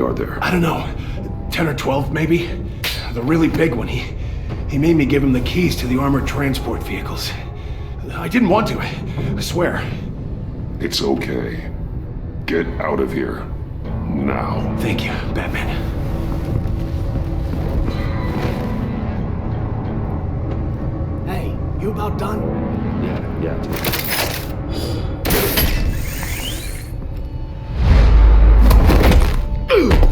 are there? I don't know, 10 or 12 maybe? The really big one, he made me give him the keys to the armored transport vehicles. I didn't want to, I swear. It's okay. Get out of here. Now. Thank you, Batman. Hey, you about done? Yeah.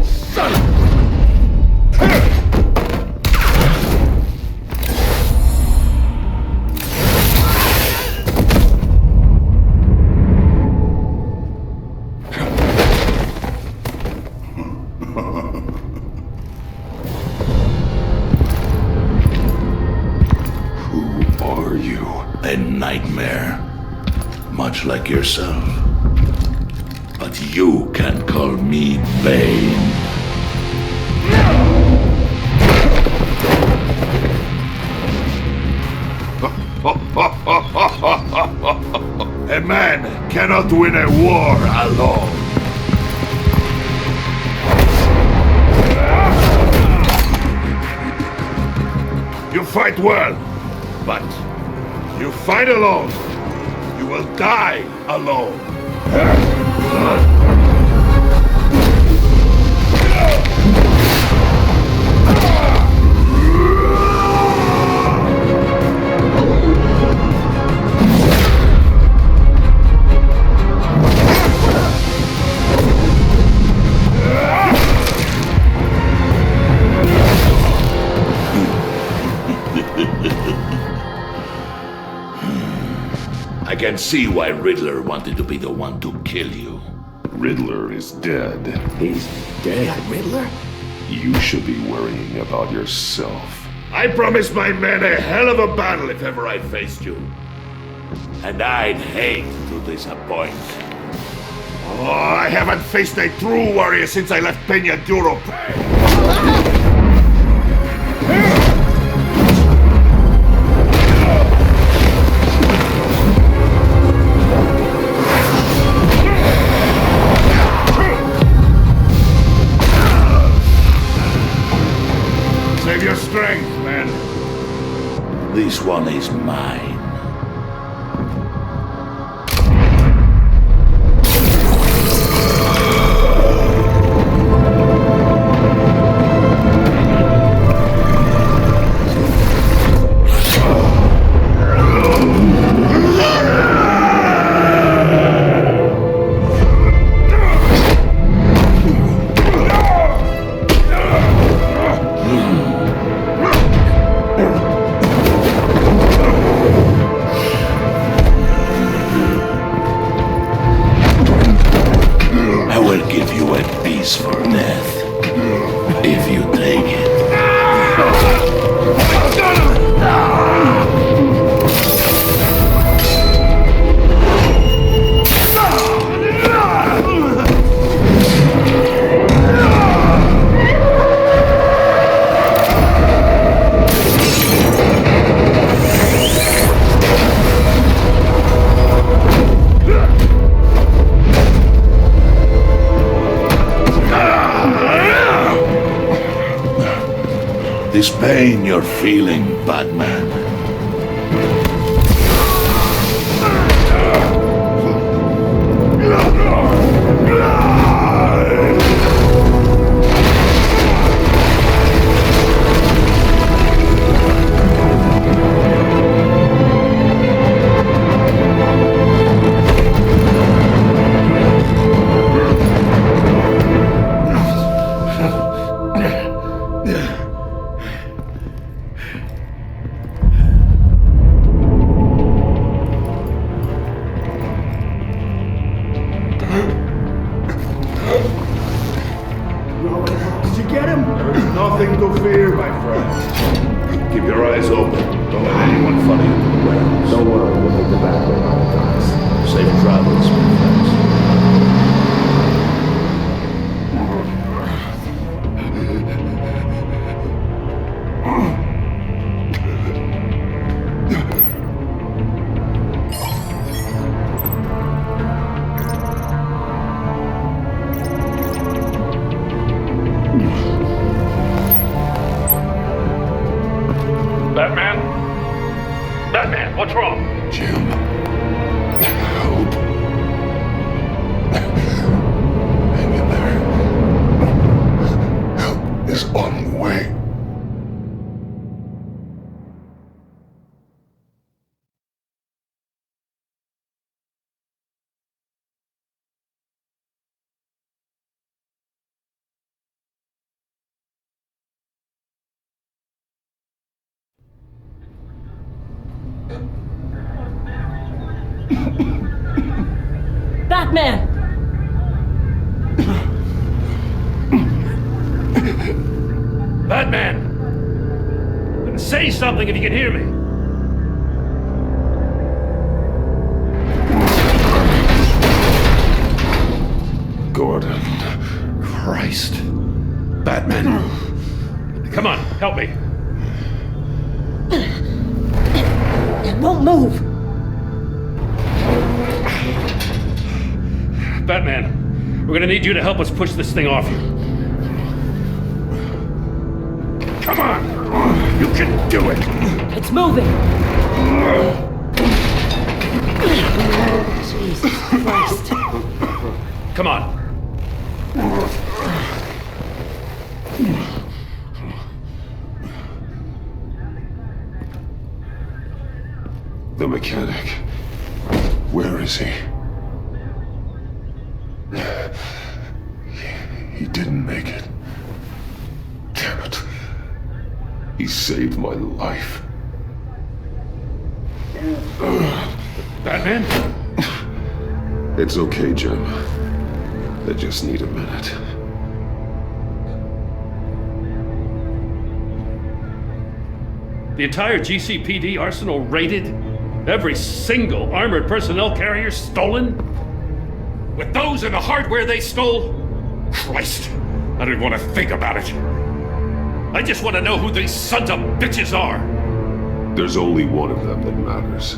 Son of... A nightmare, much like yourself. But you can call me Bane. A man cannot win a war alone. You fight well, but you fight alone, you will die alone. I can see why Riddler wanted to be the one to kill you. Riddler is dead. He's dead? Riddler? You should be worrying about yourself. I promised my men a hell of a battle if ever I faced you. And I'd hate to disappoint. Oh, I haven't faced a true warrior since I left Peña Duro. Save your strength, man. This one is mine. For death, if you take it. This pain you're feeling, Batman. Nothing to fear, my friend. Keep your eyes open. Don't let anyone follow you to the warehouse. Don't worry, we'll make the back way all the time. Safe travels, my friends. What's wrong? Jim. Help. Hang in there. Help is on the way. Batman! Batman! Say something if you can hear me. Gordon. Christ. Batman. Come on, help me. It won't move! Batman, we're gonna need you to help us push this thing off you. Come on! You can do it! It's moving! Jesus Christ. Come on. The mechanic. Where is he? He didn't make it. Damn it. He saved my life. Batman? It's okay, Jim. I just need a minute. The entire GCPD arsenal raided? Every single armored personnel carrier stolen? With those and the hardware they stole? Christ, I don't even want to think about it. I just want to know who these sons of bitches are. There's only one of them that matters.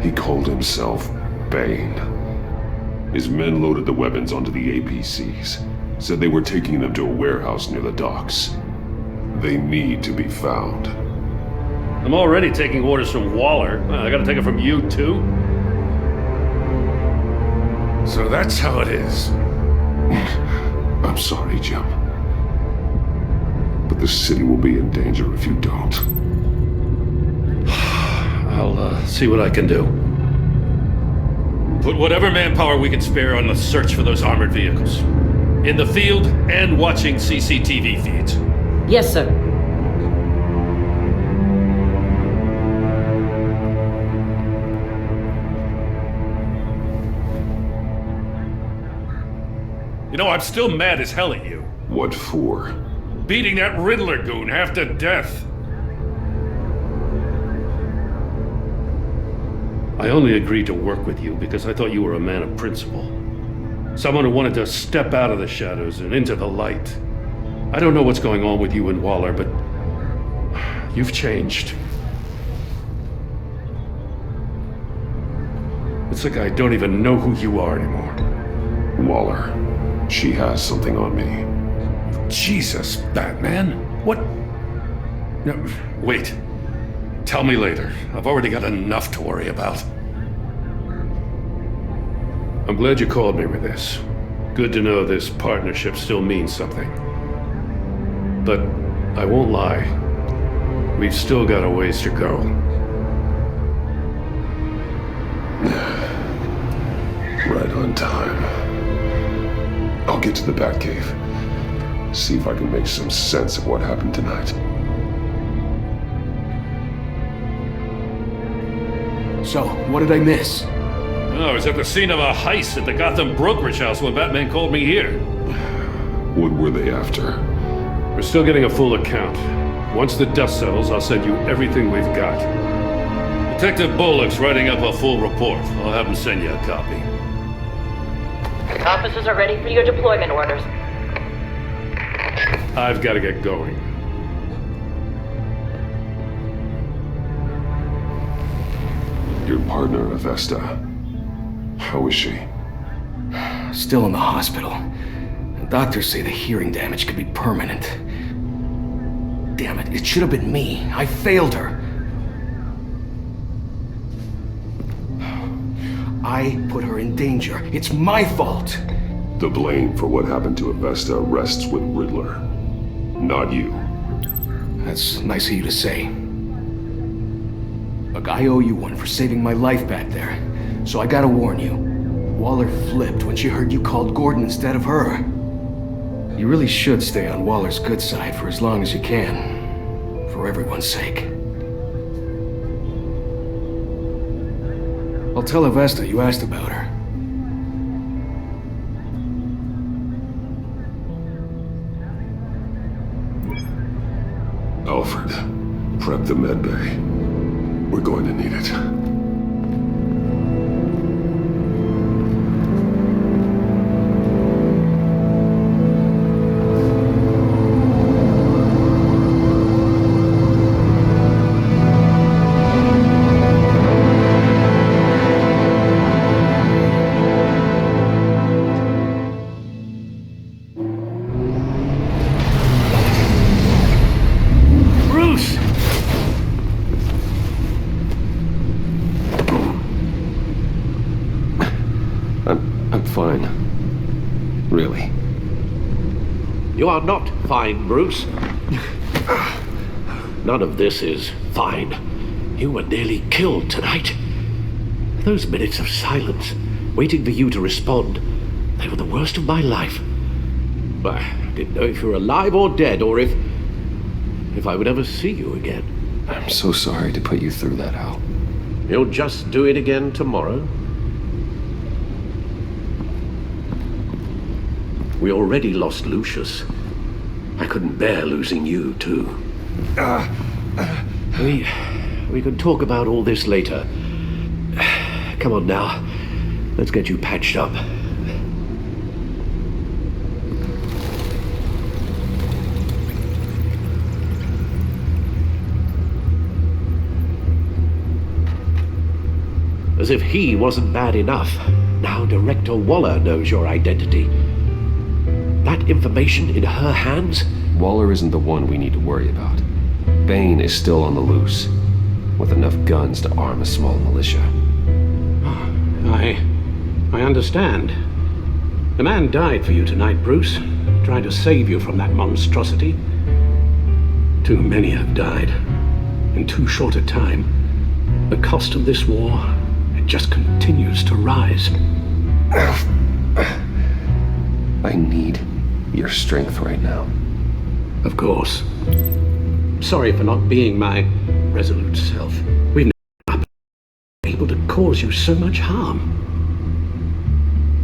He called himself Bane. His men loaded the weapons onto the APCs, said they were taking them to a warehouse near the docks. They need to be found. I'm already taking orders from Waller. I gotta take it from you, too? So that's how it is. I'm sorry, Jim. But the city will be in danger if you don't. I'll see what I can do. Put whatever manpower we can spare on the search for those armored vehicles. In the field and watching CCTV feeds. Yes, sir. You know, I'm still mad as hell at you. What for? Beating that Riddler goon half to death. I only agreed to work with you because I thought you were a man of principle. Someone who wanted to step out of the shadows and into the light. I don't know what's going on with you and Waller, but you've changed. It's like I don't even know who you are anymore. Waller. She has something on me. Jesus, Batman. What? No, wait. Tell me later. I've already got enough to worry about. I'm glad you called me with this. Good to know this partnership still means something. But I won't lie. We've still got a ways to go. Right on time. I'll get to the Batcave. See if I can make some sense of what happened tonight. So, what did I miss? Oh, I was at the scene of a heist at the Gotham brokerage house when Batman called me here. What were they after? We're still getting a full account. Once the dust settles, I'll send you everything we've got. Detective Bullock's writing up a full report. I'll have him send you a copy. Officers are ready for your deployment orders. I've got to get going. Your partner, Avesta. How is she? Still in the hospital. The doctors say the hearing damage could be permanent. Damn it, it should have been me. I failed her. I put her in danger. It's my fault. The blame for what happened to Avesta rests with Riddler, not you. That's nice of you to say. Look, I owe you one for saving my life back there. So I gotta warn you. Waller flipped when she heard you called Gordon instead of her. You really should stay on Waller's good side for as long as you can. For everyone's sake. I'll tell Avesta you asked about her. Alfred, prep the med bay. We're going to need it. Bruce! I'm fine. Really. You are not fine, Bruce. None of this is fine. You were nearly killed tonight. Those minutes of silence, waiting for you to respond, they were the worst of my life. I didn't know if you were alive or dead, or if I would ever see you again. I'm so sorry to put you through that, Al. You'll just do it again tomorrow? We already lost Lucius. I couldn't bear losing you, too. We can talk about all this later. Come on now. Let's get you patched up. As if he wasn't bad enough, now Director Waller knows your identity. That information in her hands? Waller isn't the one we need to worry about. Bane is still on the loose, with enough guns to arm a small militia. I understand. The man died for you tonight, Bruce, trying to save you from that monstrosity. Too many have died, in too short a time. The cost of this war, it just continues to rise. I need your strength right now. Of course. Sorry for not being my resolute self. We've never been able to cause you so much harm.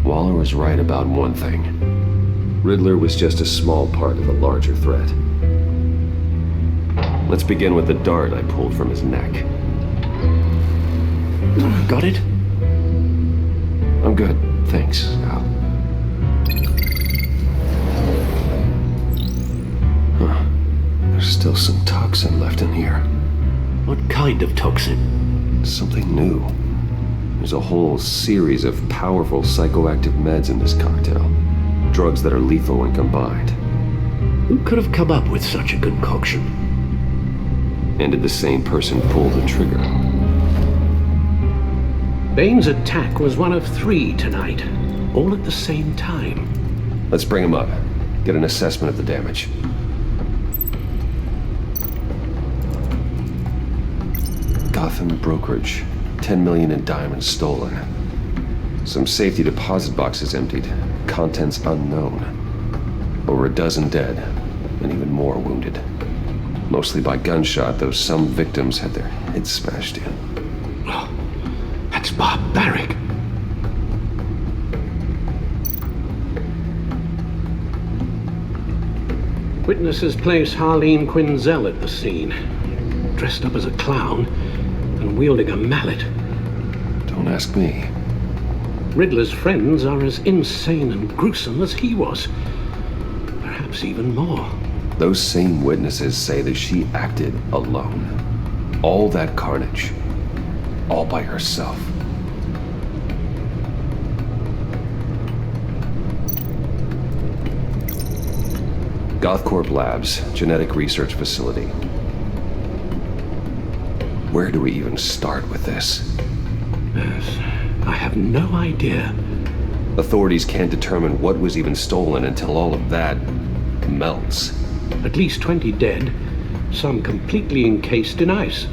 Waller was right about one thing. Riddler was just a small part of a larger threat. Let's begin with the dart I pulled from his neck. Got it? I'm good, thanks, Al. Huh. There's still some toxin left in here. What kind of toxin? Something new. There's a whole series of powerful psychoactive meds in this cocktail. Drugs that are lethal when combined. Who could have come up with such a concoction? And did the same person pull the trigger? Bane's attack was one of 3 tonight, all at the same time. Let's bring him up. Get an assessment of the damage. Gotham brokerage. 10 million in diamonds stolen. Some safety deposit boxes emptied. Contents unknown. Over a dozen dead, and even more wounded. Mostly by gunshot, though some victims had their heads smashed in. Oh, that's barbaric. Witnesses place Harleen Quinzel at the scene, dressed up as a clown and wielding a mallet. Don't ask me. Riddler's friends are as insane and gruesome as he was. Perhaps even more. Those same witnesses say that she acted alone. All that carnage. All by herself. GothCorp Labs, genetic research facility. Where do we even start with this? Yes, I have no idea. Authorities can't determine what was even stolen until all of that melts. At least 20 dead, some completely encased in ice.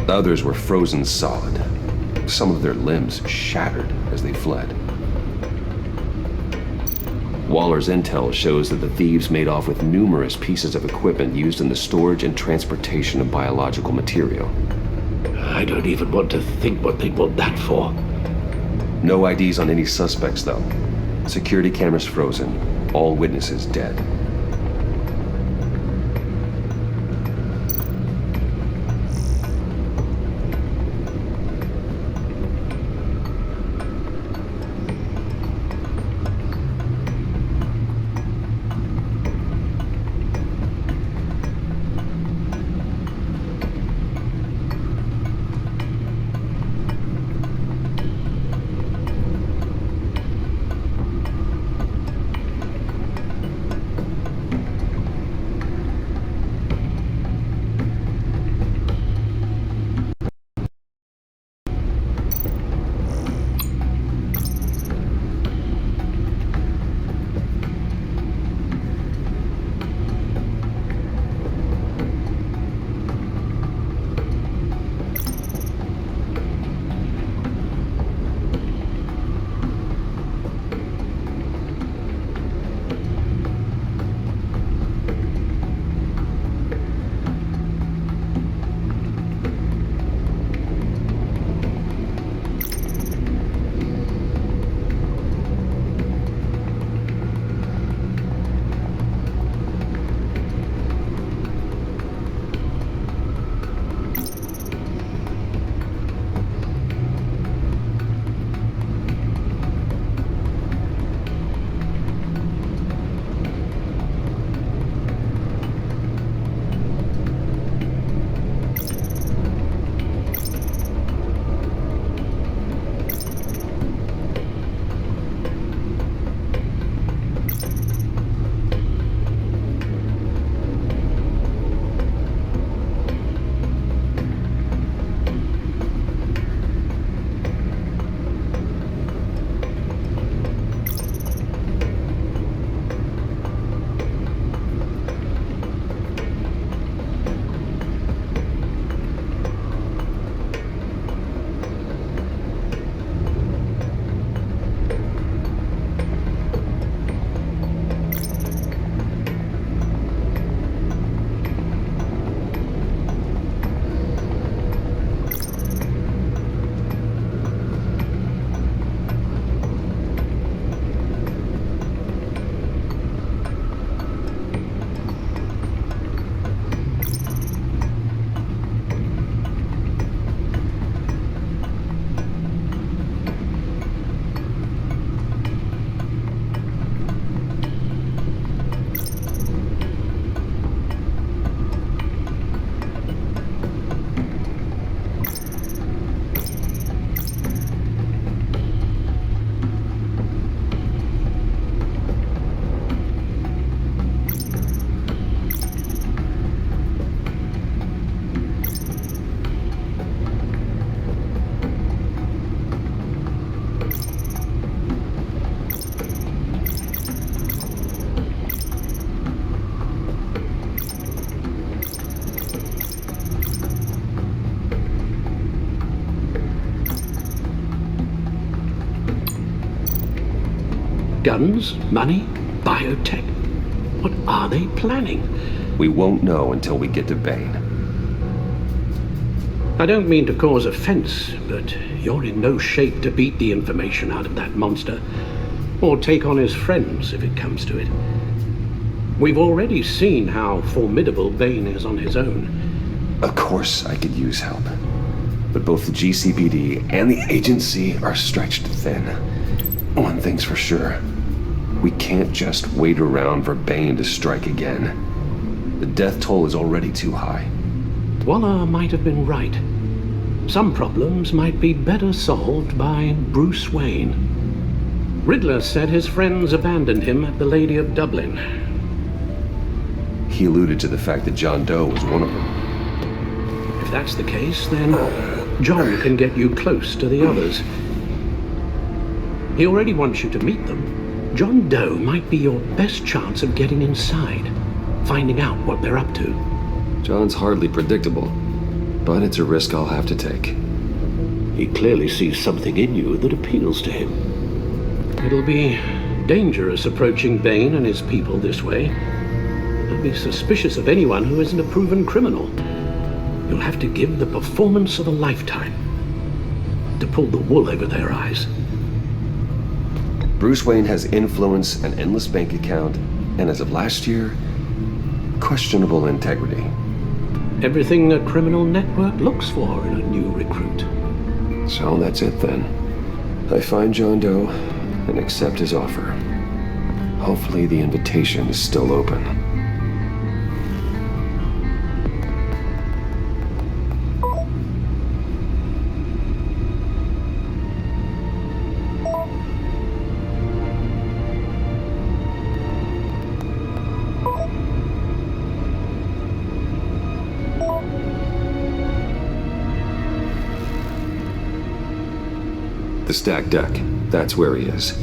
Others were frozen solid. Some of their limbs shattered as they fled. Waller's intel shows that the thieves made off with numerous pieces of equipment used in the storage and transportation of biological material. I don't even want to think what they'd want that for. No IDs on any suspects, though. Security cameras frozen. All witnesses dead. Guns, money, biotech. What are they planning? We won't know until we get to Bane. I don't mean to cause offense, but you're in no shape to beat the information out of that monster, or take on his friends if it comes to it. We've already seen how formidable Bane is on his own. Of course I could use help. But both the GCPD and the agency are stretched thin. One thing's for sure. We can't just wait around for Bane to strike again. The death toll is already too high. Waller might have been right. Some problems might be better solved by Bruce Wayne. Riddler said his friends abandoned him at the Lady of Dublin. He alluded to the fact that John Doe was one of them. If that's the case, then John can get you close to the others. He already wants you to meet them. John Doe might be your best chance of getting inside, finding out what they're up to. John's hardly predictable, but it's a risk I'll have to take. He clearly sees something in you that appeals to him. It'll be dangerous approaching Bane and his people this way. I'd be suspicious of anyone who isn't a proven criminal. You'll have to give the performance of a lifetime to pull the wool over their eyes. Bruce Wayne has influence, an endless bank account, and as of last year, questionable integrity. Everything a criminal network looks for in a new recruit. So that's it then. I find John Doe and accept his offer. Hopefully the invitation is still open. The stacked deck. That's where he is.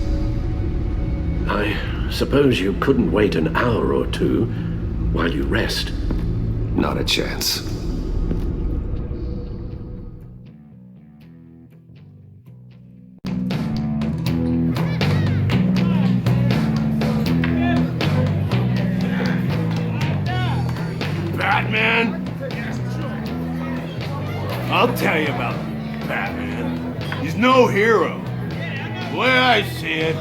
I suppose you couldn't wait an hour or two while you rest. Not a chance. Batman? I'll tell you about Batman. He's no hero. The way I see it,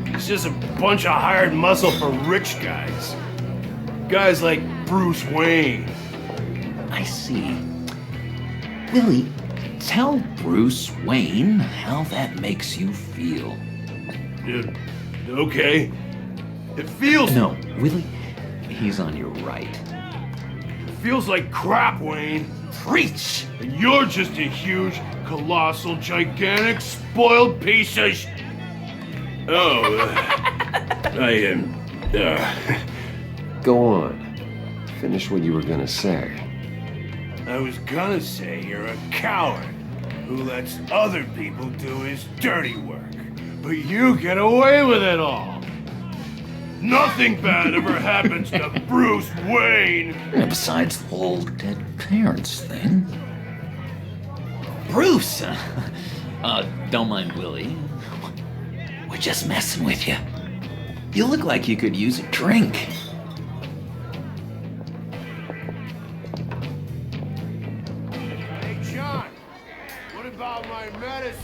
he's just a bunch of hired muscle for rich guys. Guys like Bruce Wayne. I see. Willie, tell Bruce Wayne how that makes you feel. Okay. It feels... No, Willie, he's on your right. It feels like crap, Wayne. Preach! And you're just a huge, colossal, gigantic, spoiled piece of Go on. Finish what you were gonna say. I was gonna say you're a coward who lets other people do his dirty work. But you get away with it all. Nothing bad ever happens to Bruce Wayne. Yeah, besides the whole dead parents thing. Bruce! Don't mind Willie. We're just messing with you. You look like you could use a drink. Hey, John, what about my medicine?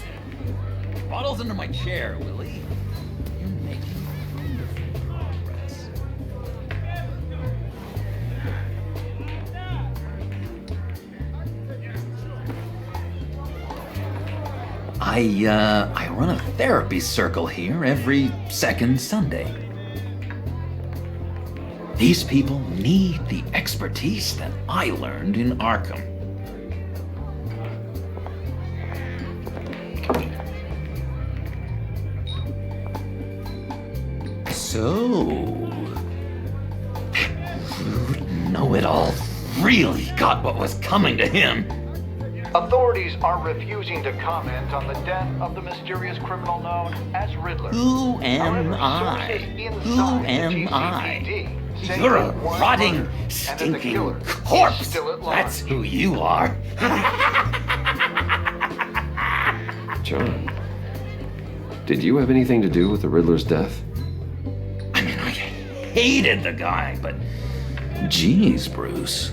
Bottle's under my chair, Willie. You're making wonderful progress. I run a therapy circle here every second Sunday. These people need the expertise that I learned in Arkham. So, know-it-all really got what was coming to him. Authorities are refusing to comment on the death of the mysterious criminal known as Riddler. Who am I? Who am I? You're a rotting, stinking corpse! That's who you are! John, did you have anything to do with the Riddler's death? I mean, I hated the guy, but... Geez, Bruce.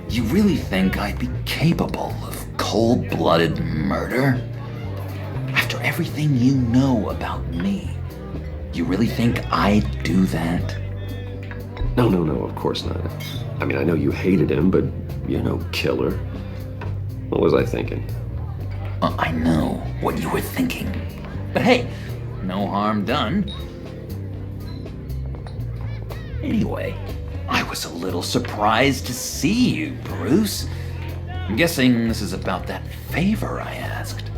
You really think I'd be capable of cold-blooded murder? After everything you know about me, you really think I'd do that? No, of course not. I mean, I know you hated him, but you're no killer. What was I thinking? I know what you were thinking. But hey, no harm done. Anyway, I was a little surprised to see you, Bruce. I'm guessing this is about that favor I asked.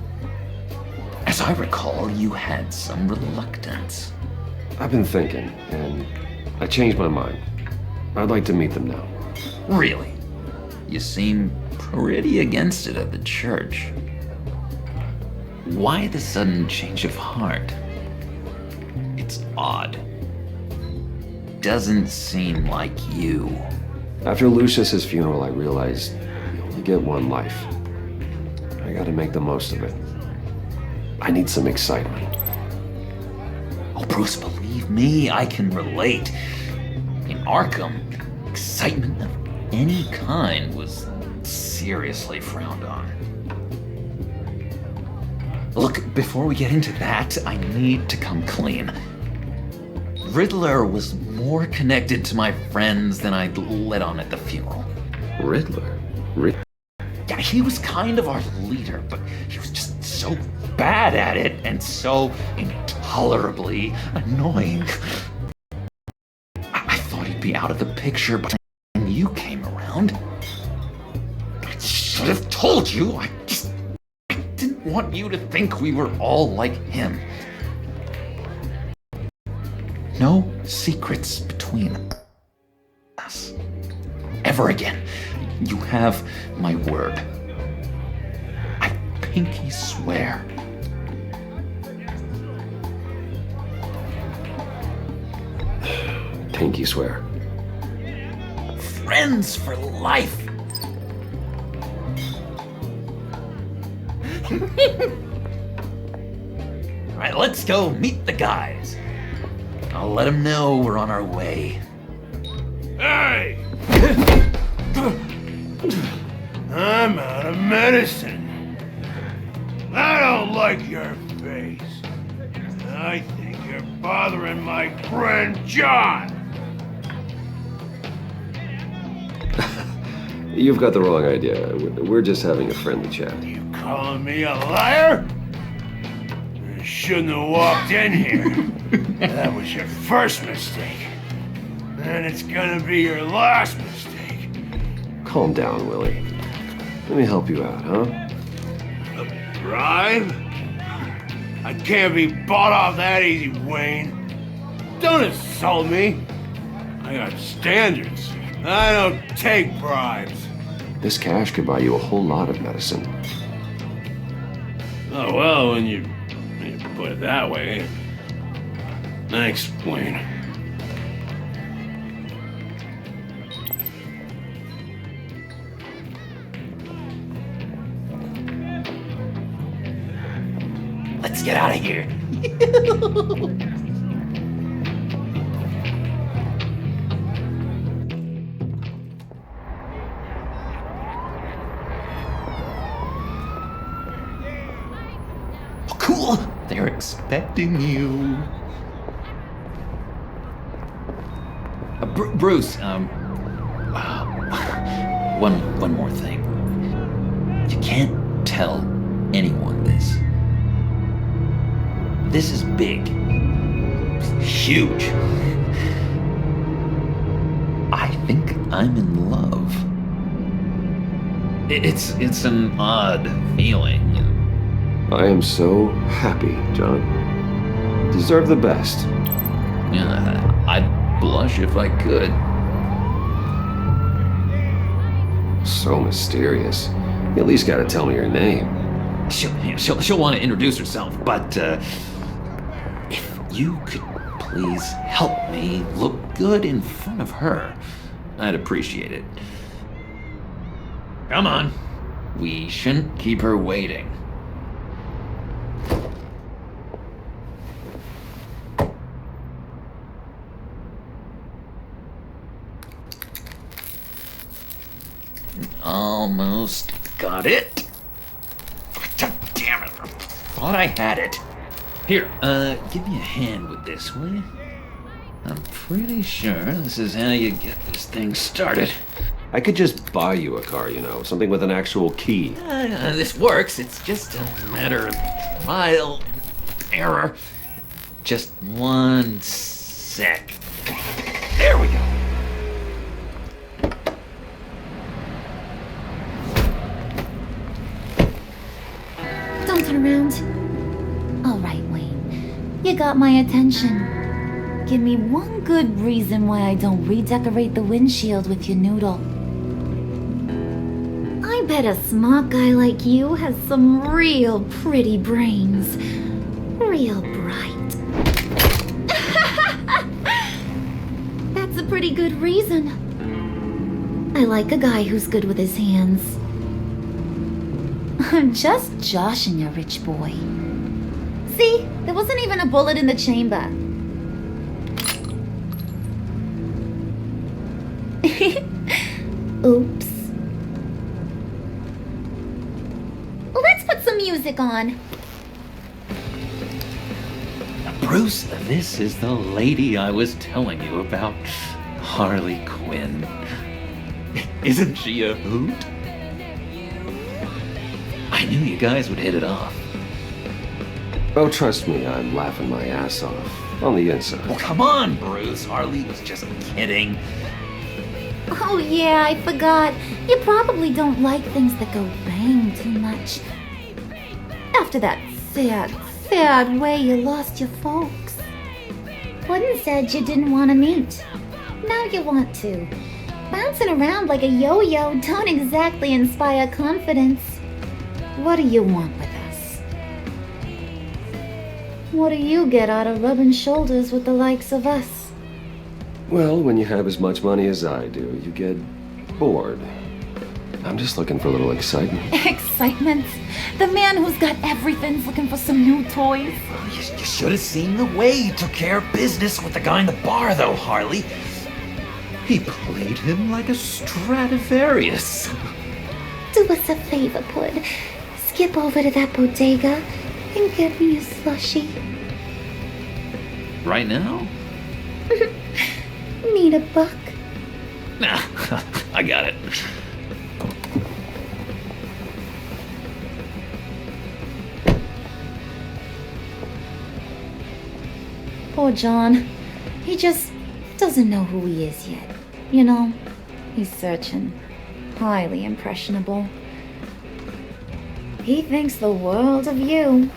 As I recall, you had some reluctance. I've been thinking, and I changed my mind. I'd like to meet them now. Really? You seem pretty against it at the church. Why the sudden change of heart? odd. Doesn't seem like you. After Lucius's funeral, I realized you only get one life. I gotta make the most of it. I need some excitement. Oh, Bruce, believe me, I can relate. In Arkham, excitement of any kind was seriously frowned on. Look, before we get into that, I need to come clean. Riddler was more connected to my friends than I'd let on at the funeral. Riddler? Yeah, he was kind of our leader, but he was just so bad at it and so intolerably annoying. I thought he'd be out of the picture, but when you came around, I should have told you. I didn't want you to think we were all like him. No secrets between us. Ever again. You have my word. I pinky swear. Pinky swear. Friends for life. All right, let's go meet the guys. I'll let them know we're on our way. Hey! I'm out of medicine. I don't like your face. I think you're bothering my friend John. You've got the wrong idea. We're just having a friendly chat. You calling me a liar? You shouldn't have walked in here. That was your first mistake. And it's gonna be your last mistake. Calm down, Willie. Let me help you out, huh? A bribe? I can't be bought off that easy, Wayne. Don't insult me. I got standards. I don't take bribes. This cash could buy you a whole lot of medicine. Oh, well, when you put it that way. Thanks, Wayne. Let's get out of here. Oh, cool. They're expecting you. Bruce, one more thing. You can't tell anyone this. This is big. Huge. I think I'm in love. It's an odd feeling. I am so happy, John. You deserve the best. Yeah, I'd blush if I could. So mysterious. You at least gotta tell me your name. She'll want to introduce herself, but if you could please help me look good in front of her, I'd appreciate it. Come on. We shouldn't keep her waiting. Almost got it. God damn it. I thought I had it. Here, give me a hand with this, will you? I'm pretty sure this is how you get this thing started. I could just buy you a car, something with an actual key. This works. It's just a matter of trial and error. Just one sec. There we go. Don't turn around. All right, Wayne. You got my attention. Give me one good reason why I don't redecorate the windshield with your noodle. I bet a smart guy like you has some real pretty brains. Real bright. pretty good reason. I like a guy who's good with his hands. I'm just joshing you, rich boy. See? There wasn't even a bullet in the chamber. Oops. Let's put some music on. Bruce, this is the lady I was telling you about. Harley Quinn. Isn't she a hoot? I knew you guys would hit it off. Oh, trust me, I'm laughing my ass off. On the inside. Well, come on, Bruce. Harley was just kidding. Oh yeah, I forgot. You probably don't like things that go bang too much. After that sad way you lost your folks. Puddin' said you didn't want to meet. Now you want to. Bouncing around like a yo-yo don't exactly inspire confidence. What do you want with us? What do you get out of rubbing shoulders with the likes of us? Well, when you have as much money as I do, you get bored. I'm just looking for a little excitement. Excitement? The man who's got everything's looking for some new toys. You should have seen the way he took care of business with the guy in the bar, though, Harley. He played him like a Stradivarius. Do us a favor, Pud. Skip over to that bodega and get me a slushie. Right now? Need a buck? Nah, I got it. Poor John. He just doesn't know who he is yet. You know, he's searching. Highly impressionable. He thinks the world of you.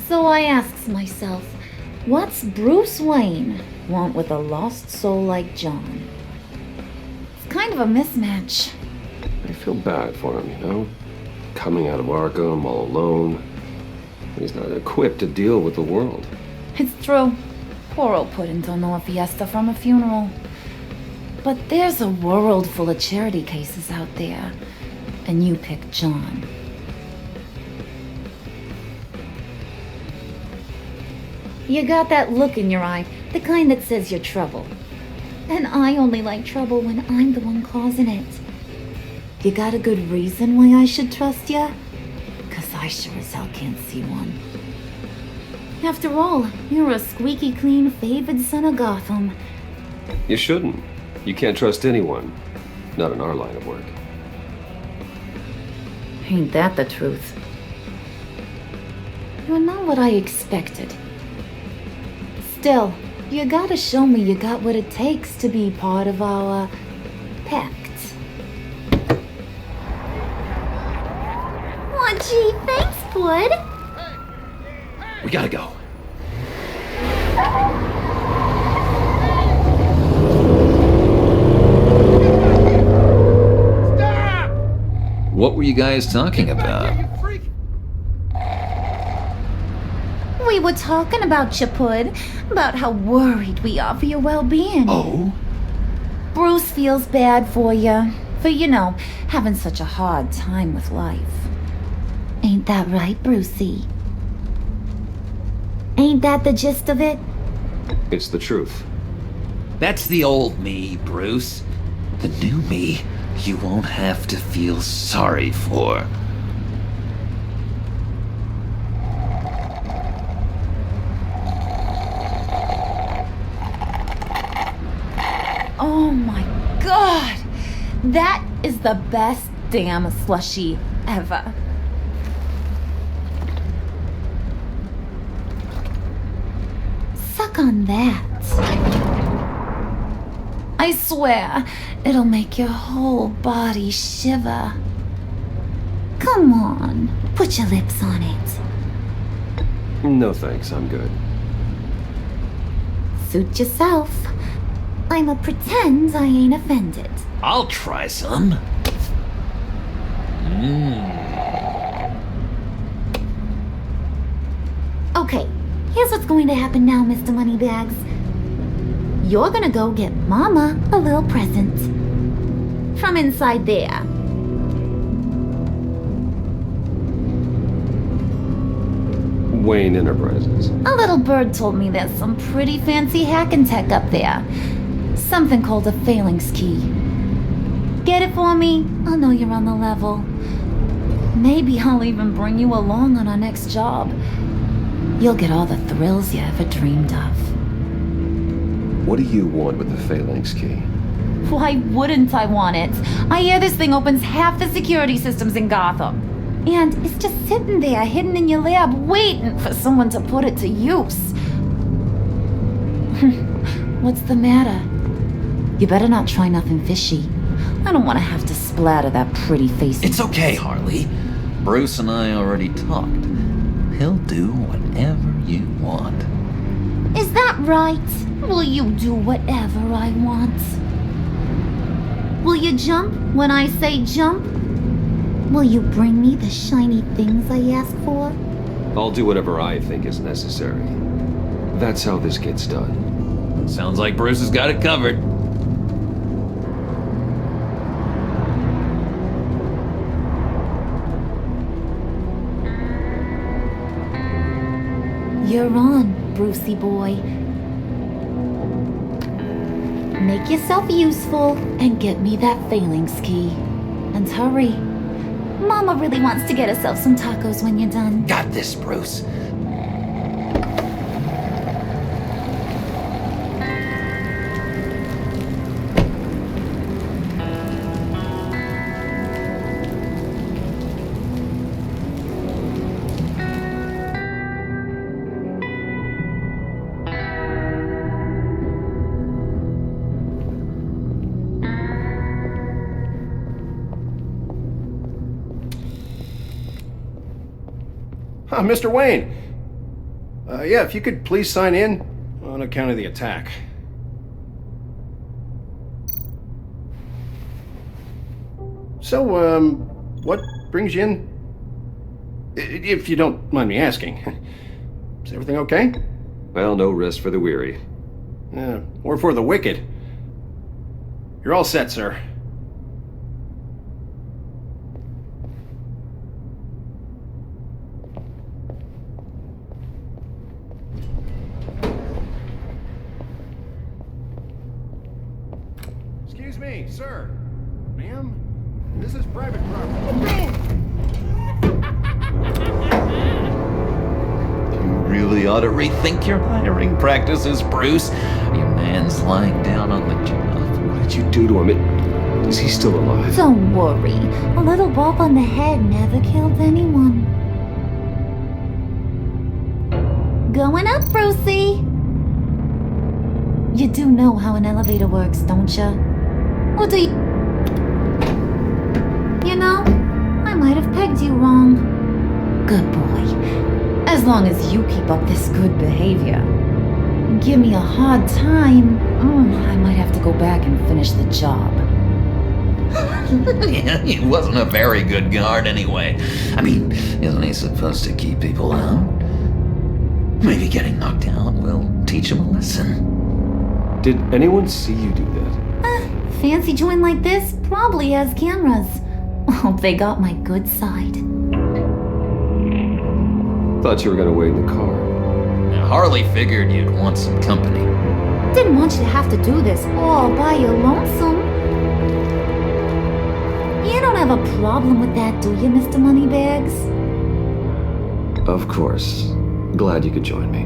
So I asks myself, what's Bruce Wayne want with a lost soul like John? It's kind of a mismatch. I feel bad for him, you know? Coming out of Arkham all alone. He's not equipped to deal with the world. It's true. Poor old Puddin' don't know a fiesta from a funeral. But there's a world full of charity cases out there. And you pick John. You got that look in your eye, the kind that says you're trouble. And I only like trouble when I'm the one causing it. You got a good reason why I should trust you? 'Cause I sure as hell can't see one. After all, you're a squeaky clean favored son of Gotham. You shouldn't. You can't trust anyone. Not in our line of work. Ain't that the truth? You're not what I expected. Still, you gotta show me you got what it takes to be part of our pact. Aw, gee, thanks, Bud. We gotta go. Stop! What were you guys talking about? We were talking about you, Pud. About how worried we are for your well-being. Oh? Bruce feels bad for you. For, you know, having such a hard time with life. Ain't that right, Brucey? Ain't that the gist of it? It's the truth. That's the old me, Bruce. The new me, you won't have to feel sorry for. Oh my god! That is the best damn slushie ever. Suck on that. I swear, it'll make your whole body shiver. Come on, put your lips on it. No thanks, I'm good. Suit yourself. I'ma pretend I ain't offended. I'll try some. Okay, here's what's going to happen now, Mr. Moneybags. You're gonna go get Mama a little present. From inside there. Wayne Enterprises. A little bird told me there's some pretty fancy hacking tech up there. Something called a phalanx key. Get it for me? I'll know you're on the level. Maybe I'll even bring you along on our next job. You'll get all the thrills you ever dreamed of. What do you want with the phalanx key? Why wouldn't I want it? I hear this thing opens half the security systems in Gotham. And it's just sitting there, hidden in your lab, waiting for someone to put it to use. What's the matter? You better not try nothing fishy. I don't want to have to splatter that pretty face. It's okay, Harley. Bruce and I already talked. He'll do whatever you want. Is that right? Will you do whatever I want? Will you jump when I say jump? Will you bring me the shiny things I ask for? I'll do whatever I think is necessary. That's how this gets done. Sounds like Bruce has got it covered. You're on, Brucey boy. Make yourself useful and get me that phalanx key. And hurry. Mama really wants to get herself some tacos when you're done. Got this, Bruce. Mr. Wayne. Yeah, if you could please sign in on account of the attack. So, what brings you in? If you don't mind me asking. Is everything okay? Well, no rest for the weary. Or for the wicked. You're all set, sir. Excuse me, sir. Ma'am? This is private property. You really ought to rethink your hiring practices, Bruce. Your man's lying down on the job. What did you do to him? Is he still alive? Don't worry. A little bump on the head never killed anyone. Going up, Brucey. You do know how an elevator works, don't you? Or do you... You know, I might have pegged you wrong. Good boy. As long as you keep up this good behavior. Give me a hard time, I might have to go back and finish the job. Yeah, he wasn't a very good guard anyway. I mean, isn't he supposed to keep people out? Maybe getting knocked out will teach him a lesson. Did anyone see you do that? Fancy joint like this probably has cameras. Hope they got my good side. Thought you were gonna wait in the car. Now, Harley figured you'd want some company. Didn't want you to have to do this all by your lonesome. You don't have a problem with that, do you, Mr. Moneybags? Of course. Glad you could join me.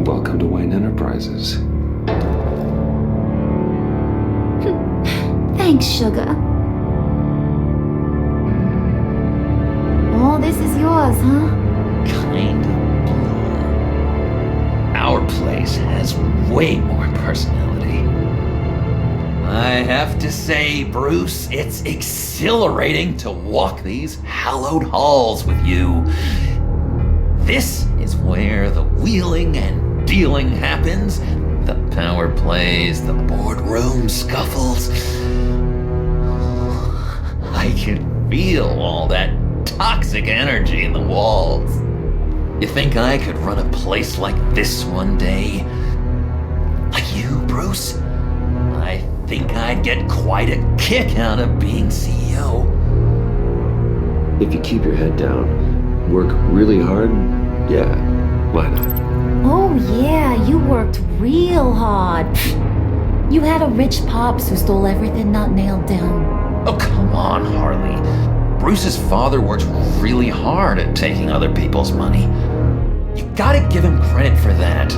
Welcome to Wayne Enterprises. Thanks, sugar. All this is yours, huh? Kind of. Our place has way more personality. I have to say, Bruce, it's exhilarating to walk these hallowed halls with you. This is where the wheeling and dealing happens, the power plays, the boardroom scuffles. I can feel all that toxic energy in the walls. You think I could run a place like this one day? Like you? Bruce? I think I'd get quite a kick out of being CEO. If you keep your head down, work really hard, yeah, why not? Oh yeah, you worked real hard. You had a rich pops who stole everything not nailed down. Oh, come on, Harley. Bruce's father worked really hard at taking other people's money. You gotta give him credit for that.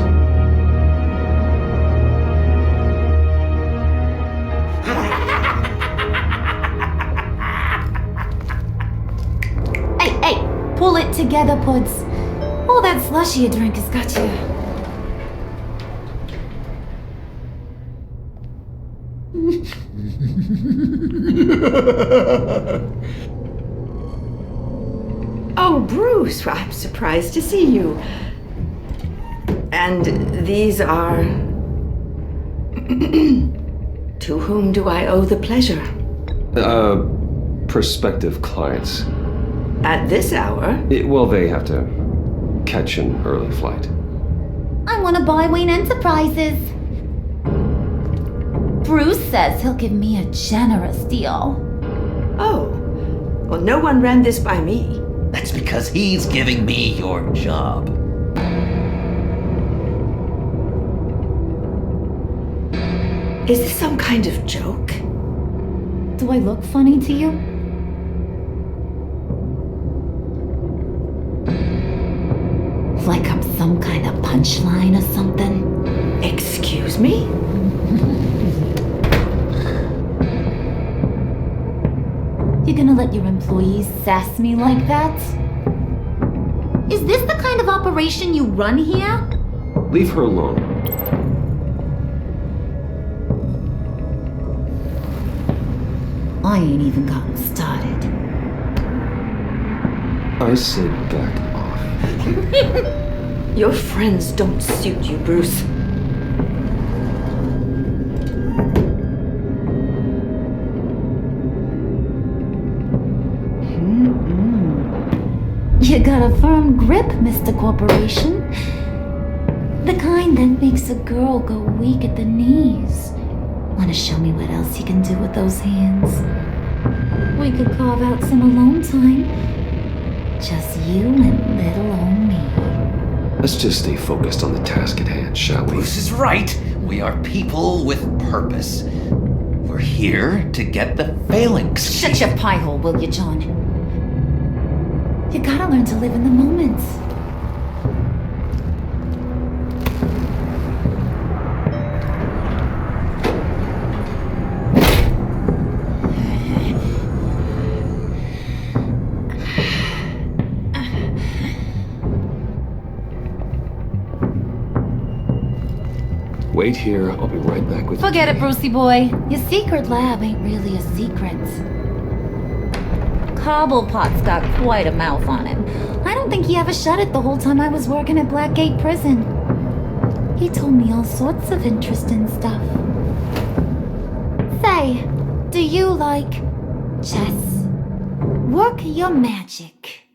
Hey, pull it together, Puds. All that slushy you drink has got you. Oh, Bruce, well, I'm surprised to see you. And these are... To whom do I owe the pleasure? Prospective clients. At this hour? Well, they have to catch an early flight. I want to buy Wayne Enterprises. Bruce says he'll give me a generous deal. Oh, well, no one ran this by me. That's because he's giving me your job. Is this some kind of joke? Do I look funny to you? Like I'm some kind of punchline or something? Excuse me? You gonna let your employees sass me like that? Is this the kind of operation you run here? Leave her alone. I ain't even gotten started. I said back off. Your friends don't suit you, Bruce. You got a firm grip, Mr. Corporation. The kind that makes a girl go weak at the knees. Wanna show me what else you can do with those hands? We could carve out some alone time. Just you and little old me. Let's just stay focused on the task at hand, shall we? Bruce is right. We are people with purpose. We're here to get the phalanx. Shut your pie hole, will you, John? You gotta learn to live in the moment. Wait here, I'll be right back with you. Forget it, Brucey boy. Your secret lab ain't really a secret. Cobblepot's got quite a mouth on him. I don't think he ever shut it the whole time I was working at Blackgate Prison. He told me all sorts of interesting stuff. Say, do you like chess? Work your magic.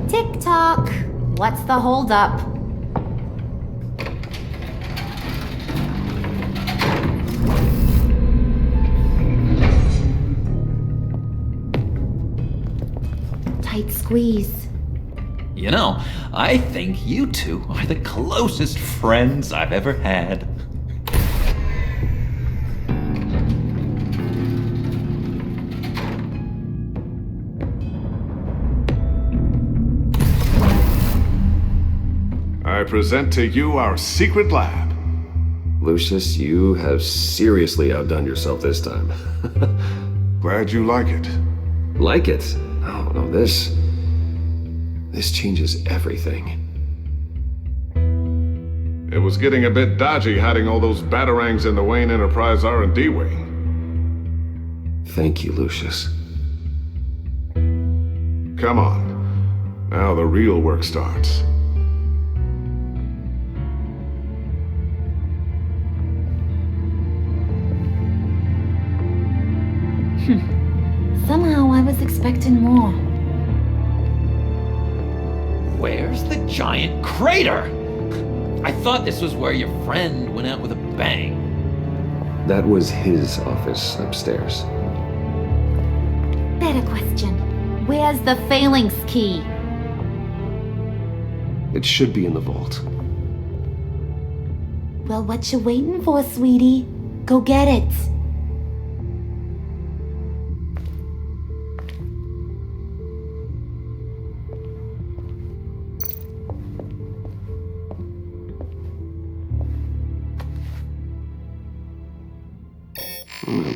Tick-tock. What's the holdup? Tight squeeze. You know, I think you two are the closest friends I've ever had. I present to you our secret lab. Lucius, you have seriously outdone yourself this time. Glad you like it. Like it? Oh, no, this changes everything. It was getting a bit dodgy hiding all those batarangs in the Wayne Enterprise R&D wing. Thank you, Lucius. Come on. Now the real work starts. Somehow I was expecting more. Where's the giant crater? I thought this was where your friend went out with a bang. That was his office upstairs. Better question. Where's the phalanx key? It should be in the vault. Well, what you waiting for, sweetie? Go get it.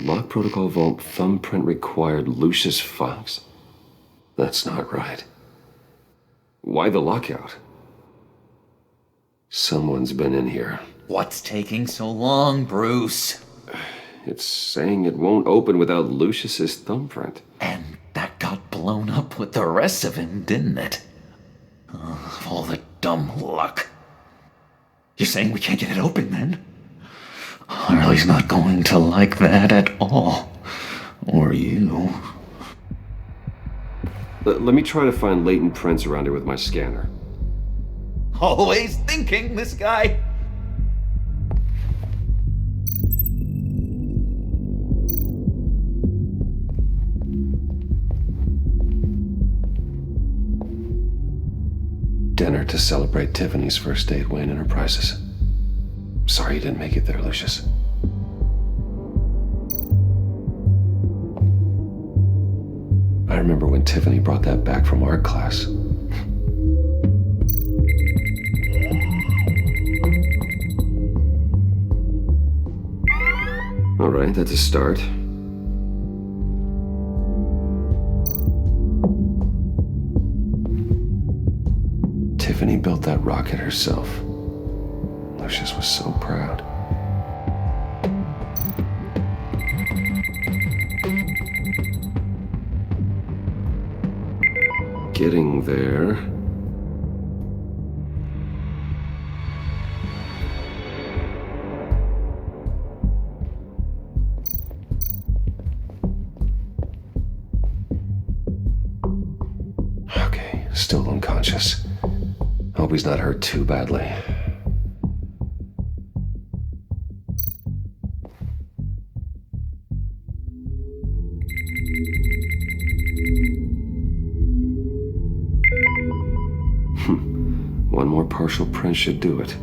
Lock protocol vault thumbprint required Lucius Fox. That's not right. Why the lockout? Someone's been in here. What's taking so long, Bruce? It's saying it won't open without Lucius's thumbprint. And that got blown up with the rest of him, didn't it? Oh, all the dumb luck. You're saying we can't get it open, then? Harley's not going to like that at all. Or you. Let me try to find latent prints around here with my scanner. Always thinking, this guy. Dinner to celebrate Tiffany's first day at Wayne Enterprises. Sorry you didn't make it there, Lucius. I remember when Tiffany brought that back from art class. All right, that's a start. Tiffany built that rocket herself. Lucius was so proud. Getting there. Okay, still unconscious. Hope he's not hurt too badly. One more partial print should do it.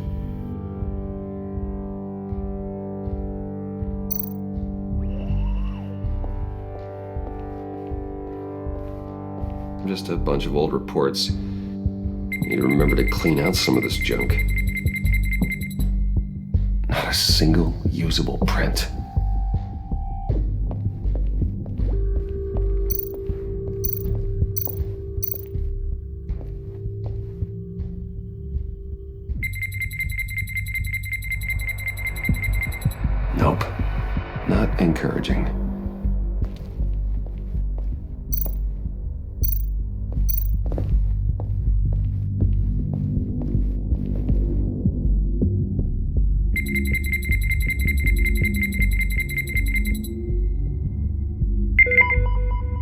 Just a bunch of old reports. Need to remember to clean out some of this junk. Not a single usable print. Nope. Not encouraging.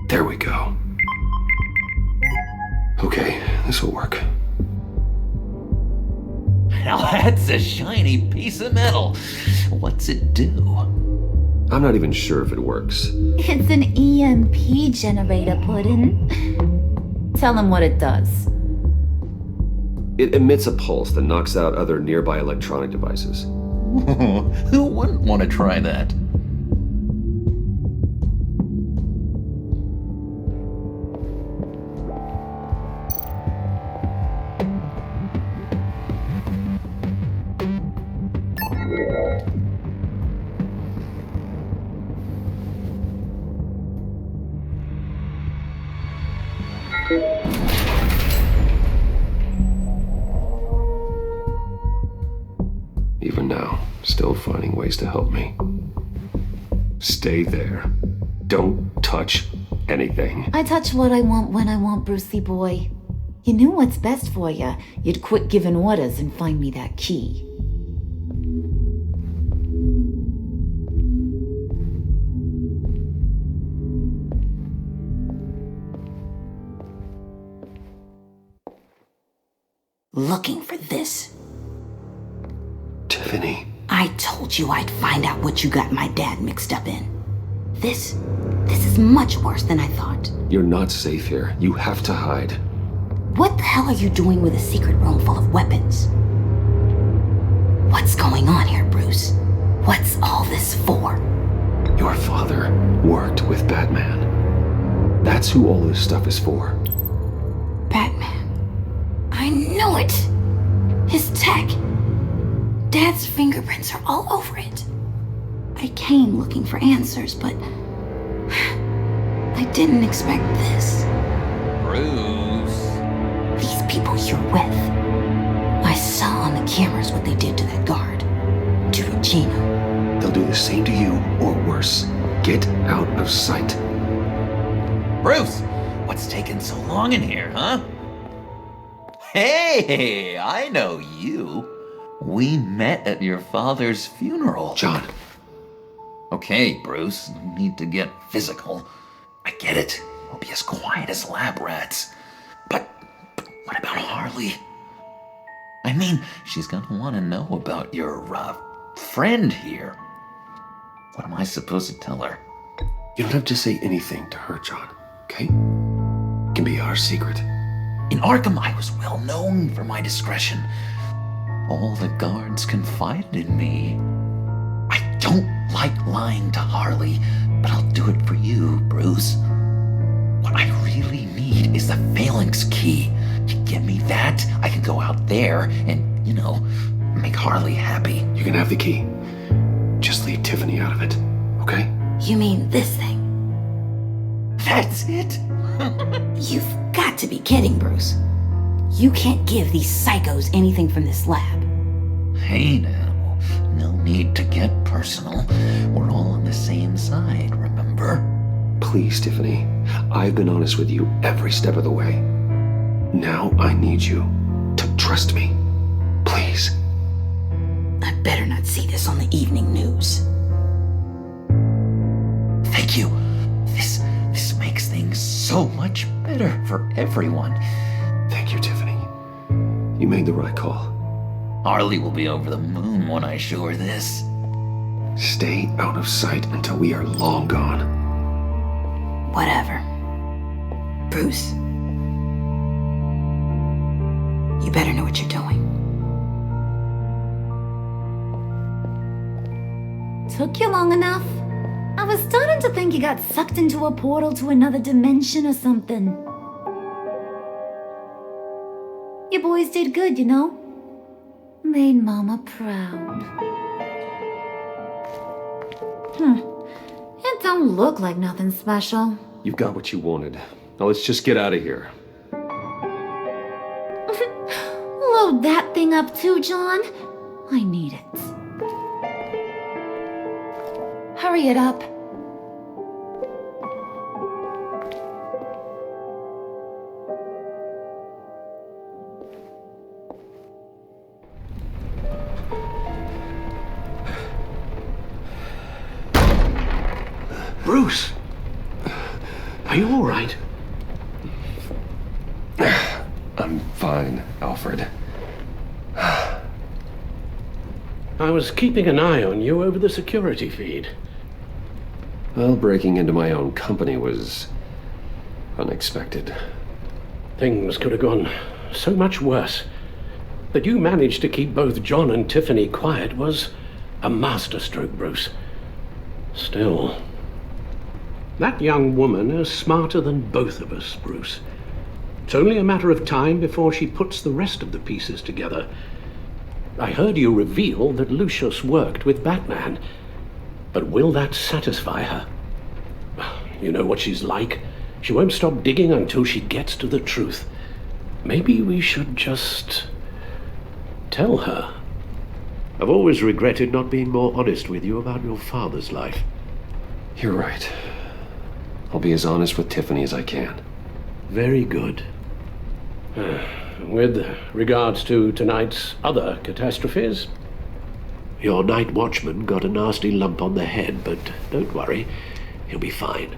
There we go. Okay, this will work. Now that's a shiny piece of metal. What's it do? I'm not even sure if it works. It's an EMP generator, Puddin'. Tell him what it does. It emits a pulse that knocks out other nearby electronic devices. Who wouldn't want to try that? Even now, still finding ways to help me. Stay there. Don't touch anything. I touch what I want when I want, Brucey boy. You knew what's best for you. You'd quit giving orders and find me that key. Looking for this. I told you I'd find out what you got my dad mixed up in. This is much worse than I thought. You're not safe here. You have to hide. What the hell are you doing with a secret room full of weapons? What's going on here, Bruce? What's all this for? Your father worked with Batman. That's who all this stuff is for. Batman. I knew it! His tech. Dad's fingerprints are all over it. I came looking for answers, but I didn't expect this. Bruce. These people you're with. I saw on the cameras what they did to that guard. To Regina. They'll do the same to you, or worse. Get out of sight. Bruce, what's taking so long in here, huh? Hey, I know you. We met at your father's funeral. John. Okay, Bruce, no need to get physical. I get it. We'll be as quiet as lab rats. But what about Harley? I mean, she's gonna want to know about your, friend here. What am I supposed to tell her? You don't have to say anything to her, John, okay? It can be our secret. In Arkham, I was well known for my discretion. All the guards confided in me. I don't like lying to Harley, but I'll do it for you, Bruce. What I really need is the phalanx key. You give me that, I can go out there and, make Harley happy. You can have the key. Just leave Tiffany out of it, okay? You mean this thing? That's it? You've got to be kidding, Bruce. You can't give these psychos anything from this lab. Hey now, no need to get personal. We're all on the same side, remember? Please, Tiffany. I've been honest with you every step of the way. Now I need you to trust me. Please. I better not see this on the evening news. Thank you. This makes things so much better for everyone. Thank you, Tiffany. You made the right call. Harley will be over the moon when I show her this. Stay out of sight until we are long gone. Whatever. Bruce. You better know what you're doing. Took you long enough? I was starting to think you got sucked into a portal to another dimension or something. You boys did good, you know? Made Mama proud. It don't look like nothing special. You've got what you wanted. Now let's just get out of here. Load that thing up too, John. I need it. Hurry it up. Bruce! Are you all right? I'm fine, Alfred. I was keeping an eye on you over the security feed. Well, breaking into my own company was unexpected. Things could have gone so much worse. That you managed to keep both John and Tiffany quiet was a masterstroke, Bruce. Still, that young woman is smarter than both of us, Bruce. It's only a matter of time before she puts the rest of the pieces together. I heard you reveal that Lucius worked with Batman. But will that satisfy her? You know what she's like. She won't stop digging until she gets to the truth. Maybe we should just tell her. I've always regretted not being more honest with you about your father's life. You're right. I'll be as honest with Tiffany as I can. Very good. With regards to tonight's other catastrophes, your night watchman got a nasty lump on the head, but don't worry, he'll be fine.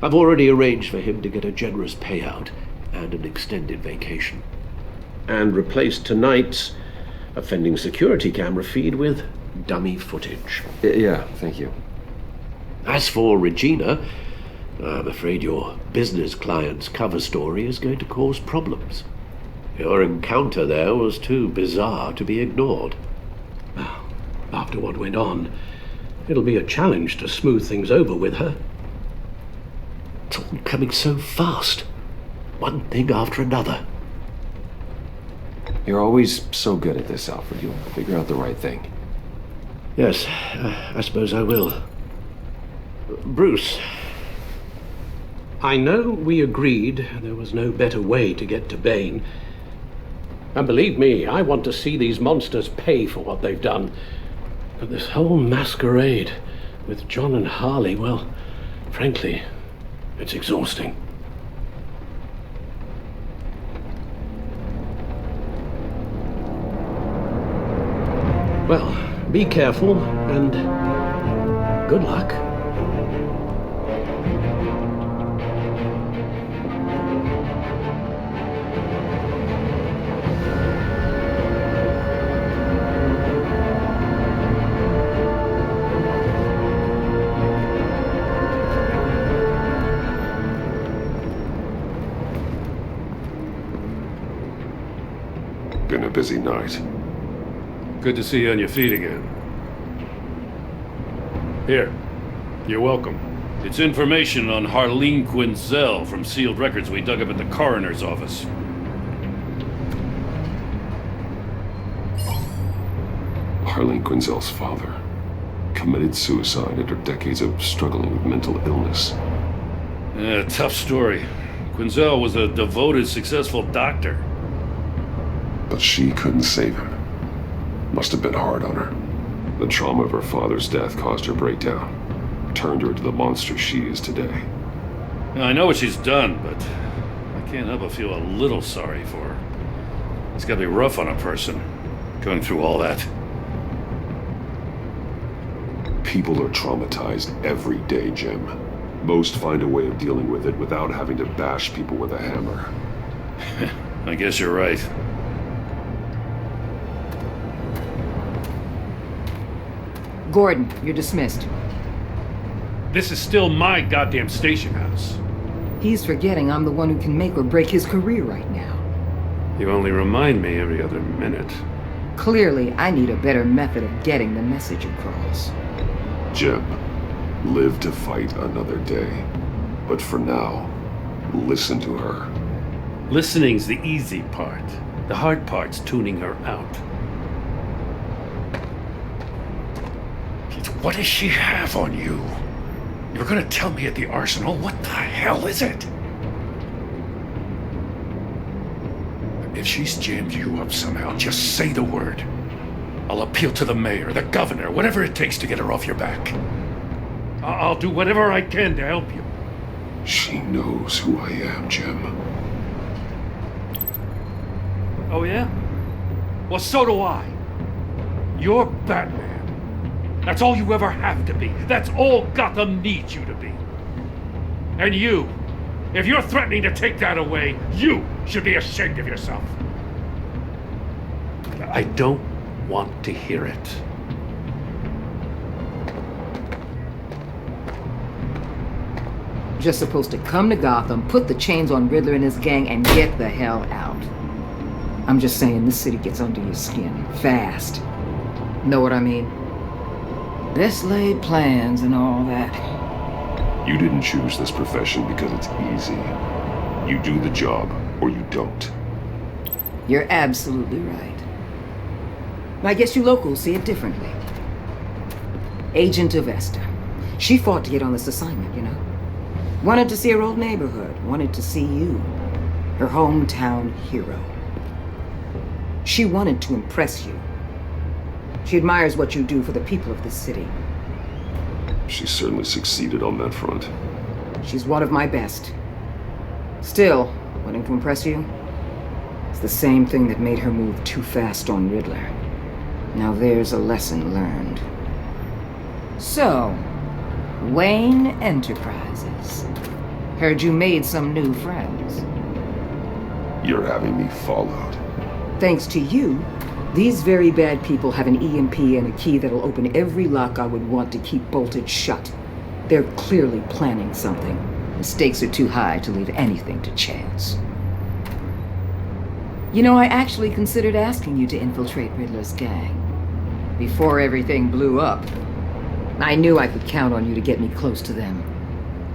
I've already arranged for him to get a generous payout and an extended vacation. And replaced tonight's offending security camera feed with dummy footage. Yeah, thank you. As for Regina, I'm afraid your business client's cover story is going to cause problems. Your encounter there was too bizarre to be ignored. Now, after what went on, it'll be a challenge to smooth things over with her. It's all coming so fast. One thing after another. You're always so good at this, Alfred. You'll figure out the right thing. Yes, I suppose I will. Bruce, I know we agreed there was no better way to get to Bane. And believe me, I want to see these monsters pay for what they've done. But this whole masquerade with John and Harley, well, frankly, it's exhausting. Well, be careful and good luck. Been a busy night. Good to see you on your feet again. Here, you're welcome. It's information on Harleen Quinzel from sealed records we dug up at the coroner's office. Harleen Quinzel's father committed suicide after decades of struggling with mental illness. Yeah, tough story. Quinzel was a devoted, successful doctor. But she couldn't save him. Must have been hard on her. The trauma of her father's death caused her breakdown. Turned her into the monster she is today. Now, I know what she's done, but I can't help but feel a little sorry for her. It's gotta be rough on a person, going through all that. People are traumatized every day, Jim. Most find a way of dealing with it without having to bash people with a hammer. I guess you're right. Gordon, you're dismissed. This is still my goddamn station house. He's forgetting I'm the one who can make or break his career right now. You only remind me every other minute. Clearly, I need a better method of getting the message across. Jim, live to fight another day. But for now, listen to her. Listening's the easy part. The hard part's tuning her out. What does she have on you? You're gonna tell me at the arsenal? What the hell is it? If she's jammed you up somehow, just say the word. I'll appeal to the mayor, the governor, whatever it takes to get her off your back. I'll do whatever I can to help you. She knows who I am, Jim. Oh, yeah? Well, so do I. You're Batman. That's all you ever have to be. That's all Gotham needs you to be. And you, if you're threatening to take that away, you should be ashamed of yourself. I don't want to hear it. Just supposed to come to Gotham, put the chains on Riddler and his gang, and get the hell out. I'm just saying, this city gets under your skin fast. Know what I mean? Best laid plans and all that. You didn't choose this profession because it's easy. You do the job, or you don't. You're absolutely right. I guess you locals see it differently. Agent Avesta. She fought to get on this assignment, you know. Wanted to see her old neighborhood. Wanted to see you. Her hometown hero. She wanted to impress you. She admires what you do for the people of this city. She certainly succeeded on that front. She's one of my best. Still, wanting to impress you? It's the same thing that made her move too fast on Riddler. Now there's a lesson learned. So, Wayne Enterprises. Heard you made some new friends. You're having me followed. Thanks to you, These very bad people have an EMP and a key that'll open every lock I would want to keep bolted shut. They're clearly planning something. The stakes are too high to leave anything to chance. You know, I actually considered asking you to infiltrate Riddler's gang. Before everything blew up, I knew I could count on you to get me close to them.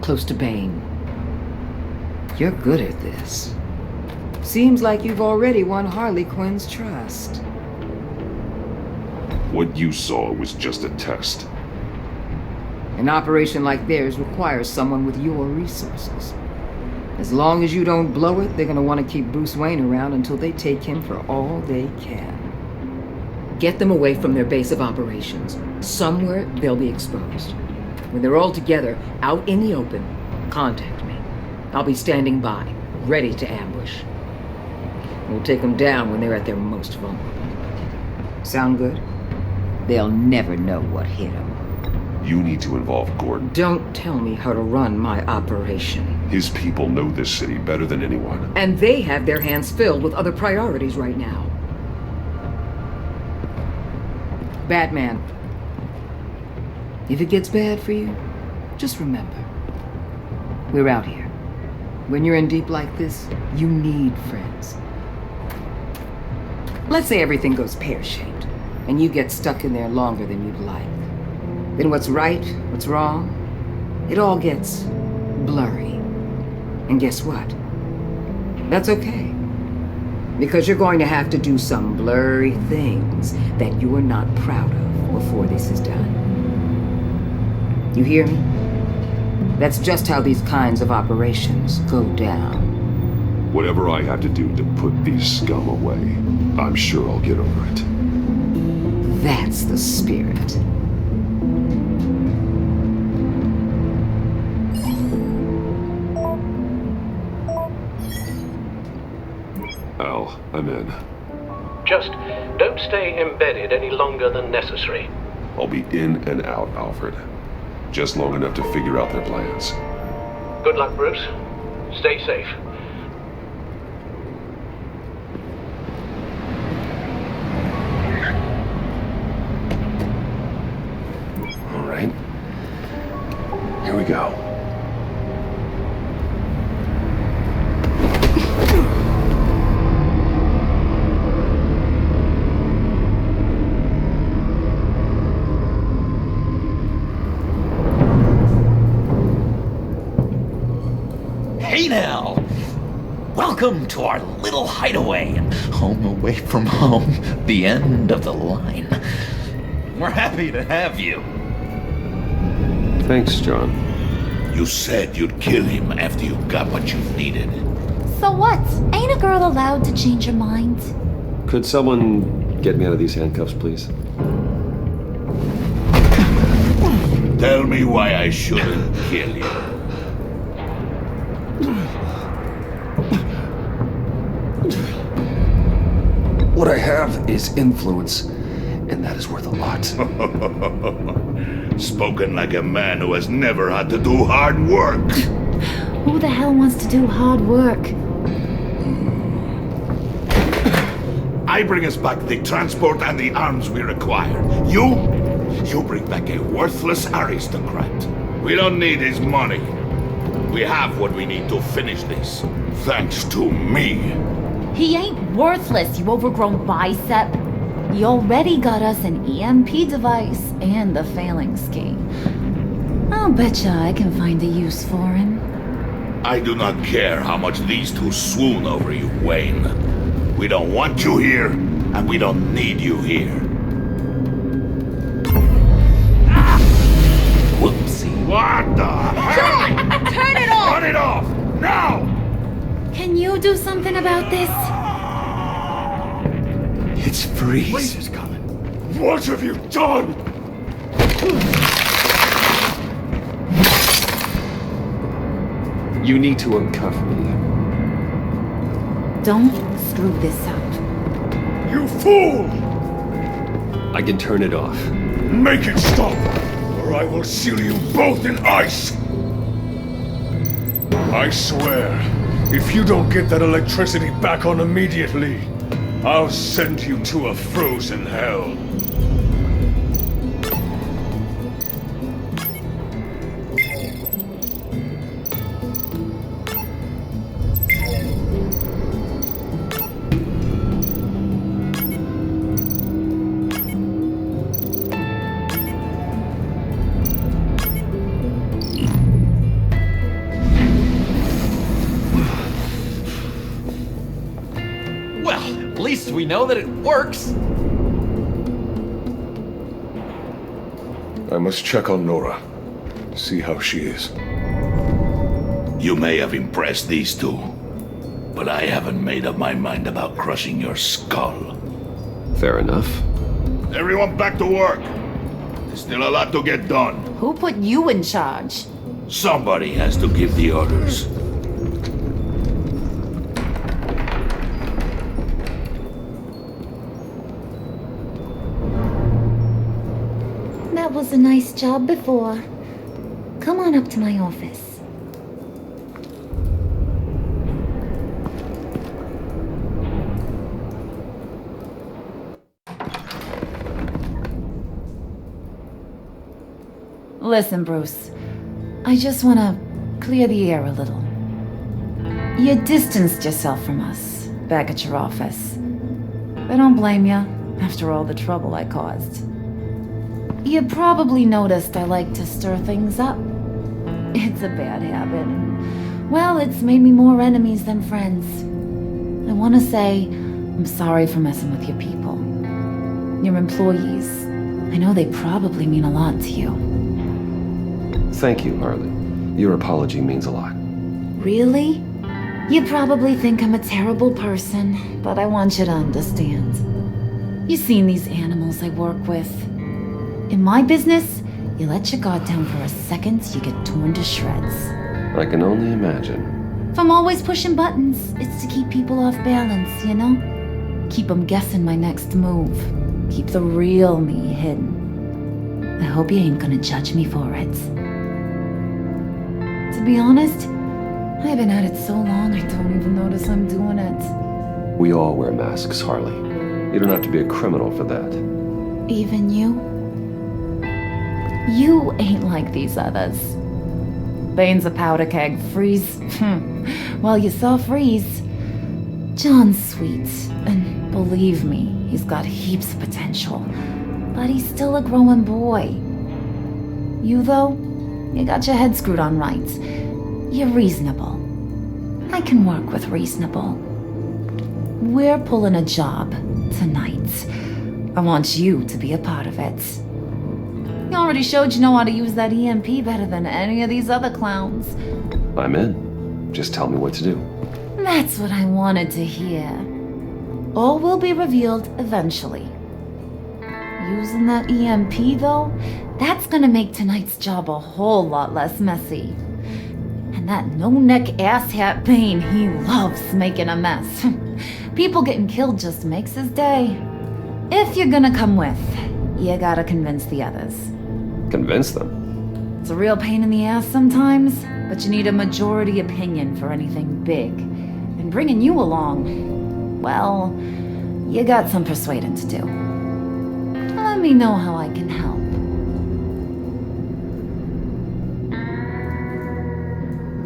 Close to Bane. You're good at this. Seems like you've already won Harley Quinn's trust. What you saw was just a test. An operation like theirs requires someone with your resources. As long as you don't blow it, they're gonna want to keep Bruce Wayne around until they take him for all they can. Get them away from their base of operations. Somewhere they'll be exposed. When they're all together, out in the open, contact me. I'll be standing by, ready to ambush. We'll take them down when they're at their most vulnerable. Sound good? They'll never know what hit them. You need to involve Gordon. Don't tell me how to run my operation. His people know this city better than anyone. And they have their hands filled with other priorities right now. Batman, if it gets bad for you, just remember, we're out here. When you're in deep like this, you need friends. Let's say everything goes pear-shaped, and you get stuck in there longer than you'd like. Then what's right, what's wrong, it all gets blurry. And guess what? That's okay. Because you're going to have to do some blurry things that you are not proud of before this is done. You hear me? That's just how these kinds of operations go down. Whatever I have to do to put these scum away, I'm sure I'll get over it. That's the spirit. Al, I'm in. Just don't stay embedded any longer than necessary. I'll be in and out, Alfred. Just long enough to figure out their plans. Good luck, Bruce. Stay safe. All right. Here we go. Hey now! Welcome to our little hideaway and home away from home, the end of the line. We're happy to have you. Thanks, John. You said you'd kill him after you got what you needed. So what? Ain't a girl allowed to change her mind? Could someone get me out of these handcuffs, please? Tell me why I shouldn't kill you. What I have is influence, and that is worth a lot. Spoken like a man who has never had to do hard work. Who the hell wants to do hard work? I bring us back the transport and the arms we require. You bring back a worthless aristocrat. We don't need his money. We have what we need to finish this. Thanks to me. He ain't worthless, you overgrown bicep. He already got us an EMP device and the failing scheme. I'll betcha I can find a use for him. I do not care how much these two swoon over you, Wayne. We don't want you here, and we don't need you here. Whoopsie. What the hell? Turn it off! Turn it off! Now! Can you do something about this? It's freeze. Freeze is coming. What have you done? You need to uncuff me. Don't screw this up. You fool! I can turn it off. Make it stop, or I will seal you both in ice! I swear, if you don't get that electricity back on immediately, I'll send you to a frozen hell. At least we know that it works. I must check on Nora. See how she is. You may have impressed these two, but I haven't made up my mind about crushing your skull. Fair enough. Everyone back to work. There's still a lot to get done. Who put you in charge? Somebody has to give the orders. That was a nice job before. Come on up to my office. Listen, Bruce. I just want to clear the air a little. You distanced yourself from us back at your office. I don't blame you after all the trouble I caused. You probably noticed I like to stir things up. It's a bad habit. Well, it's made me more enemies than friends. I want to say I'm sorry for messing with your people. Your employees. I know they probably mean a lot to you. Thank you, Harley. Your apology means a lot. Really? You probably think I'm a terrible person, but I want you to understand. You've seen these animals I work with. In my business, you let your guard down for a second, you get torn to shreds. I can only imagine. If I'm always pushing buttons, it's to keep people off balance, you know? Keep them guessing my next move. Keep the real me hidden. I hope you ain't gonna judge me for it. To be honest, I've been at it so long I don't even notice I'm doing it. We all wear masks, Harley. You don't have to be a criminal for that. Even you? You ain't like these others. Bane's a powder keg. Freeze. Well, you saw Freeze. John's sweet, and believe me, he's got heaps of potential. But he's still a growing boy. You, though, you got your head screwed on right. You're reasonable. I can work with reasonable. We're pulling a job tonight. I want you to be a part of it. You already showed you know how to use that EMP better than any of these other clowns. I'm in. Just tell me what to do. That's what I wanted to hear. All will be revealed eventually. Using that EMP, though, that's gonna make tonight's job a whole lot less messy. And that no-neck asshat Bane, he loves making a mess. People getting killed just makes his day. If you're gonna come with, you gotta convince the others. Convince them? It's a real pain in the ass sometimes, but you need a majority opinion for anything big. And bringing you along, well, you got some persuading to do. Let me know how I can help.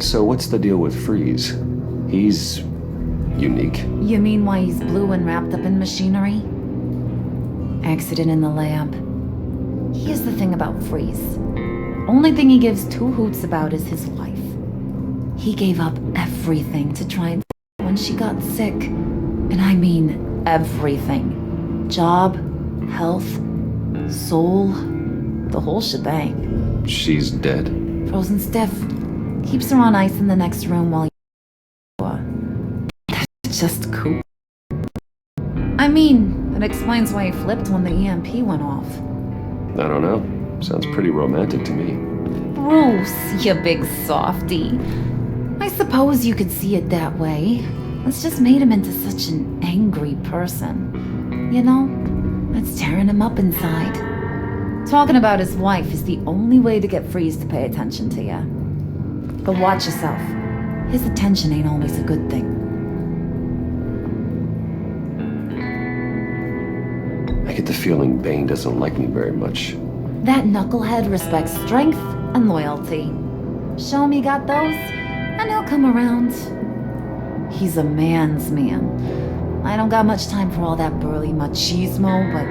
So what's the deal with Freeze? He's unique. You mean why he's blue and wrapped up in machinery? Accident in the lab. Here's the thing about Freeze. Only thing he gives two hoots about is his wife. He gave up everything to try and when she got sick. And I mean everything. Job, health, soul, the whole shebang. She's dead? Frozen stiff. Keeps her on ice in the next room while you... That's just cool. I mean, it explains why he flipped when the EMP went off. I don't know. Sounds pretty romantic to me. Bruce, you big softy. I suppose you could see it that way. It's just made him into such an angry person. You know, it's tearing him up inside. Talking about his wife is the only way to get Freeze to pay attention to you. But watch yourself. His attention ain't always a good thing. get the feeling Bane doesn't like me very much. That knucklehead respects strength and loyalty. Show me got those, and he'll come around. He's a man's man. I don't got much time for all that burly machismo, but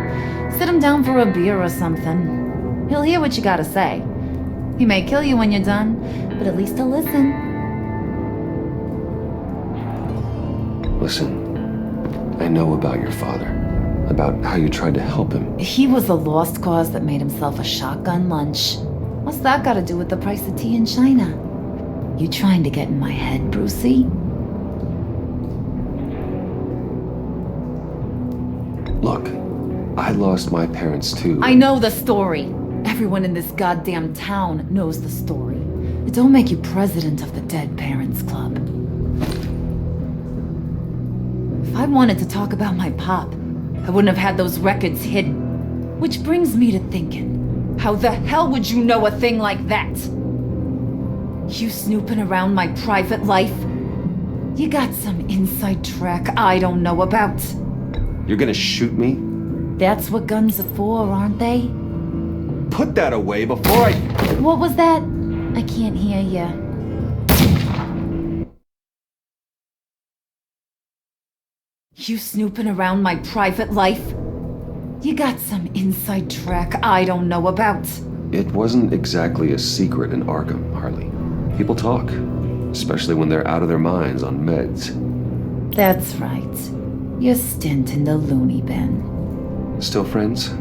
sit him down for a beer or something. He'll hear what you gotta say. He may kill you when you're done, but at least he'll listen. Listen, I know about your father. About how you tried to help him. He was a lost cause that made himself a shotgun lunch. What's that got to do with the price of tea in China? You trying to get in my head, Brucey? Look, I lost my parents too. I know the story. Everyone in this goddamn town knows the story. It don't make you president of the Dead Parents Club. If I wanted to talk about my pop, I wouldn't have had those records hidden. Which brings me to thinking, how the hell would you know a thing like that? You snooping around my private life? You got some inside track I don't know about. You're gonna shoot me? That's what guns are for, aren't they? Put that away before I... What was that? I can't hear ya. You snooping around my private life? You got some inside track I don't know about. It wasn't exactly a secret in Arkham, Harley. People talk, especially when they're out of their minds on meds. That's right. Your stint in the loony bin. Still friends?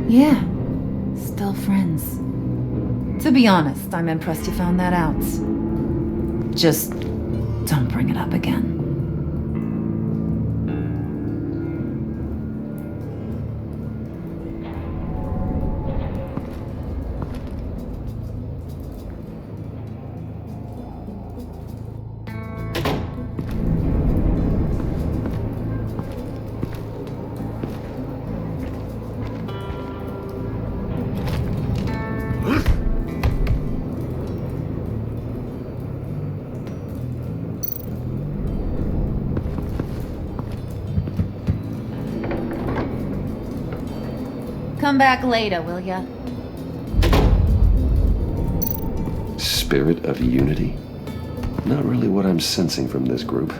Yeah, still friends. To be honest, I'm impressed you found that out. Just don't bring it up again. Come back later, will ya? Spirit of unity? Not really what I'm sensing from this group.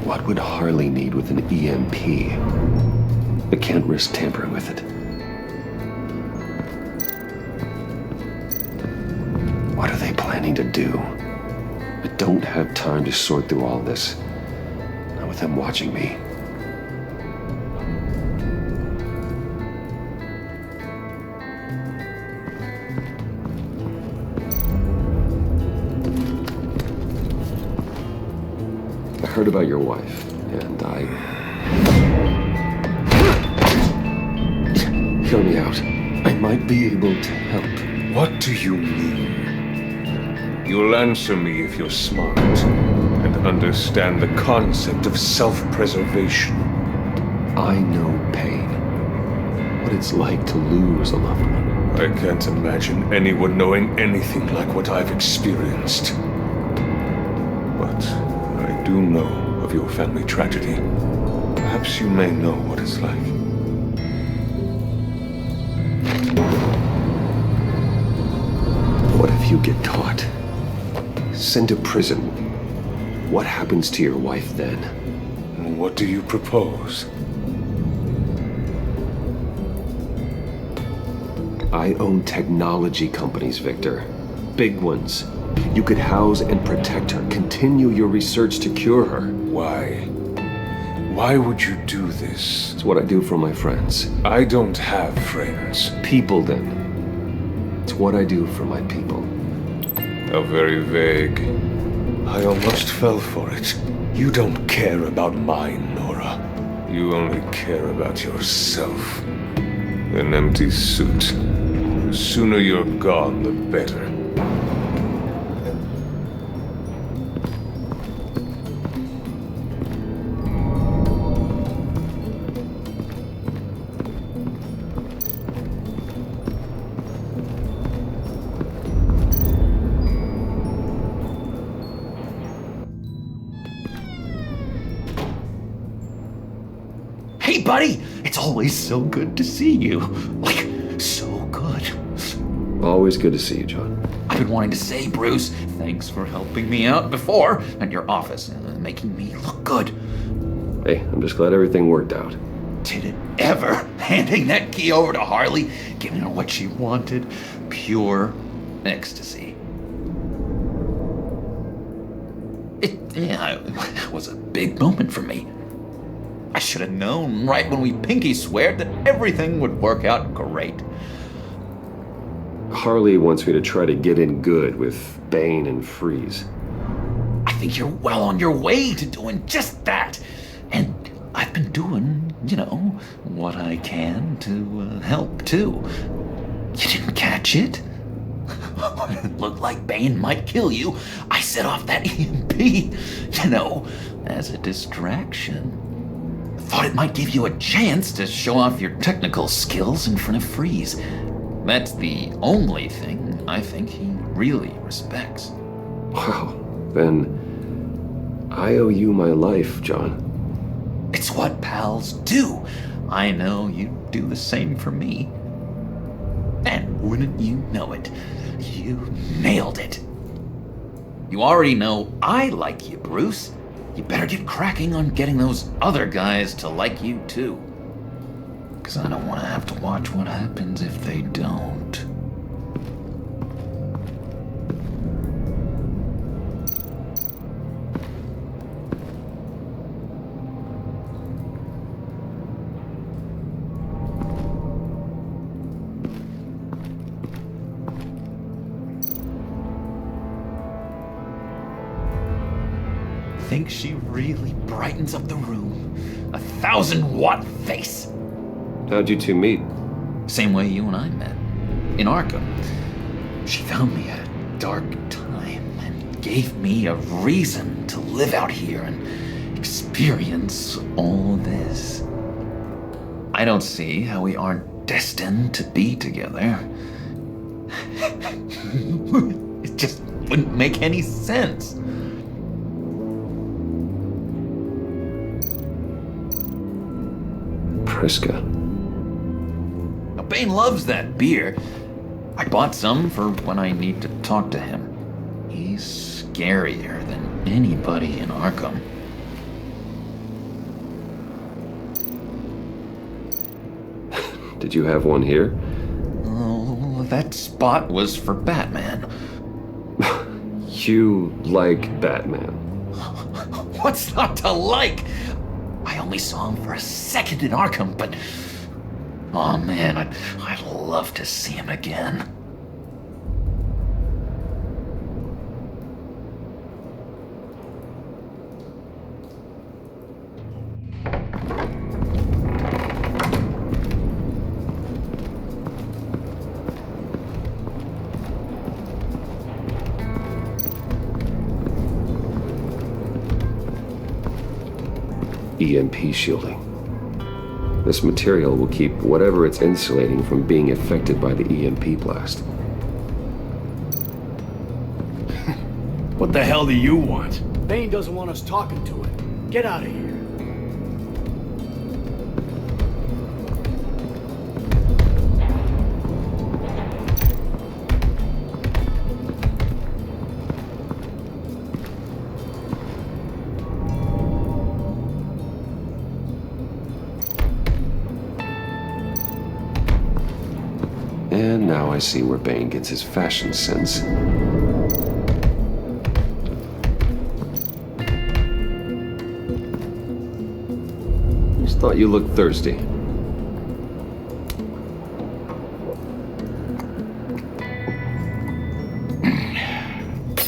What would Harley need with an EMP? I can't risk tampering with it. What are they planning to do? I don't have time to sort through all this. Not with them watching me. I heard about your wife, and Hear me out. I might be able to help. What do you mean? You'll answer me if you're smart and understand the concept of self-preservation. I know pain. What it's like to lose a loved one. I can't imagine anyone knowing anything like what I've experienced. But I do know of your family tragedy. Perhaps you may know what it's like. What if you get caught? Sent to prison? What happens to your wife then? What do you propose? I own technology companies, Victor. Big ones. You could house and protect her, continue your research to cure her. Why? Why would you do this? It's what I do for my friends. I don't have friends. People, then. It's what I do for my people. How very vague. I almost fell for it. You don't care about mine, Nora. You only care about yourself. An empty suit. The sooner you're gone, the better. Hey, buddy! It's always so good to see you. Like, so good. Always good to see you, John. I've been wanting to say, Bruce, thanks for helping me out before at your office and making me look good. Hey, I'm just glad everything worked out. Did it ever? Handing that key over to Harley, giving her what she wanted. Pure ecstasy. It was a big moment for me. I should have known right when we pinky sweared that everything would work out great. Harley wants me to try to get in good with Bane and Freeze. I think you're well on your way to doing just that. And I've been doing, what I can to help too. You didn't catch it? When it looked like Bane might kill you, I set off that EMP, as a distraction. Thought it might give you a chance to show off your technical skills in front of Freeze. That's the only thing I think he really respects. Wow, then I owe you my life, John. It's what pals do. I know you'd do the same for me. And wouldn't you know it, you nailed it. You already know I like you, Bruce. You better get cracking on getting those other guys to like you too. 'Cause I don't want to have to watch what happens if they don't. Think she really brightens up the room. 1,000-watt face. How'd you two meet? Same way you and I met. In Arkham. She found me at a dark time and gave me a reason to live out here and experience all this. I don't see how we aren't destined to be together. It just wouldn't make any sense. Priska. Now, Bane loves that beer. I bought some for when I need to talk to him. He's scarier than anybody in Arkham. Did you have one here? Oh, that spot was for Batman. You like Batman? What's not to like? I only saw him for a second in Arkham, but... oh man, I'd love to see him again. EMP shielding. This material will keep whatever it's insulating from being affected by the EMP blast. What the hell do you want? Bane doesn't want us talking to him. Get out of here. And Now I see where Bane gets his fashion sense. Just thought you looked thirsty.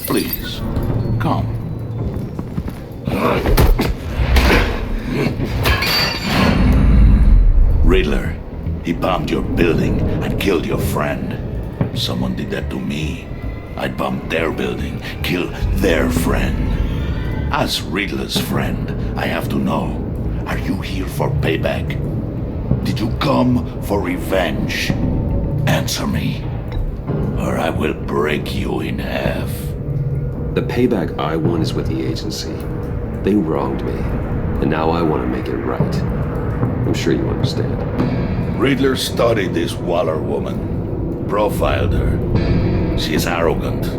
Please, come. Riddler, he bombed your building and killed your friend. Someone did that to me. I'd bomb their building, kill their friend. As Riddler's friend, I have to know, are you here for payback? Did you come for revenge? Answer me, or I will break you in half. The payback I want is with the agency. They wronged me, and now I want to make it right. I'm sure you understand. Riddler studied this Waller woman, profiled her. She is arrogant,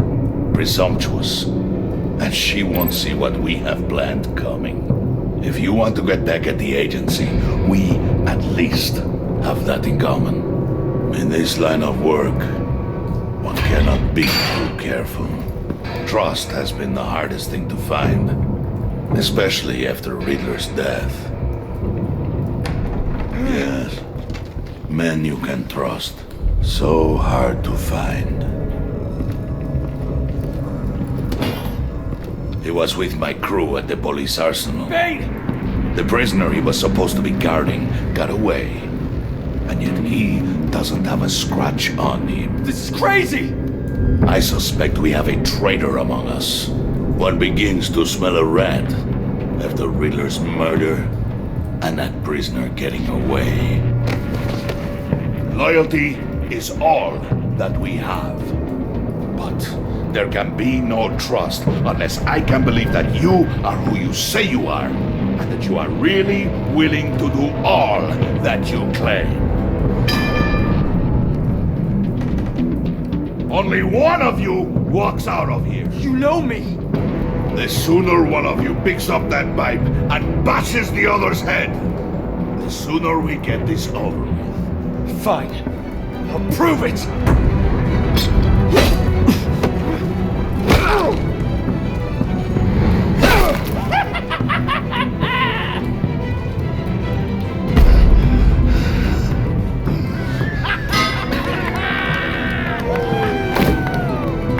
presumptuous, and she won't see what we have planned coming. If you want to get back at the agency, we at least have that in common. In this line of work, one cannot be too careful. Trust has been the hardest thing to find, especially after Riddler's death. Yes, men you can trust. So hard to find. He was with my crew at the police arsenal. Bane! The prisoner he was supposed to be guarding got away. And yet he doesn't have a scratch on him. This is crazy! I suspect we have a traitor among us. One begins to smell a rat after Riddler's murder and that prisoner getting away. Loyalty is all that we have. But there can be no trust unless I can believe that you are who you say you are, and that you are really willing to do all that you claim. Only one of you walks out of here. You know me! The sooner one of you picks up that pipe and bashes the other's head, the sooner we get this over with. Fine. I'll prove it!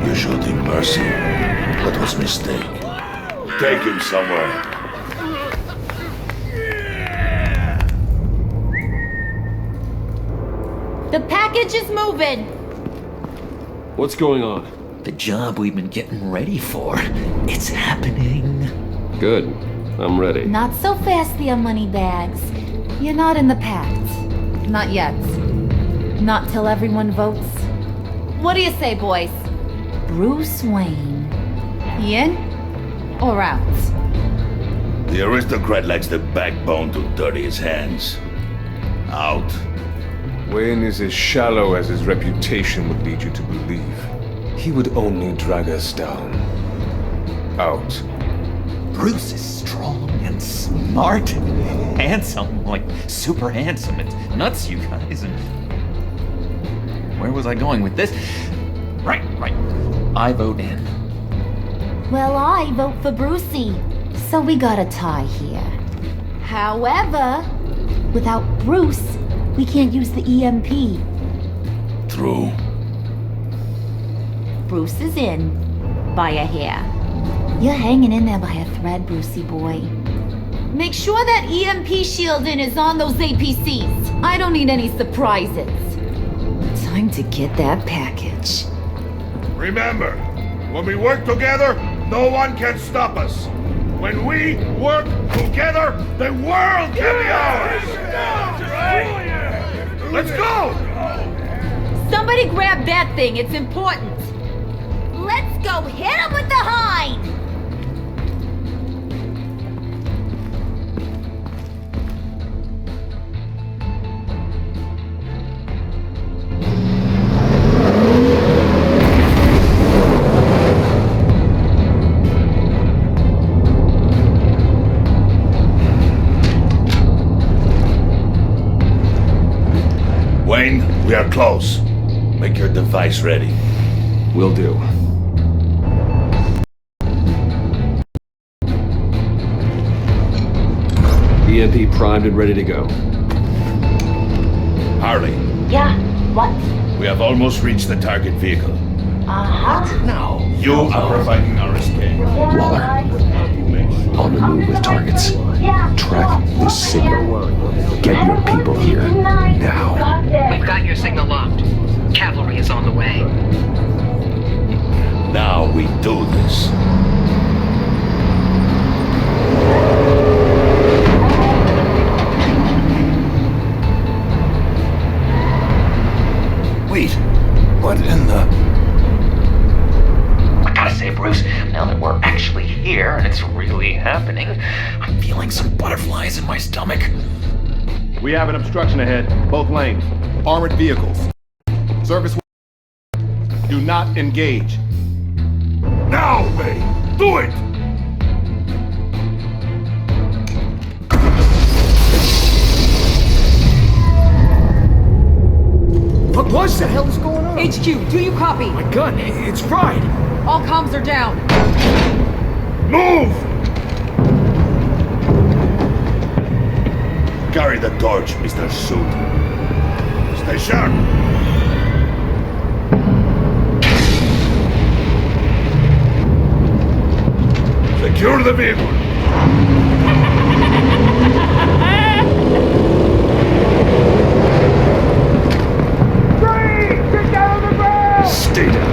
You showed him mercy. That was a mistake. Take him somewhere. The package is moving. What's going on? The job we've been getting ready for. It's happening. Good. I'm ready. Not so fast, there, moneybags. You're not in the pact. Not yet. Not till everyone votes. What do you say, boys? Bruce Wayne. In or out? The aristocrat lacks the backbone to dirty his hands. Out. Wayne is as shallow as his reputation would lead you to believe. He would only drag us down. Out. Bruce is strong and smart and handsome, like super handsome. It's nuts, you guys. And where was I going with this? Right. I vote in. Well, I vote for Brucey. So we got a tie here. However, without Bruce, we can't use the EMP. True. Bruce is in. By a hair. You're hanging in there by a thread, Brucey boy. Make sure that EMP shielding is on those APCs. I don't need any surprises. Time to get that package. Remember, when we work together, no one can stop us. When we work together, the world can be ours! Let's go! Somebody grab that thing, it's important. Let's go hit him with the hind! Wayne, we are close. Make your device ready. Will do. EMP primed and ready to go. Harley, Yeah, what? we have almost reached the target vehicle. Uh-huh. Now, you are providing our escape. Waller, on the move with targets. Track this signal. Get your people here, now. We've got your signal locked. Cavalry is on the way. Now we do this. Wait, what in the... I gotta say, Bruce, now that we're actually here and it's really happening, I'm feeling some butterflies in my stomach. We have an obstruction ahead, both lanes. Armored vehicles. Service... Do not engage. Now, Bay! Do it! What the hell is going on? HQ, do you copy? My gun, it's fried. All comms are down. Move! Carry the torch, Mr. Suit. Stay sharp! Secure the vehicle! Stay down.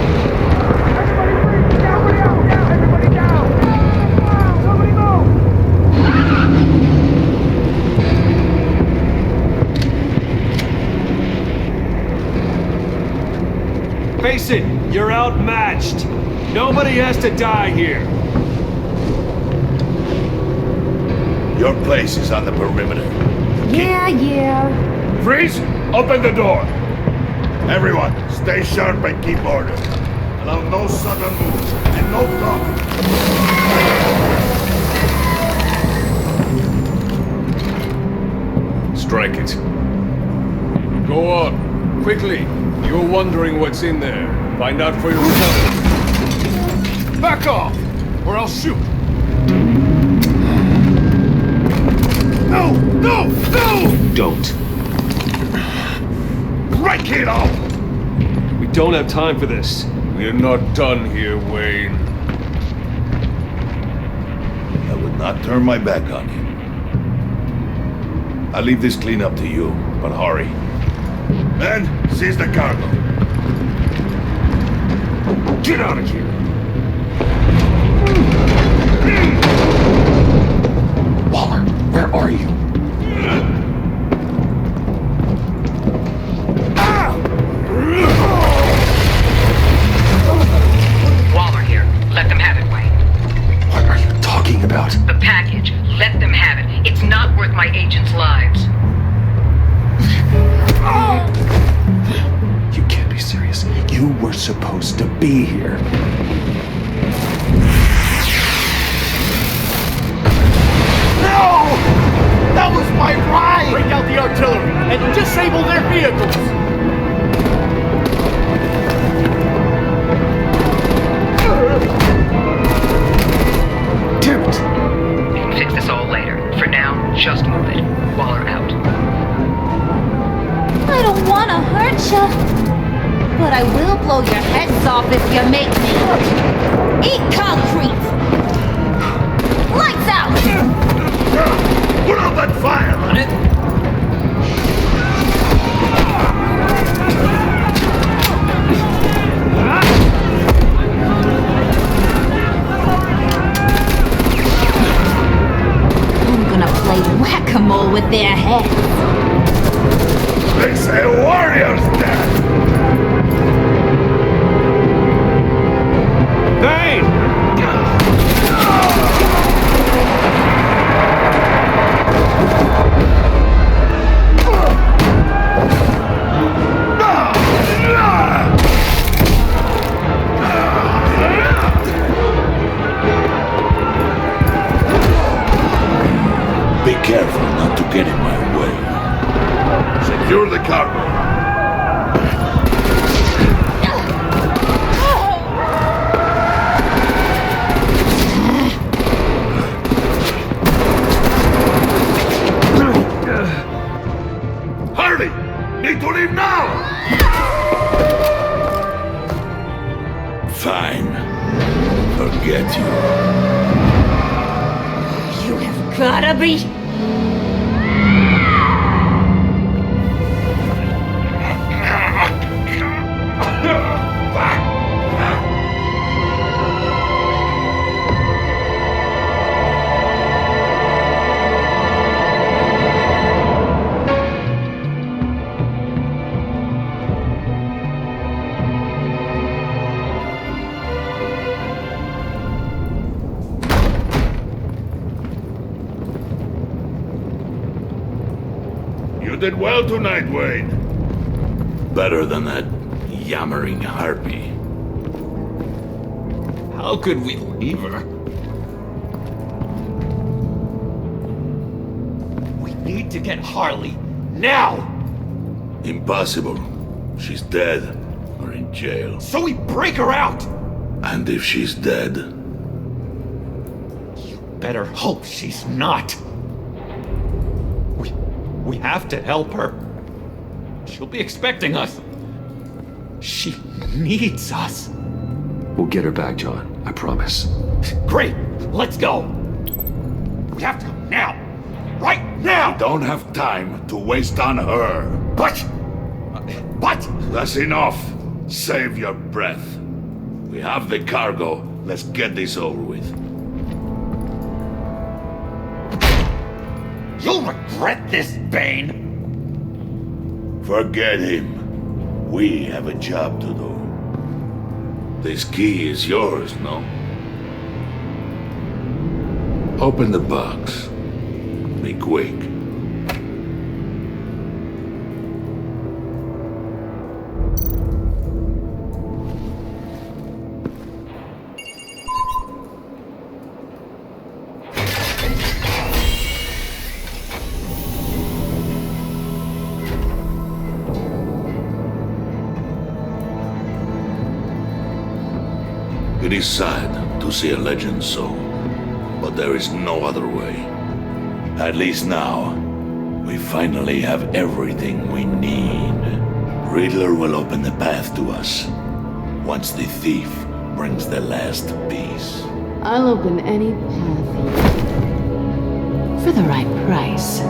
Face it, you're outmatched. Nobody has to die here. Your place is on the perimeter. Yeah. Freeze! Open the door! Everyone, stay sharp and keep order. Allow no sudden moves and no talk. Strike it. Go on, quickly. You're wondering what's in there. Find out for yourself. Back off, or I'll shoot. No! No! No! Don't. Right, kiddo! We don't have time for this. We're not done here, Wayne. I would not turn my back on you. I'll leave this cleanup to you, but hurry. Men, seize the cargo. Get out of here! Waller, where are you? Waller here. Let them have it, Wayne. What are you talking about? The package. Let them have it. It's not worth my agents' lives. You can't be serious. You were supposed to be here. No! That was my ride! Break out the artillery and disable their vehicles! Damn it! We can fix this all later. For now, just move it. Waller out. I don't want to hurt you, but I will blow your heads off if you make me. Eat concrete! Lights out! Put out that fire on it! I'm gonna play whack-a-mole with their heads. They say warrior's death! Vane! Be careful not to get in my way. Secure the cargo. gotta be... You did well tonight, Wayne. Better than that yammering harpy. How could we leave her? We need to get Harley, now! Impossible. She's dead, or in jail. So we break her out! And if she's dead... Better hope she's not. We have to help her. She'll be expecting us. She needs us. We'll get her back, John. I promise. Great! Let's go! We have to go now! Right now! We don't have time to waste on her. But... That's enough. Save your breath. We have the cargo. Let's get this over with. You'll regret this, Bane! Forget him. We have a job to do. This key is yours, no? Open the box. Be quick. It is sad to see a legend so, but there is no other way. At least now, we finally have everything we need. Riddler will open the path to us, once the thief brings the last piece. I'll open any path for the right price.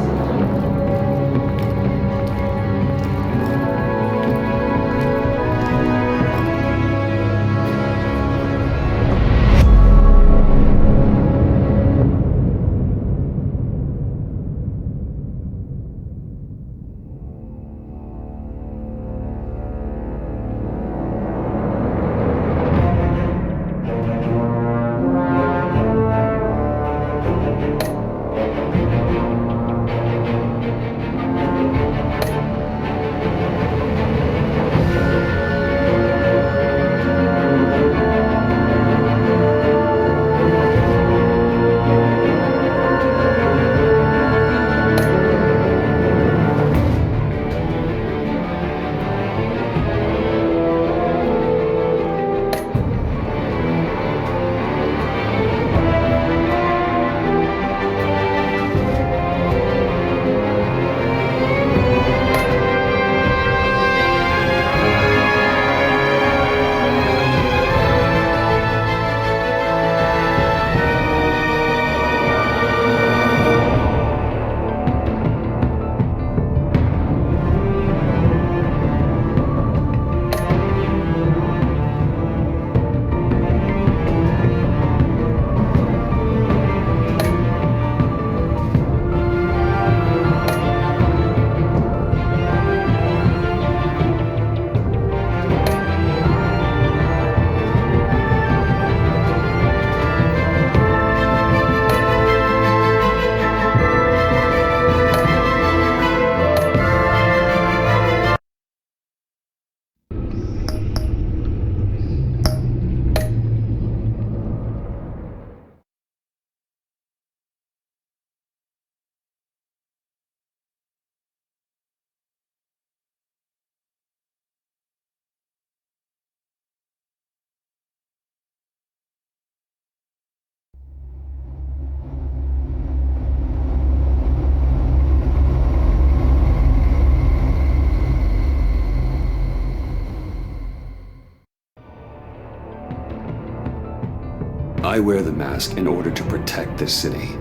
I wear the mask in order to protect this city.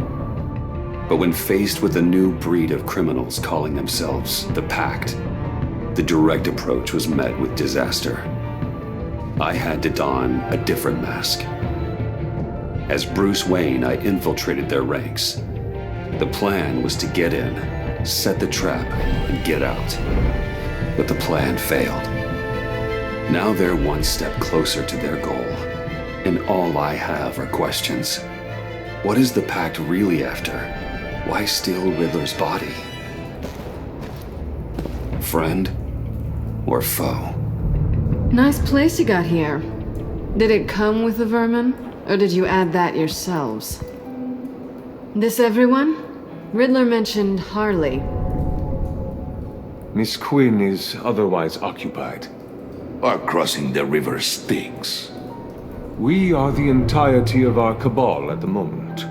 But when faced with a new breed of criminals calling themselves the Pact, the direct approach was met with disaster. I had to don a different mask. As Bruce Wayne, I infiltrated their ranks. The plan was to get in, set the trap, and get out. But the plan failed. Now they're one step closer to their goal, and all I have are questions. What is the Pact really after? Why steal Riddler's body? Friend or foe? Nice place you got here. Did it come with the vermin, or did you add that yourselves? This everyone? Riddler mentioned Harley. Miss Quinn is otherwise occupied. Or crossing the river Styx. We are the entirety of our cabal at the moment.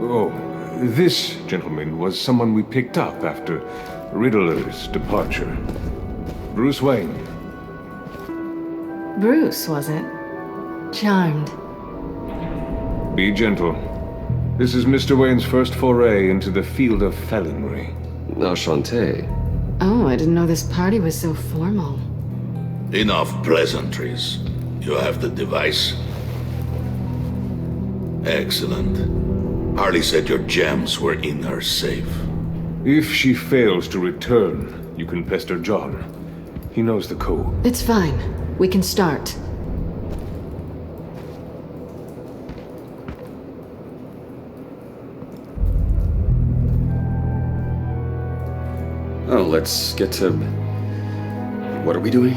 Oh, this gentleman was someone we picked up after Riddler's departure. Bruce Wayne. Bruce, was it? Charmed. Be gentle. This is Mr. Wayne's first foray into the field of felonry. Enchanté. Oh, I didn't know this party was so formal. Enough pleasantries. You have the device? Excellent. Harley said your gems were in her safe. If she fails to return, you can pester John. He knows the code. It's fine. We can start. Oh, let's get to... What are we doing?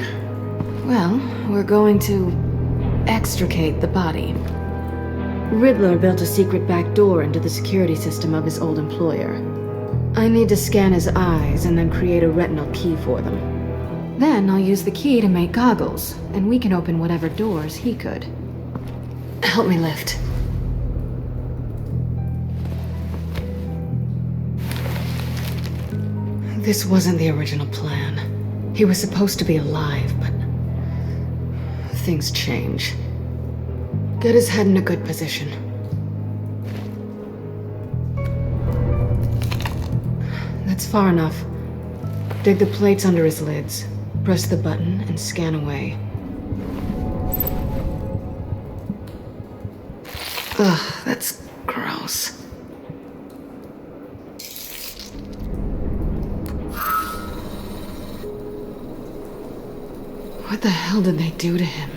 Well, we're going to extricate the body. Riddler built a secret back door into the security system of his old employer. I need to scan his eyes and then create a retinal key for them. Then I'll use the key to make goggles, and we can open whatever doors he could. Help me lift. This wasn't the original plan. He was supposed to be alive, but things change. Get his head in a good position. That's far enough. Dig the plates under his lids. Press the button and scan away. Ugh, that's gross. What the hell did they do to him?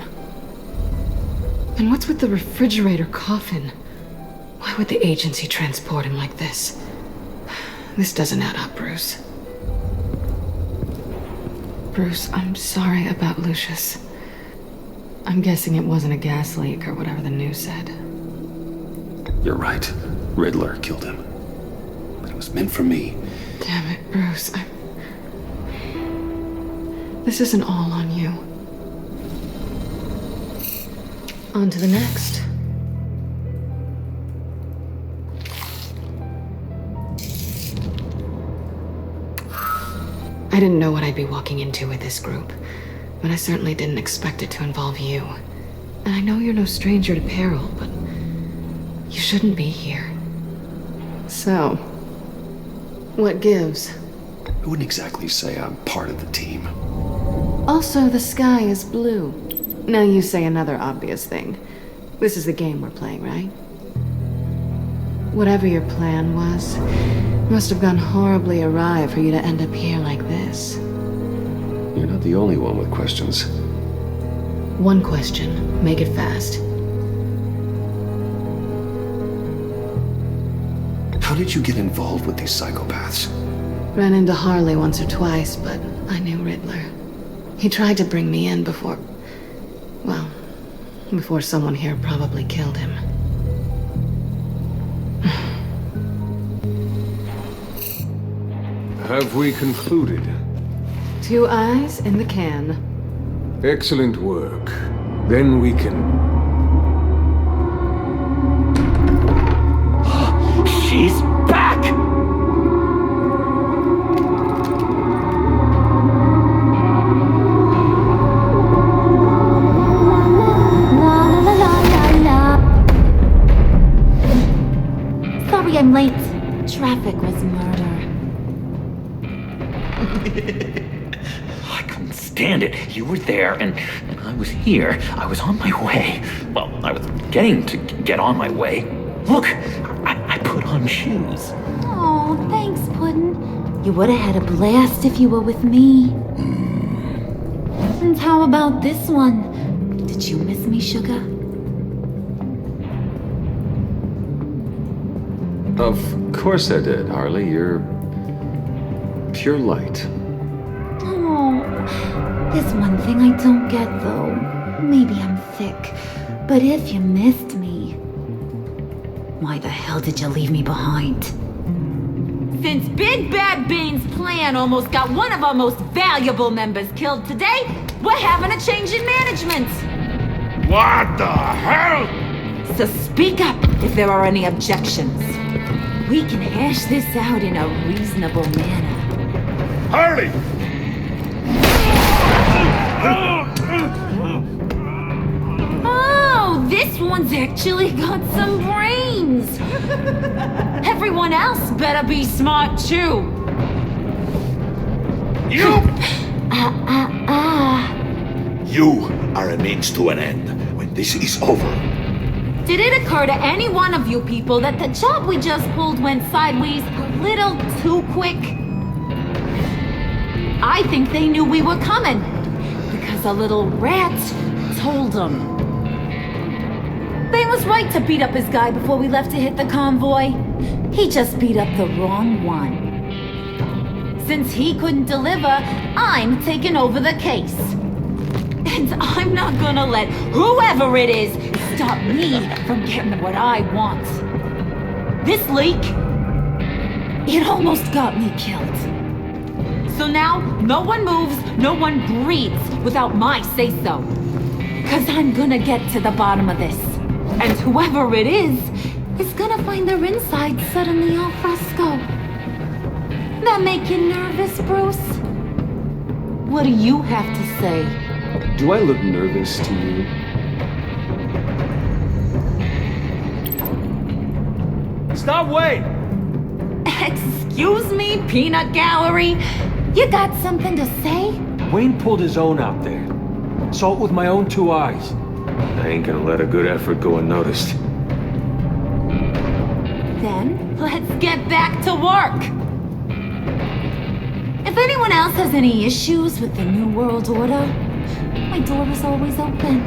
And what's with the refrigerator coffin? Why would the agency transport him like this? This doesn't add up, Bruce. Bruce, I'm sorry about Lucius. I'm guessing it wasn't a gas leak or whatever the news said. You're right. Riddler killed him. But it was meant for me. Damn it, Bruce. This isn't all on you. On to the next. I didn't know what I'd be walking into with this group, but I certainly didn't expect it to involve you. And I know you're no stranger to peril, but you shouldn't be here. So, what gives? I wouldn't exactly say I'm part of the team. Also, the sky is blue. Now you say another obvious thing. This is the game we're playing, right? Whatever your plan was, must have gone horribly awry for you to end up here like this. You're not the only one with questions. One question. Make it fast. How did you get involved with these psychopaths? Ran into Harley once or twice, but I knew Riddler. He tried to bring me in before... well, before someone here probably killed him. Have we concluded? 2 eyes in the can. Excellent work. Then we can... She's back! Sorry I'm late. Traffic was murder. I couldn't stand it. You were there, and I was here. I was on my way. Well, I was getting to get on my way. Look, I put on shoes. Oh, thanks, Puddin'. You would have had a blast if you were with me. And how about this one? Did you miss me, sugar? Of course I did, Harley. You're pure light. Oh, there's one thing I don't get, though. Maybe I'm thick, but if you missed me, why the hell did you leave me behind? Since Big Bad Bane's plan almost got one of our most valuable members killed today, we're having a change in management. What the hell? So speak up if there are any objections. We can hash this out in a reasonable manner. Harley! Oh, this one's actually got some brains. Everyone else better be smart too. You! You are a means to an end. When this is over, Did it occur to any one of you people that the job we just pulled went sideways a little too quick? I think they knew we were coming, because a little rat told them. Bane was right to beat up his guy before we left to hit the convoy. He just beat up the wrong one. Since he couldn't deliver, I'm taking over the case. And I'm not gonna let whoever it is stop me from getting what I want. This leak, it almost got me killed. So now, no one moves, no one breathes without my say-so. Cause I'm gonna get to the bottom of this. And whoever it is gonna find their inside suddenly al fresco. That make you nervous, Bruce? What do you have to say? Do I look nervous to you? Stop, wait! Excuse me, peanut gallery? You got something to say? Wayne pulled his own out there. Saw it with my own two eyes. I ain't gonna let a good effort go unnoticed. Then, let's get back to work! If anyone else has any issues with the New World Order, my door is always open.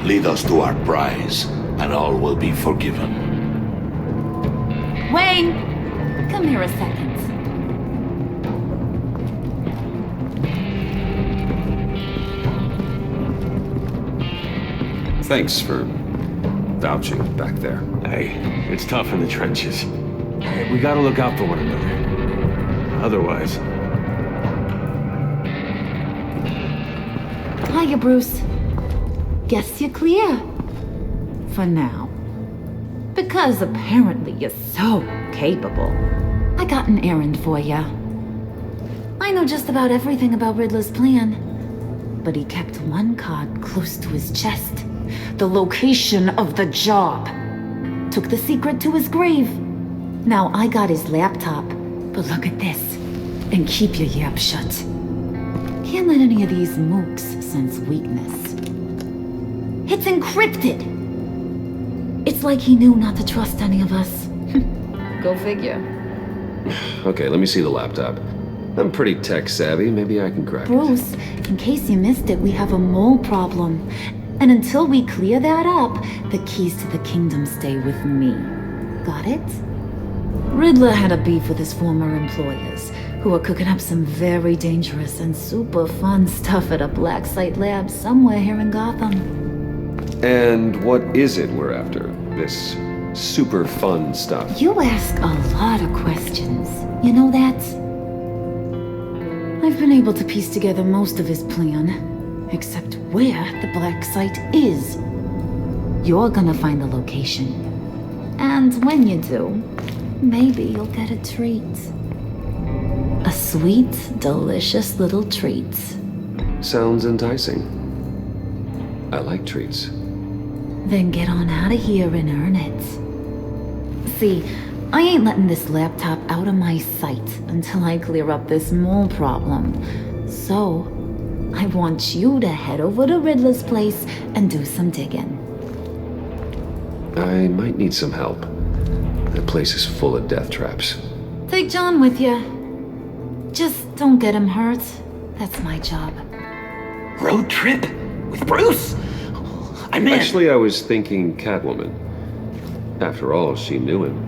Lead us to our prize, and all will be forgiven. Wayne, come here a second. Thanks for vouching back there. Hey, it's tough in the trenches. Hey, we gotta look out for one another. Otherwise... Hiya, Bruce. Guess you're clear. For now. Because apparently you're so capable. I got an errand for ya. I know just about everything about Riddler's plan. But he kept one card close to his chest. The location of the job. Took the secret to his grave. Now I got his laptop. But look at this. And keep your yap shut. Can't let any of these mooks sense weakness. It's encrypted! It's like he knew not to trust any of us. Go figure. Okay, let me see the laptop. I'm pretty tech savvy, maybe I can crack it. Bruce, in case you missed it, we have a mole problem. And until we clear that up, the keys to the kingdom stay with me. Got it? Riddler had a beef with his former employers, who are cooking up some very dangerous and super fun stuff at a black site lab somewhere here in Gotham. And what is it we're after? This super fun stuff? You ask a lot of questions. You know that? I've been able to piece together most of his plan, except where the black site is. You're gonna find the location. And when you do, maybe you'll get a treat. A sweet, delicious little treat. Sounds enticing. I like treats. Then get on out of here and earn it. See, I ain't letting this laptop out of my sight until I clear up this mole problem. So, I want you to head over to Riddler's place and do some digging. I might need some help. That place is full of death traps. Take John with you. Just don't get him hurt. That's my job. Road trip? With Bruce? I'm in. Actually, I was thinking Catwoman. After all, she knew him.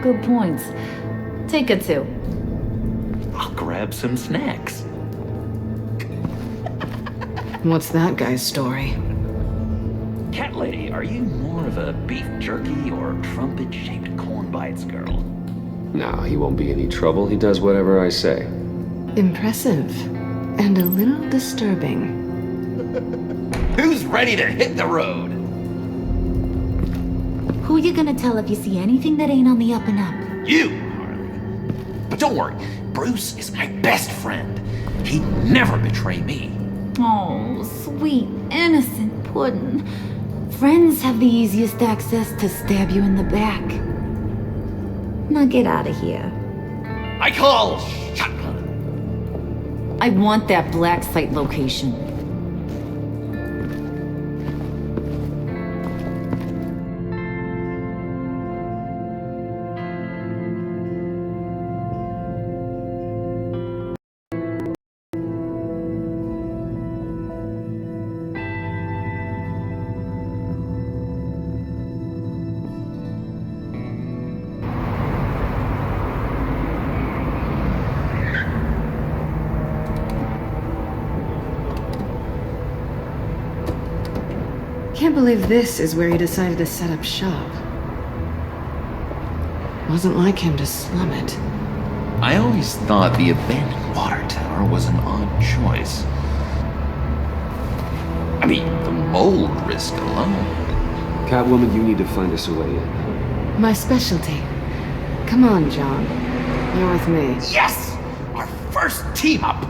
Good point. Take her too. I'll grab some snacks. What's that guy's story? Cat lady, are you more of a beef jerky or trumpet-shaped corn bites girl? No, he won't be any trouble. He does whatever I say. Impressive. And a little disturbing. Who's ready to hit the road? Who you gonna tell if you see anything that ain't on the up and up? You, Harley. But don't worry, Bruce is my best friend. He'd never betray me. Oh, sweet, innocent puddin'. Friends have the easiest access to stab you in the back. Now get out of here. I call shotgun. I want that black site location. Can't believe this is where he decided to set up shop. Wasn't like him to slum it. I always thought the abandoned water tower was an odd choice. I mean, the mold risk alone. Catwoman, you need to find us a way in. My specialty. Come on, John. You're with me. Yes! Our first team up!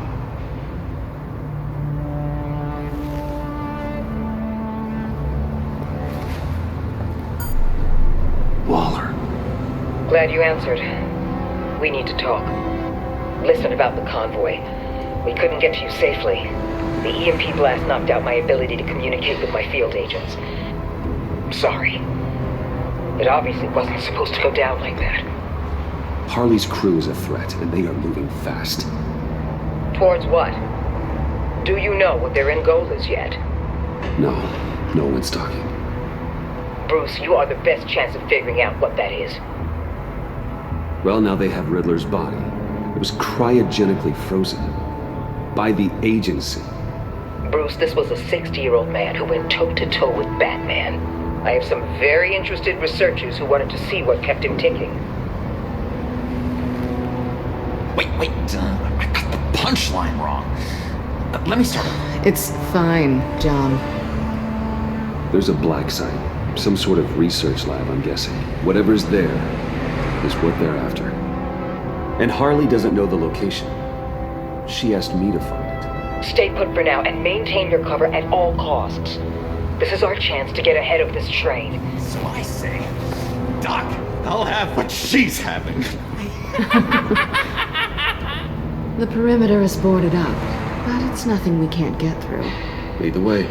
Waller. Glad you answered. We need to talk. Listen about the convoy. We couldn't get to you safely. The EMP blast knocked out my ability to communicate with my field agents. I'm sorry. It obviously wasn't supposed to go down like that. Harley's crew is a threat, and they are moving fast. Towards what? Do you know what their end goal is yet? No one's talking. Bruce, you are the best chance of figuring out what that is. Well, now they have Riddler's body. It was cryogenically frozen. By the agency. Bruce, this was a 60-year-old man who went toe-to-toe with Batman. I have some very interested researchers who wanted to see what kept him ticking. Wait, I got the punchline wrong. Let me start over. It's fine, John. There's a black site. Some sort of research lab, I'm guessing. Whatever's there is what they're after. And Harley doesn't know the location. She asked me to find it. Stay put for now and maintain your cover at all costs. This is our chance to get ahead of this train. So I say, Doc, I'll have what she's having. The perimeter is boarded up, but it's nothing we can't get through. Lead the way.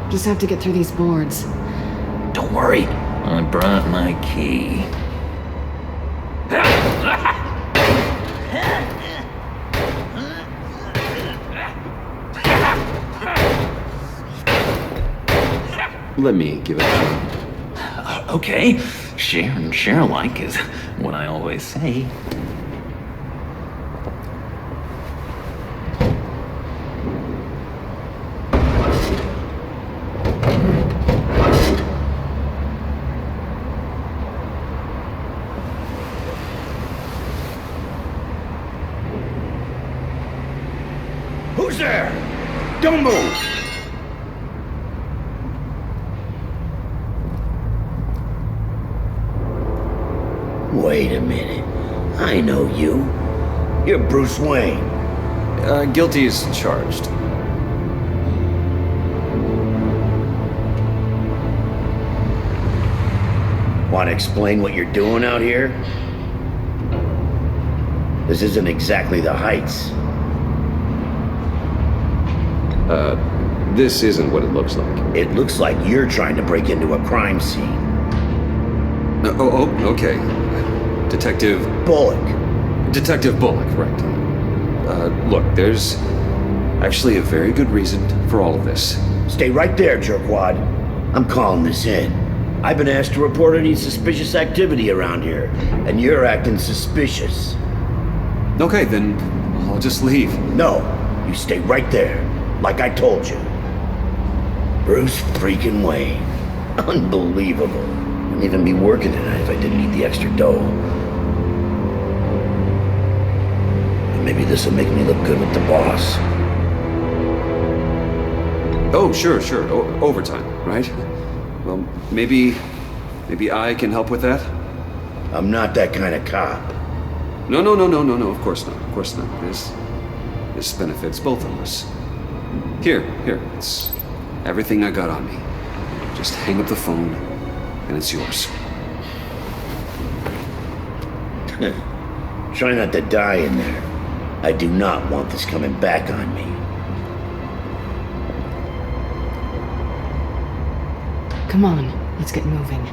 Just have to get through these boards. Don't worry, I brought my key. Let me give it a try. Okay, share and share alike is what I always say. Who's there? Don't move! Wait a minute. I know you. You're Bruce Wayne. Guilty as charged. Want to explain what you're doing out here? This isn't exactly the Heights. This isn't what it looks like. It looks like you're trying to break into a crime scene. Okay. Detective Bullock. Detective Bullock, right. Look, there's actually a very good reason for all of this. Stay right there, jerkwad. I'm calling this in. I've been asked to report any suspicious activity around here, and you're acting suspicious. Okay, then I'll just leave. No, you stay right there, like I told you. Bruce freaking Wayne. Unbelievable. Wouldn't even be working tonight if I didn't need the extra dough. But maybe this will make me look good with the boss. Oh, sure. Overtime, right? Well, maybe I can help with that? I'm not that kind of cop. No, of course not. This benefits both of us. Here, it's everything I got on me. Just hang up the phone, and it's yours. Try not to die in there. I do not want this coming back on me. Come on, let's get moving.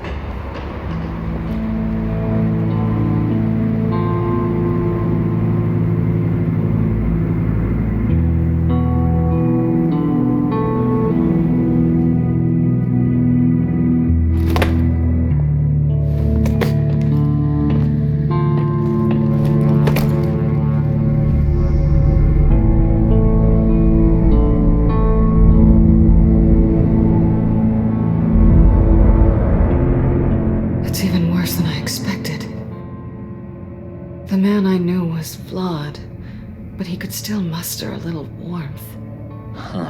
Still muster a little warmth.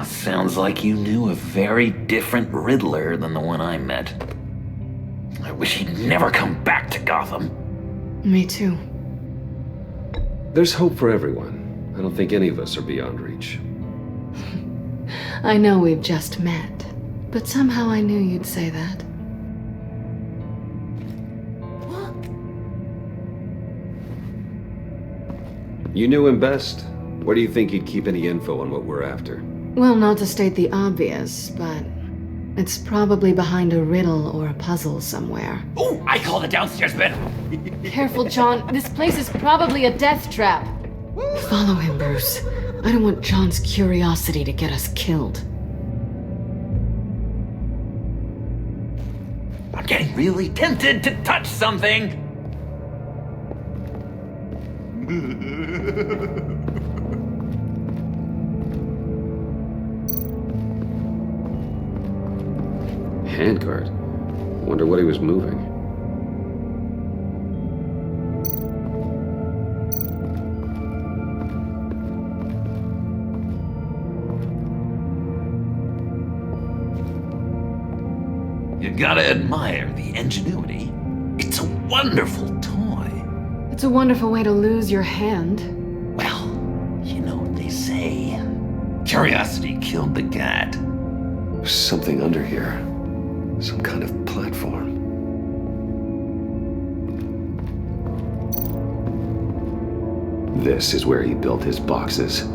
Sounds like you knew a very different Riddler than the one I met. I wish he'd never come back to Gotham. Me too. There's hope for everyone. I don't think any of us are beyond reach. I know we've just met, but somehow I knew you'd say that. You knew him best. Where do you think he'd keep any info on what we're after? Well, not to state the obvious, but it's probably behind a riddle or a puzzle somewhere. Oh, I call the downstairs bedroom. Careful, John. This place is probably a death trap. Follow him, Bruce. I don't want John's curiosity to get us killed. I'm getting really tempted to touch something. Handcart. Wonder what he was moving. You gotta admire the ingenuity. It's a wonderful toy. It's a wonderful way to lose your hand. Well, you know what they say. Curiosity killed the cat. There's something under here. Some kind of platform. This is where he built his boxes.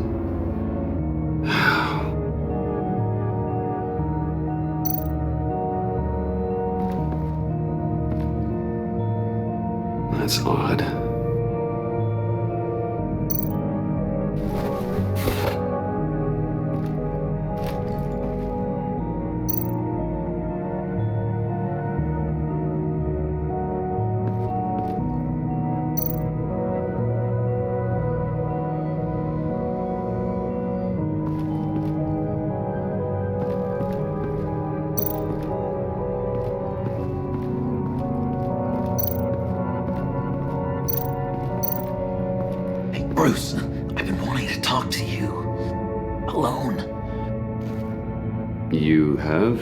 That's odd. Bruce, I've been wanting to talk to you. Alone. You have?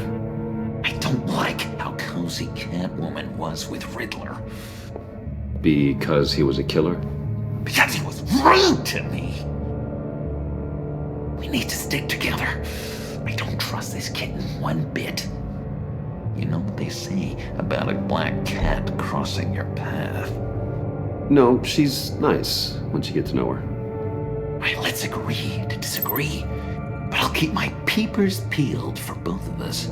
I don't like how cozy Catwoman was with Riddler. Because he was a killer? Because he was rude to me. We need to stick together. I don't trust this kitten one bit. You know what they say about a black cat crossing your path? No, she's nice once you get to know her. Right, let's agree to disagree. But I'll keep my peepers peeled for both of us.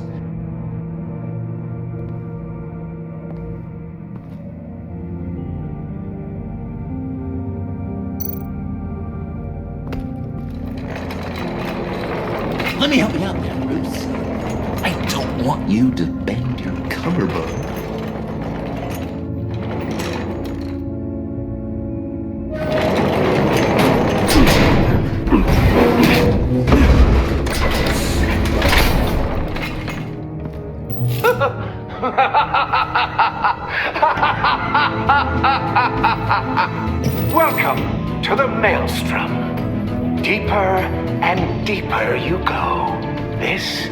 Let me help you out there, Bruce. I don't want you to bend your collarbone. Welcome to the Maelstrom. Deeper and deeper you go. This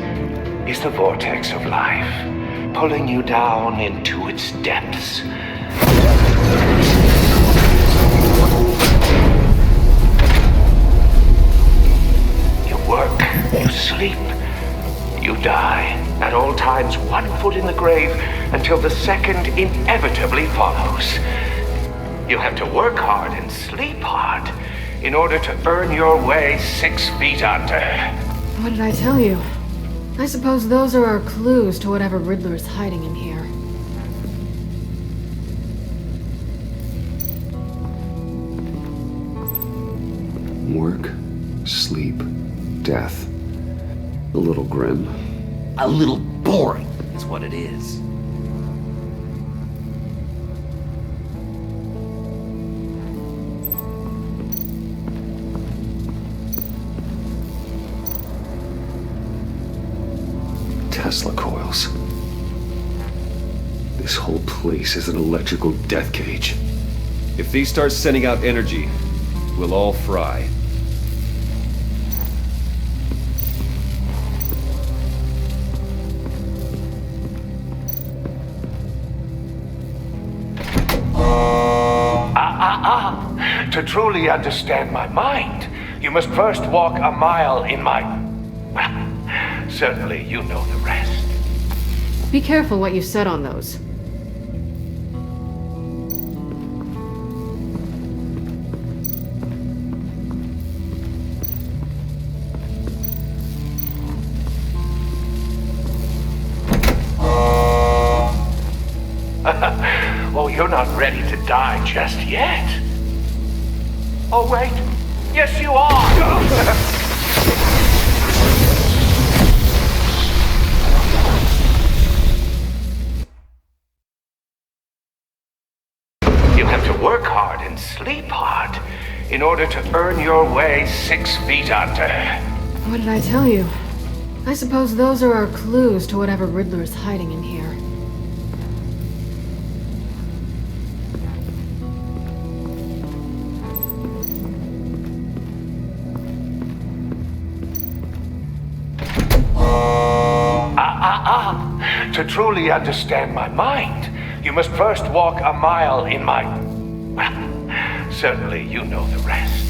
is the vortex of life, pulling you down into its depths. You work, you sleep, you die. At all times, one foot in the grave until the second inevitably follows. You have to work hard and sleep hard in order to earn your way 6 feet under. What did I tell you? I suppose those are our clues to whatever Riddler's hiding in here. Work, sleep, death. A little grim. A little boring is what it is. Tesla coils. This whole place is an electrical death cage. If these start sending out energy, we'll all fry. To truly understand my mind, you must first walk a mile in my... Well, certainly you know the rest. Be careful what you said on those. Oh, you're not ready to die just yet. Oh, wait. Yes, you are. You have to work hard and sleep hard in order to earn your way 6 feet under. What did I tell you? I suppose those are our clues to whatever Riddler's hiding in here. To truly understand my mind, you must first walk a mile in my... Well, certainly you know the rest.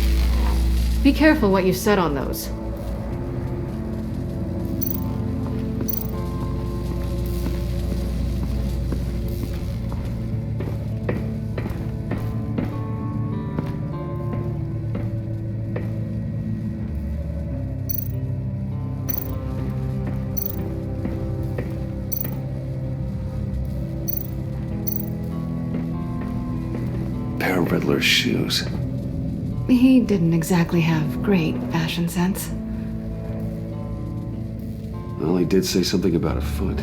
Be careful what you said on those. Riddler's shoes. He didn't exactly have great fashion sense. Well, he did say something about a foot.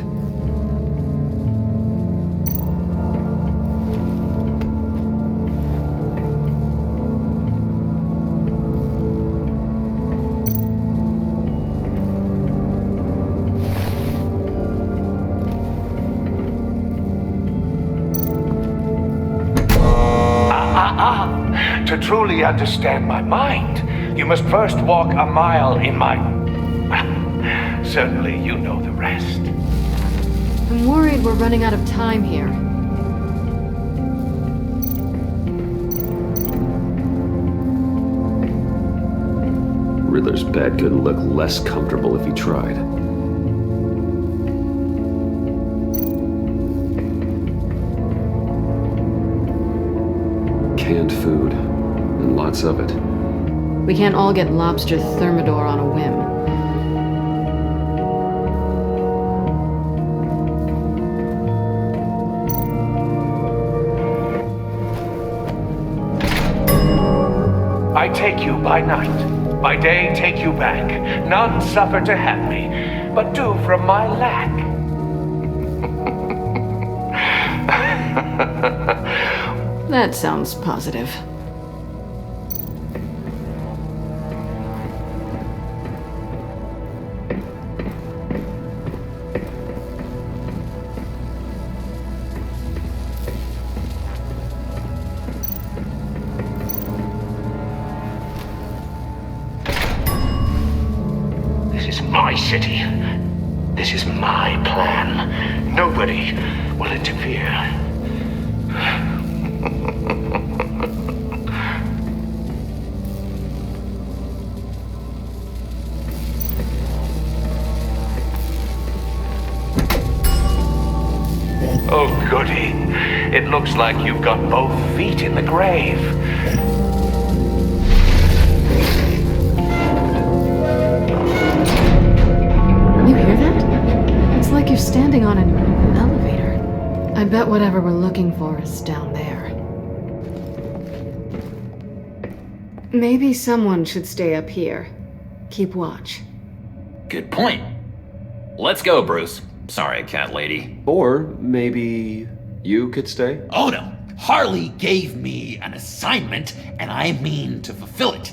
To truly understand my mind, you must first walk a mile in my... Well, certainly you know the rest. I'm worried we're running out of time here. Riddler's bed couldn't look less comfortable if he tried. canned food, and lots of it. We can't all get lobster thermidor on a whim. I take you by night, by day take you back. None suffer to have me, but do from my lack. That sounds positive. This is my city. This is my plan. Nobody will interfere. Oh, goody. It looks like you've got both feet in the grave. You hear that? It's like you're standing on an elevator. I bet whatever we're looking for is down there. Maybe someone should stay up here. Keep watch. Good point. Let's go, Bruce. Sorry, cat lady. Or maybe you could stay? Oh no! Harley gave me an assignment, and I mean to fulfill it.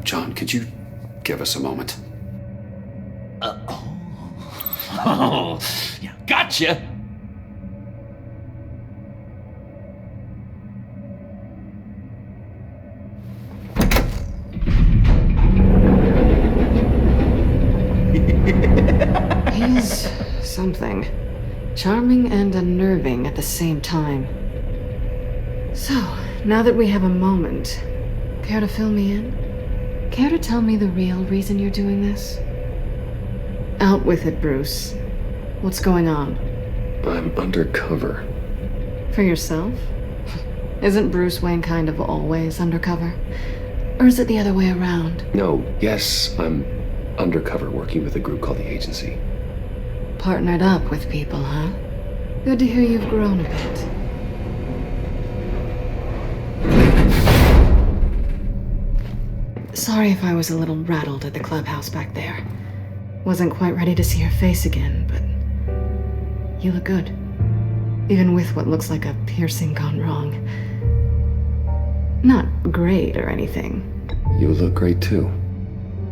John, could you give us a moment? Oh, yeah, gotcha! He's something. Charming and unnerving at the same time. So, now that we have a moment, care to fill me in? Care to tell me the real reason you're doing this? Out with it, Bruce. What's going on? I'm undercover. For yourself? Isn't Bruce Wayne kind of always undercover? Or is it the other way around? No, yes, I'm undercover working with a group called the Agency. Partnered up with people, huh? Good to hear you've grown a bit. Sorry if I was a little rattled at the clubhouse back there. Wasn't quite ready to see your face again, but you look good. Even with what looks like a piercing gone wrong. Not great or anything. You look great too.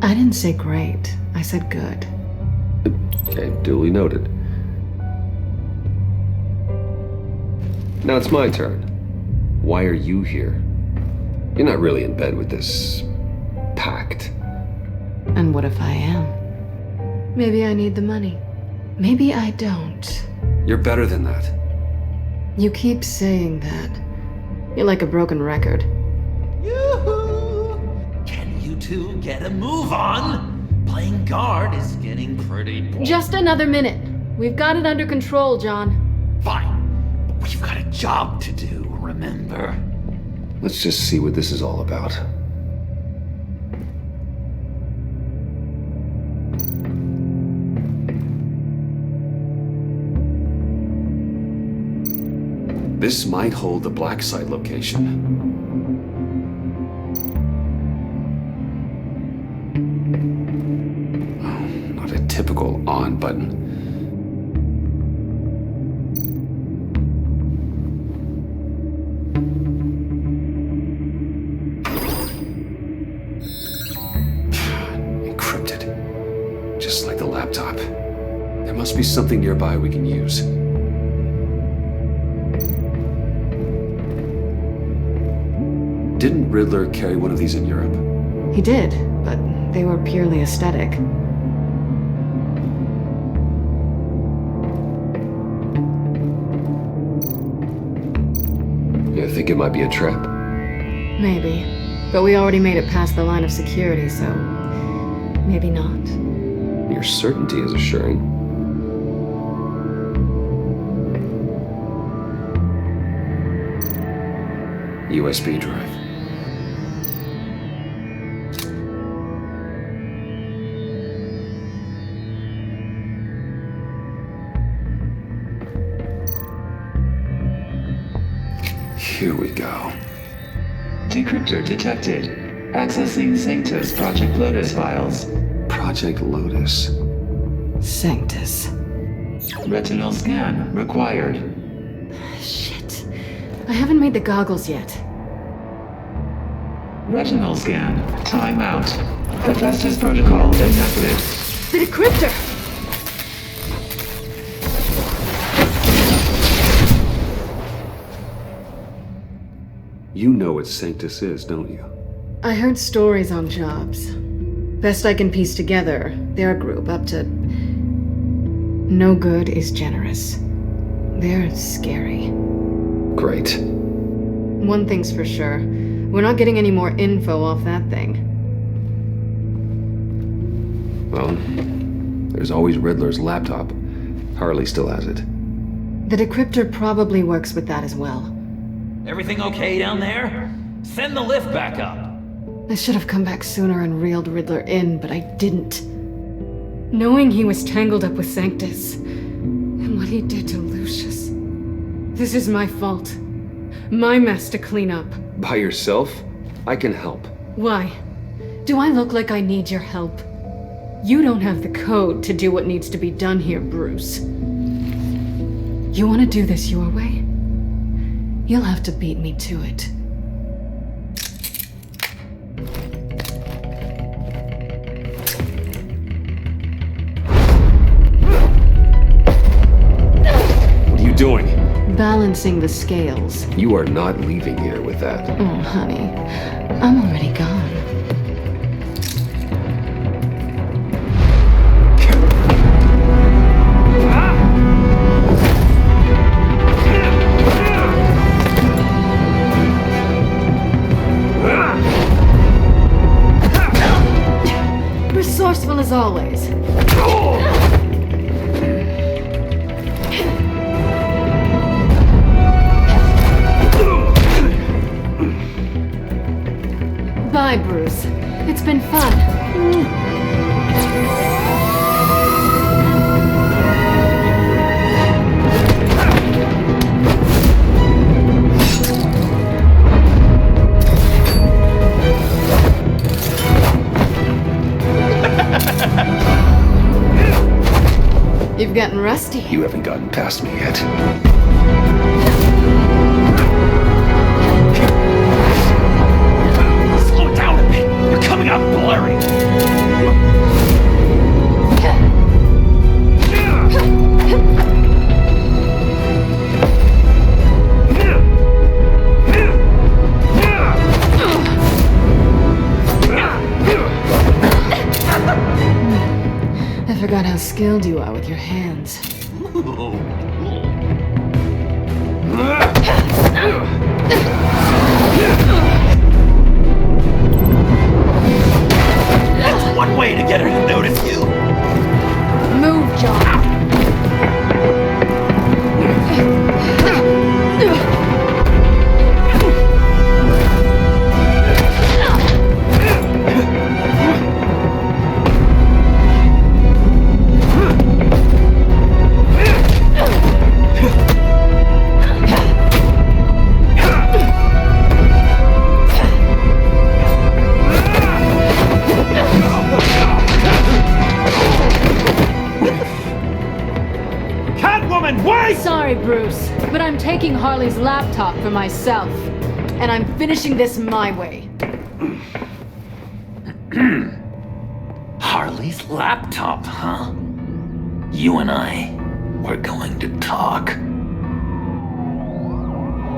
I didn't say great. I said good. Okay, duly noted. Now it's my turn. Why are you here? You're not really in bed with this pact. And what if I am? Maybe I need the money. Maybe I don't. You're better than that. You keep saying that. You're like a broken record. Yoo-hoo! Can you two get a move on? Playing guard is getting pretty boring. Just another minute. We've got it under control, John. Fine. But we've got a job to do, remember? Let's just see what this is all about. This might hold the black site location. Typical on button. Encrypted. Just like the laptop. There must be something nearby we can use. Didn't Riddler carry one of these in Europe? He did, but they were purely aesthetic. You think it might be a trap? Maybe. But we already made it past the line of security, so maybe not. Your certainty is assuring. USB drive. Here we go. Decryptor detected. Accessing Sanctus Project Lotus files. Project Lotus. Sanctus. Retinal scan required. Shit. I haven't made the goggles yet. Retinal scan. Timeout. Hephaestus protocol detected. The decryptor! You know what Sanctus is, don't you? I heard stories on jobs. Best I can piece together, their group up to... No good is generous. They're scary. Great. One thing's for sure. We're not getting any more info off that thing. Well, there's always Riddler's laptop. Harley still has it. The decryptor probably works with that as well. Everything okay down there? Send the lift back up. I should have come back sooner and reeled Riddler in, but I didn't. Knowing he was tangled up with Sanctus, and what he did to Lucius. This is my fault. My mess to clean up. By yourself? I can help. Why? Do I look like I need your help? You don't have the code to do what needs to be done here, Bruce. You want to do this your way? You'll have to beat me to it. What are you doing? Balancing the scales. You are not leaving here with that. Oh, honey. I'm already gone. Resourceful as always. Bye, Bruce. It's been fun. You've gotten rusty. You haven't gotten past me yet. Slow down a bit. You're coming out blurry. I forgot how skilled you are with your hands. That's one way to get her to notice you. Move, John. Sorry, Bruce, but I'm taking Harley's laptop for myself. And I'm finishing this my way. Harley's laptop, huh? You and I, we're going to talk.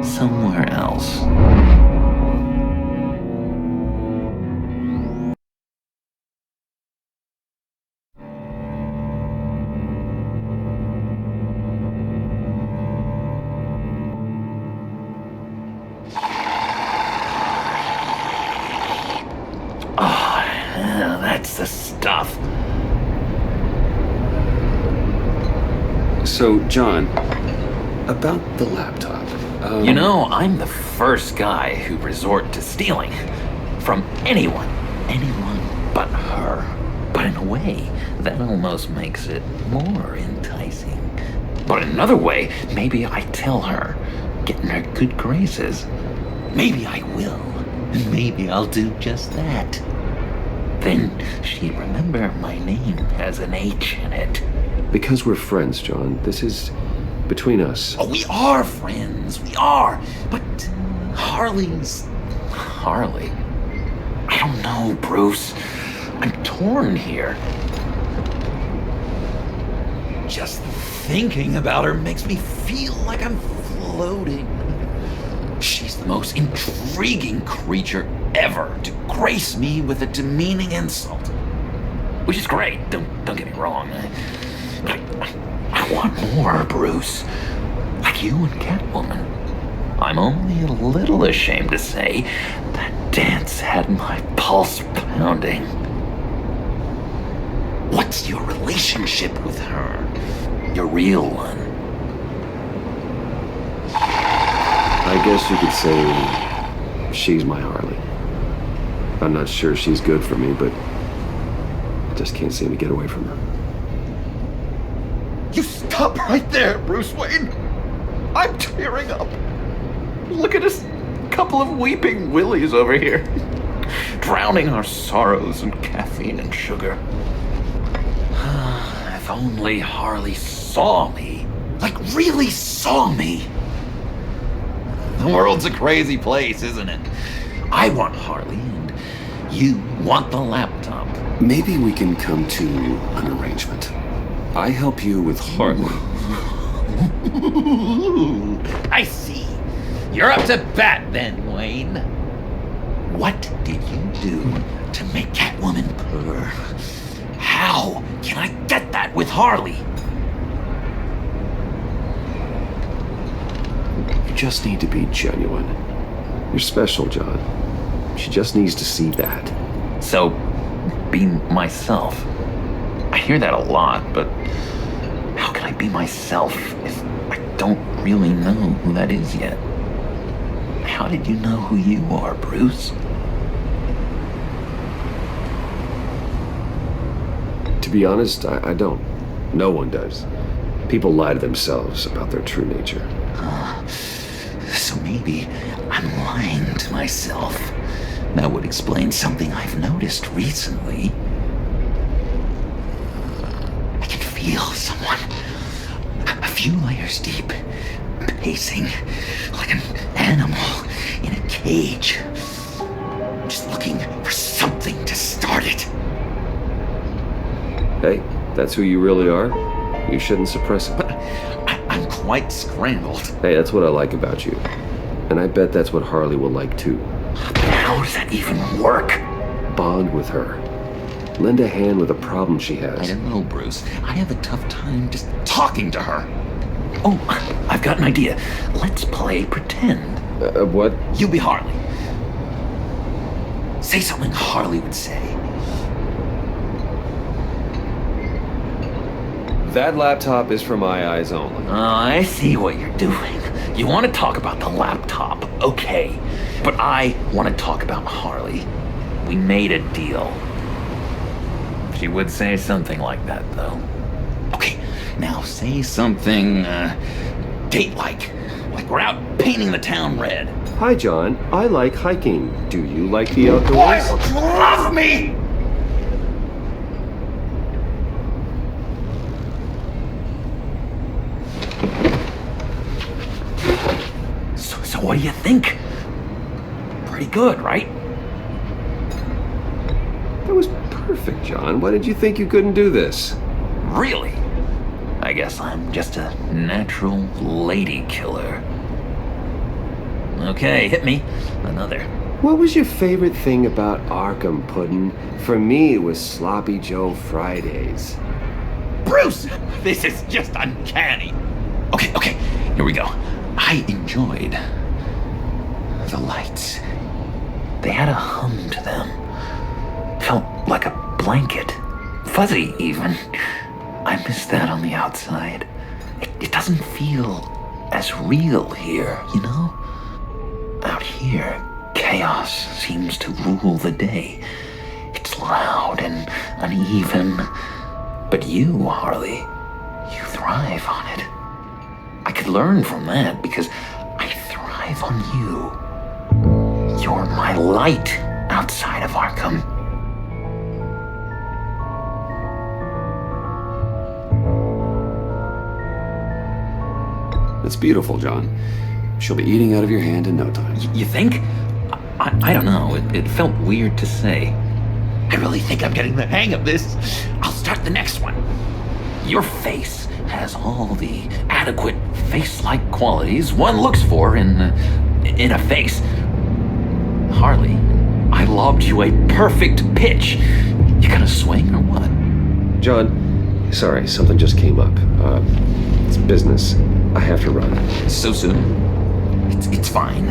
Somewhere else. That's the stuff. So, John, about the laptop. You know, I'm the first guy who'd resort to stealing from anyone but her. But in a way, that almost makes it more enticing. But in another way, maybe I tell her, get in her good graces. Maybe I will, and maybe I'll do just that. Then she'd remember my name has an H in it. Because we're friends, John. This is between us. Oh, we are friends, we are. But Harley's... Harley? I don't know, Bruce. I'm torn here. Just thinking about her makes me feel like I'm floating. She's the most intriguing creature ever to grace me with a demeaning insult. Which is great, don't get me wrong. But I want more, Bruce. Like you and Catwoman. I'm only a little ashamed to say that dance had my pulse pounding. What's your relationship with her? Your real one? I guess you could say she's my Harley. I'm not sure she's good for me, but I just can't seem to get away from her. You stop right there, Bruce Wayne! I'm tearing up. Look at us, couple of weeping willies over here. Drowning our sorrows in caffeine and sugar. If only Harley saw me. Like, really saw me. The world's a crazy place, isn't it? I want Harley, and you want the laptop. Maybe we can come to an arrangement. I help you with Harley. I see. You're up to bat then, Wayne. What did you do to make Catwoman purr? How can I get that with Harley? You just need to be genuine. You're special, John. She just needs to see that. So, be myself. I hear that a lot, but how can I be myself if I don't really know who that is yet? How did you know who you are, Bruce? To be honest, I don't. No one does. People lie to themselves about their true nature. So maybe I'm lying to myself. That would explain something I've noticed recently. I can feel someone a few layers deep, pacing like an animal in a cage, just looking for something to start it. Hey, that's who you really are. You shouldn't suppress it. But I'm quite scrambled. Hey, that's what I like about you. And I bet that's what Harley will like too. How does that even work? Bond with her. Lend a hand with a problem she has. I don't know, Bruce. I have a tough time just talking to her. Oh, I've got an idea. Let's play pretend. What? You be Harley. Say something Harley would say. That laptop is for my eyes only. I see what you're doing. You want to talk about the laptop, okay. But I want to talk about Harley. We made a deal. She would say something like that, though. Okay, now say something, date-like. Like we're out painting the town red. Hi, John. I like hiking. Do you like the outdoors? Why don't you love me? So what do you think? Pretty good, right? That was perfect, John. Why did you think you couldn't do this? Really? I guess I'm just a natural lady killer. Okay, hit me. Another. What was your favorite thing about Arkham, Puddin'? For me, it was Sloppy Joe Fridays. Bruce! This is just uncanny. Okay, here we go. I enjoyed the lights. They had a hum to them. Felt like a blanket. Fuzzy, even. I miss that on the outside. It doesn't feel as real here, you know? here, chaos seems to rule the day. It's loud and uneven. But you, Harley, you thrive on it. I could learn from that because I thrive on you. You're my light outside of Arkham. That's beautiful, John. She'll be eating out of your hand in no time. You think? I don't know. It felt weird to say. I really think I'm getting the hang of this. I'll start the next one. Your face has all the adequate face-like qualities one looks for in a face. Harley, I lobbed you a perfect pitch. You gonna swing or what? John, sorry, something just came up. It's business. I have to run. So soon? It's fine.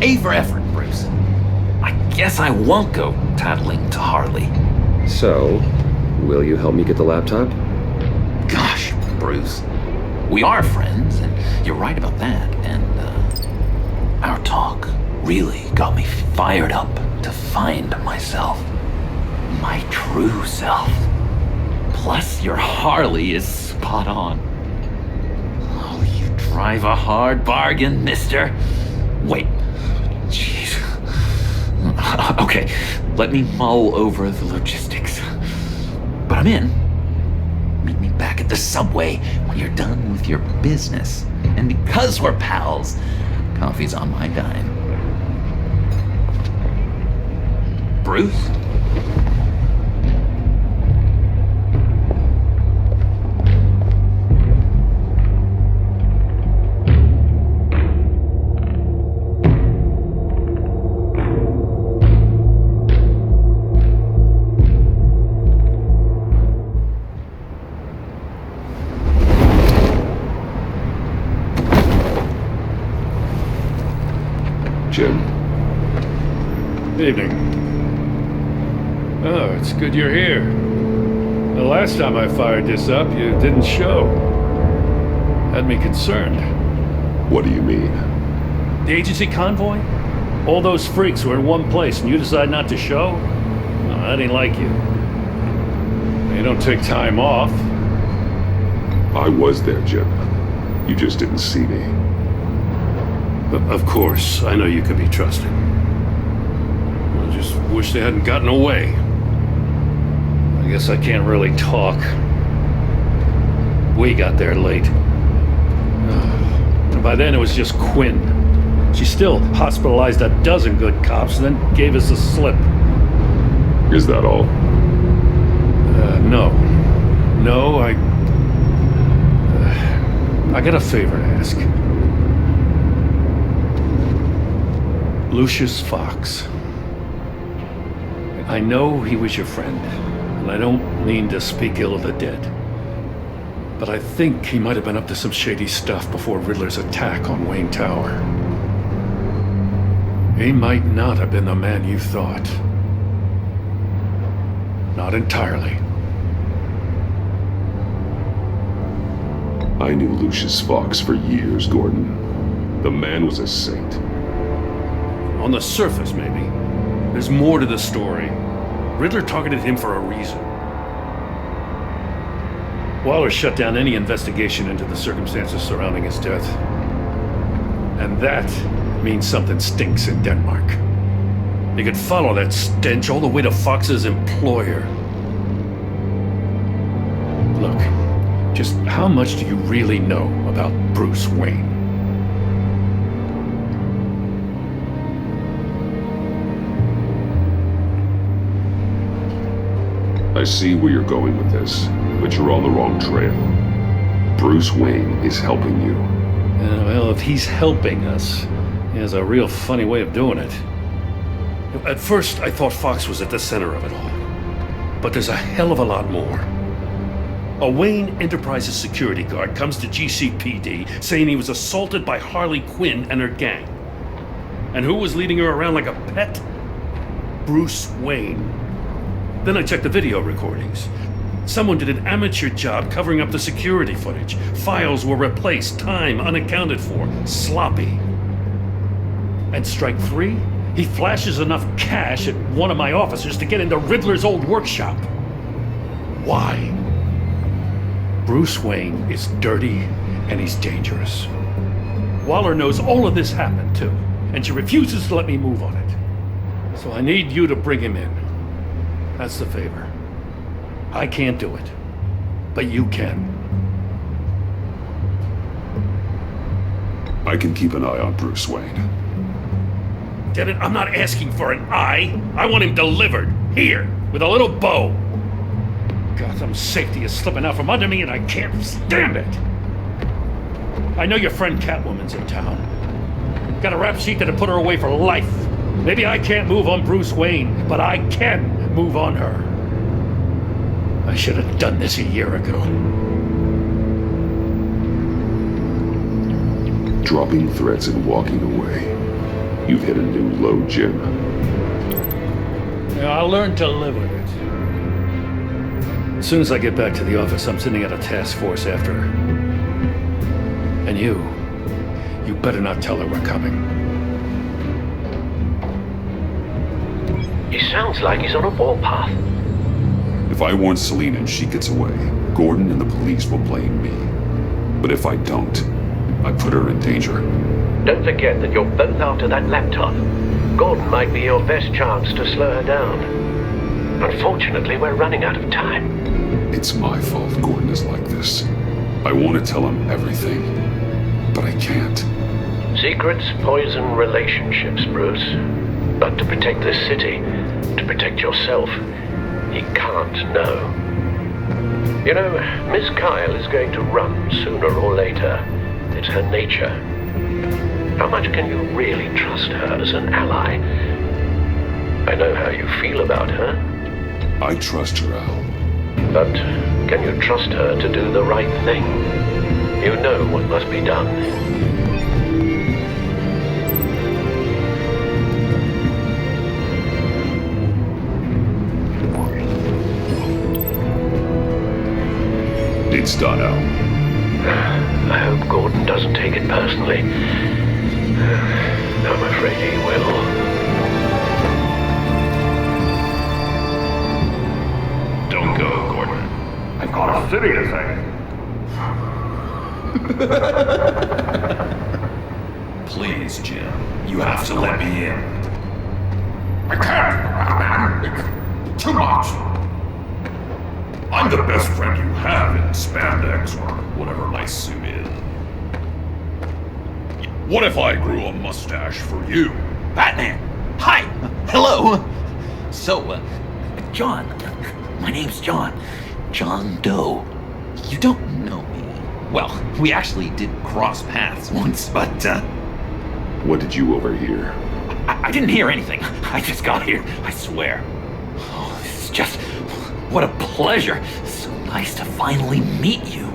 A for effort, Bruce. I guess I won't go tattling to Harley. So, will you help me get the laptop? Gosh, Bruce. We are friends, and you're right about that. And, our talk really got me fired up to find myself. My true self. Plus, your Harley is spot on. Drive a hard bargain, mister. Wait. Jeez. Okay, let me mull over the logistics. But I'm in. Meet me back at the subway when you're done with your business. And because we're pals, coffee's on my dime. Bruce? Jim. Evening. Oh, it's good you're here. The last time I fired this up, you didn't show. Had me concerned. What do you mean? The agency convoy? All those freaks were in one place and you decide not to show? No, that ain't like you. You don't take time off. I was there, Jim. You just didn't see me. Of course, I know you could be trusted. I just wish they hadn't gotten away. I guess I can't really talk. We got there late. And by then it was just Quinn. She still hospitalized a dozen good cops and then gave us a slip. Is that all? No. No, I got a favor to ask. Lucius Fox. I know he was your friend, and I don't mean to speak ill of the dead. But I think he might have been up to some shady stuff before Riddler's attack on Wayne Tower. He might not have been the man you thought. Not entirely. I knew Lucius Fox for years, Gordon. The man was a saint. On the surface, maybe. There's more to the story. Riddler targeted him for a reason. Waller shut down any investigation into the circumstances surrounding his death. And that means something stinks in Denmark. You could follow that stench all the way to Fox's employer. Look, just how much do you really know about Bruce Wayne? I see where you're going with this, but you're on the wrong trail. Bruce Wayne is helping you. Well, if he's helping us, he has a real funny way of doing it. At first, I thought Fox was at the center of it all. But there's a hell of a lot more. A Wayne Enterprises security guard comes to GCPD saying he was assaulted by Harley Quinn and her gang. And who was leading her around like a pet? Bruce Wayne. Then I checked the video recordings. Someone did an amateur job covering up the security footage. Files were replaced, time unaccounted for, sloppy. And strike 3, he flashes enough cash at one of my officers to get into Riddler's old workshop. Why? Bruce Wayne is dirty and he's dangerous. Waller knows all of this happened too, and she refuses to let me move on it. So I need you to bring him in. That's the favor. I can't do it, but you can. I can keep an eye on Bruce Wayne. Get it? I'm not asking for an eye. I want him delivered. Here, with a little bow. Gotham's safety is slipping out from under me and I can't stand it. I know your friend Catwoman's in town. Got a rap sheet that'll put her away for life. Maybe I can't move on Bruce Wayne, but I can move on her. I should have done this a year ago. Dropping threats and walking away. You've hit a new low, Jim. Yeah, I'll learn to live with it. As soon as I get back to the office, I'm sending out a task force after her. And you better not tell her we're coming. He sounds like he's on a warpath. If I warn Selina and she gets away, Gordon and the police will blame me. But if I don't, I put her in danger. Don't forget that you're both after that laptop. Gordon might be your best chance to slow her down. Unfortunately, we're running out of time. It's my fault Gordon is like this. I want to tell him everything, but I can't. Secrets poison relationships, Bruce. But to protect this city, to protect yourself, he can't know. You know, Miss Kyle is going to run sooner or later. It's her nature. How much can you really trust her as an ally? I know how you feel about her. I trust her, Al. But can you trust her to do the right thing? You know what must be done. It's done, Al. I hope Gordon doesn't take it personally. I'm afraid he will. Don't go, Gordon. I've got a city to save. Please, Jim. You have to let me in. I can't, man. Too much. I'm the best friend you have in spandex or whatever my suit is. What if I grew a mustache for you? Batman! Hi! Hello! So, John. My name's John. John Doe. You don't know me. Well, we actually did cross paths once, but, What did you overhear? I didn't hear anything. I just got here, I swear. Oh, this is just... What a pleasure. So nice to finally meet you.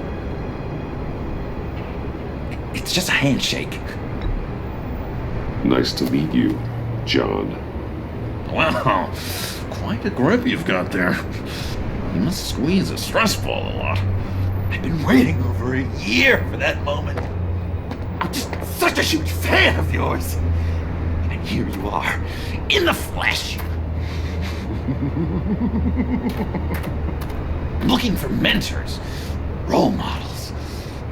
It's just a handshake. Nice to meet you, John. Wow, quite a grip you've got there. You must squeeze a stress ball a lot. I've been waiting over a year for that moment. I'm just such a huge fan of yours. And here you are, in the flesh. Looking for mentors, role models.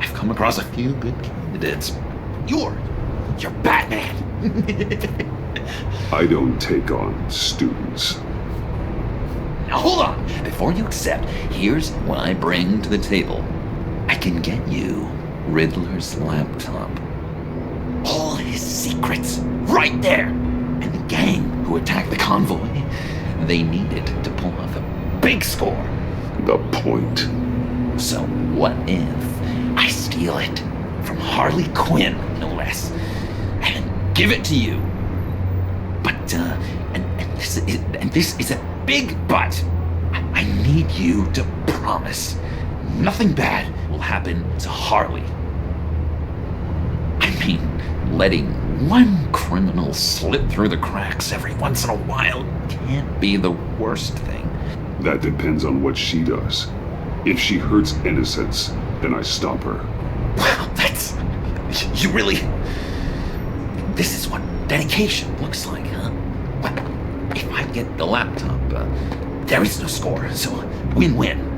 I've come across a few good candidates. You're Batman. I don't take on students. Now hold on. Before you accept, here's what I bring to the table. I can get you Riddler's laptop. All his secrets, right there. And the gang who attacked the convoy, they needed to pull off a big score. The point. So what if I steal it from Harley Quinn, no less, and give it to you? But, and this is a big but. I need you to promise nothing bad will happen to Harley. I mean, letting one criminal slip through the cracks every once in a while can't be the worst thing. That depends on what she does. If she hurts innocents, then I stop her. Wow, that's... You really... This is what dedication looks like, huh? Well, if I get the laptop, there is no score, so win-win.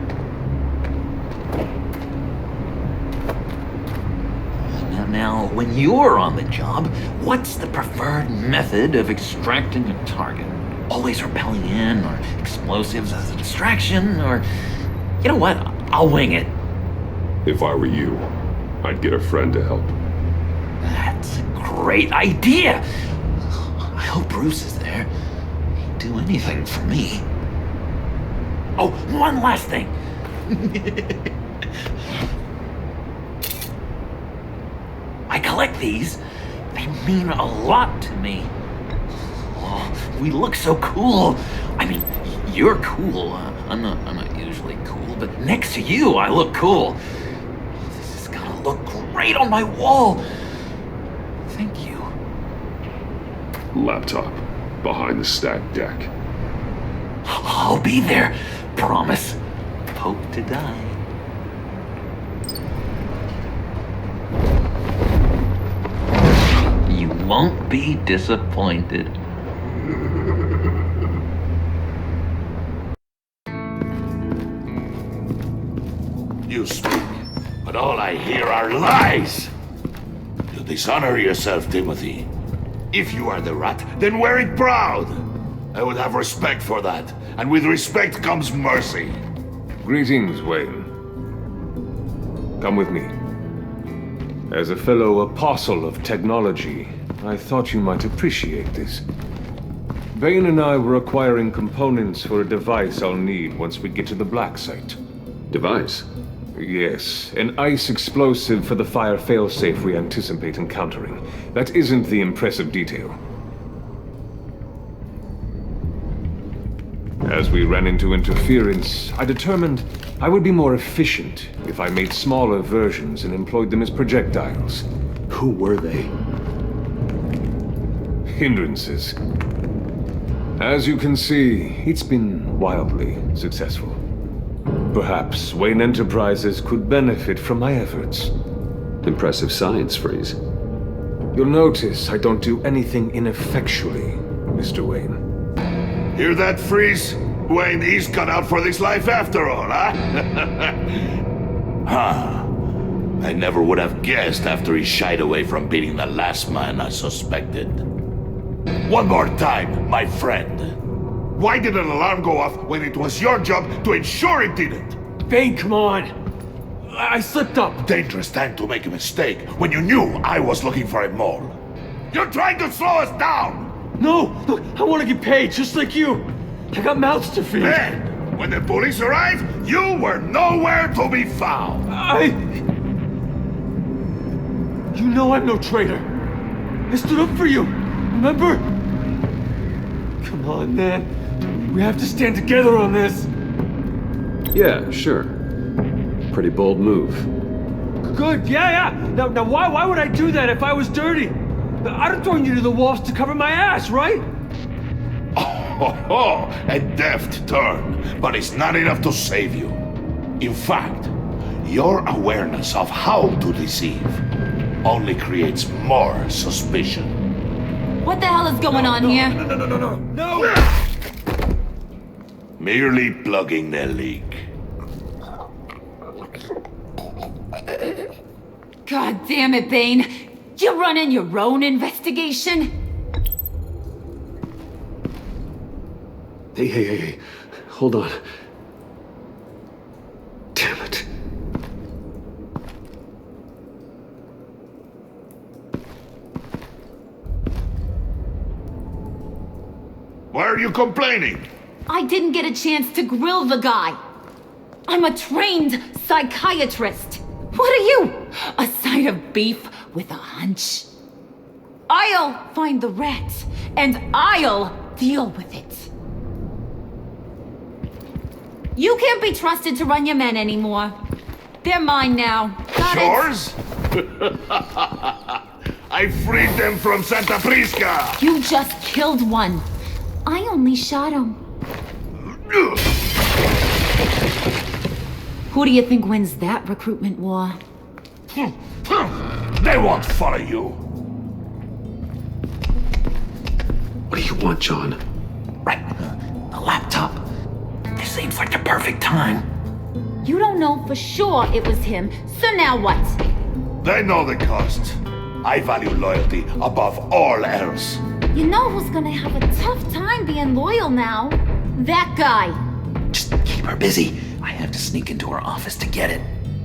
Now, when you're on the job, what's the preferred method of extracting a target? Always rappelling in, or explosives as a distraction, or... You know what? I'll wing it. If I were you, I'd get a friend to help. That's a great idea! I hope Bruce is there. He'd do anything for me. Oh, one last thing! I collect these. They mean a lot to me. Oh, we look so cool. I mean, you're cool. I'm not usually cool, but next to you, I look cool. This is gonna look great on my wall. Thank you. Laptop. Behind the stacked deck. I'll be there. Promise. Hope to die. You won't be disappointed. You speak, but all I hear are lies. You dishonor yourself, Timothy. If you are the rat, then wear it proud. I would have respect for that, and with respect comes mercy. Greetings, Wayne. Come with me. As a fellow apostle of technology, I thought you might appreciate this. Vane and I were acquiring components for a device I'll need once we get to the Black Site. Device? Yes, an ice explosive for the fire failsafe we anticipate encountering. That isn't the impressive detail. As we ran into interference, I determined I would be more efficient if I made smaller versions and employed them as projectiles. Who were they? Hindrances. As you can see, it's been wildly successful. Perhaps Wayne Enterprises could benefit from my efforts. Impressive science, Freeze. You'll notice I don't do anything ineffectually, Mr. Wayne. Hear that, Freeze? Wayne is cut out for this life after all, huh? Huh. I never would have guessed after he shied away from beating the last man I suspected. One more time, my friend. Why did an alarm go off when it was your job to ensure it didn't? Vane, come on! I slipped up! Dangerous time to make a mistake when you knew I was looking for a mole. You're trying to slow us down! No! Look, I want to get paid, just like you! I got mouths to feed! Then, when the police arrived, you were nowhere to be found! You know I'm no traitor! I stood up for you, remember? Come on, man. We have to stand together on this! Yeah, sure. Pretty bold move. Good, yeah! Now why would I do that if I was dirty? I'd have thrown you to the wolves to cover my ass, right? Oh, a deft turn, but it's not enough to save you. In fact, your awareness of how to deceive only creates more suspicion. What the hell is going on here? No! Merely plugging the leak. God damn it, Bane. You're running your own investigation? Hey. Hold on. Damn it. Why are you complaining? I didn't get a chance to grill the guy. I'm a trained psychiatrist. What are you? A side of beef with a hunch? I'll find the rat, and I'll deal with it. You can't be trusted to run your men anymore. They're mine now. Got Yours? I freed them from Santa Prisca! You just killed one. I only shot him. Who do you think wins that recruitment war? They won't follow you. want, John? Right. A laptop. This seems like the perfect time. You don't know for sure it was him, so now what? They know the cost. I value loyalty above all else. You know who's gonna have a tough time being loyal now? That guy. Just keep her busy. I have to sneak into her office to get it.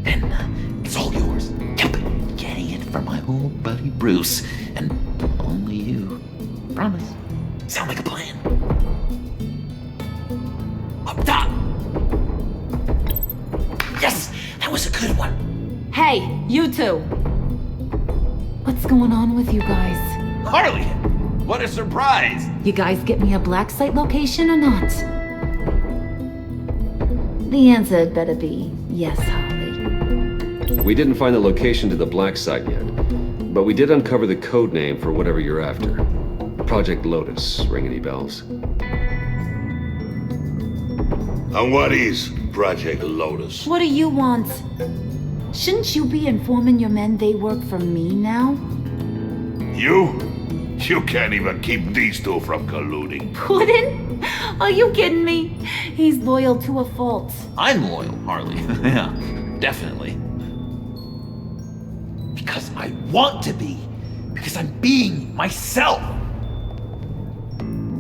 And it's all yours. Yep. Getting it for my old buddy Bruce. And only you. Promise. Sound like a plan? Up top! Yes! That was a good one. Hey, you two. What's going on with you guys? Harley! What a surprise! You guys get me a black site location or not? The answer had better be yes, Harley. We didn't find the location to the black site yet, but we did uncover the code name for whatever you're after. Project Lotus. Ring any bells? And what is Project Lotus? What do you want? Shouldn't you be informing your men they work for me now? You? You can't even keep these two from colluding. Puddin'? Are you kidding me? He's loyal to a fault. I'm loyal, Harley. Yeah, definitely. Because I want to be. Because I'm being myself.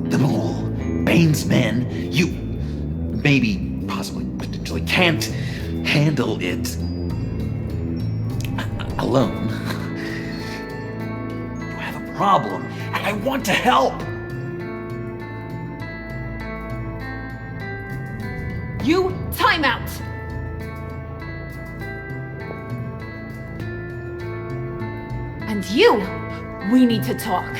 The Mole, Bane's men, you, maybe, possibly, potentially can't handle it alone. You have a problem, and I want to help. You, time out! And you, we need to talk.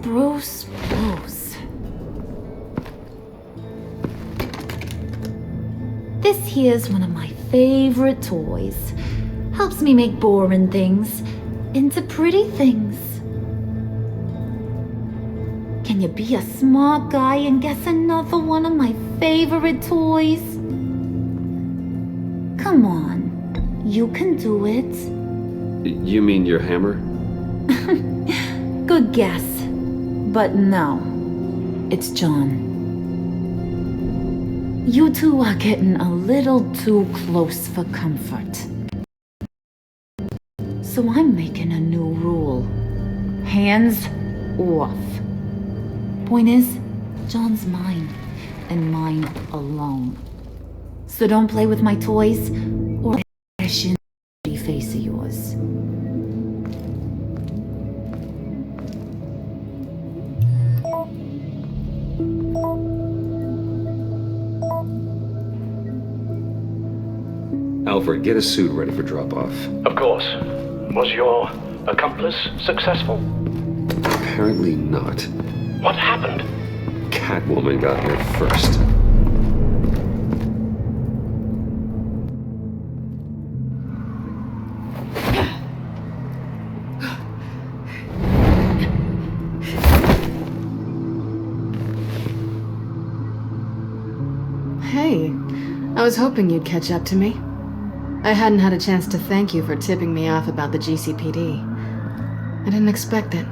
Bruce. This here's one of my favorite toys. Helps me make boring things into pretty things. Can you be a smart guy and guess another one of my favorite toys? Come on, you can do it. You mean your hammer? Good guess. But no, it's John. You two are getting a little too close for comfort. So I'm making a new rule. Hands off. Point is, John's mine, and mine alone. So don't play with my toys, or that shitty face of yours. Alfred, get a suit ready for drop-off. Of course. Was your accomplice successful? Apparently not. What happened? Catwoman got here first. Hey, I was hoping you'd catch up to me. I hadn't had a chance to thank you for tipping me off about the GCPD. I didn't expect it.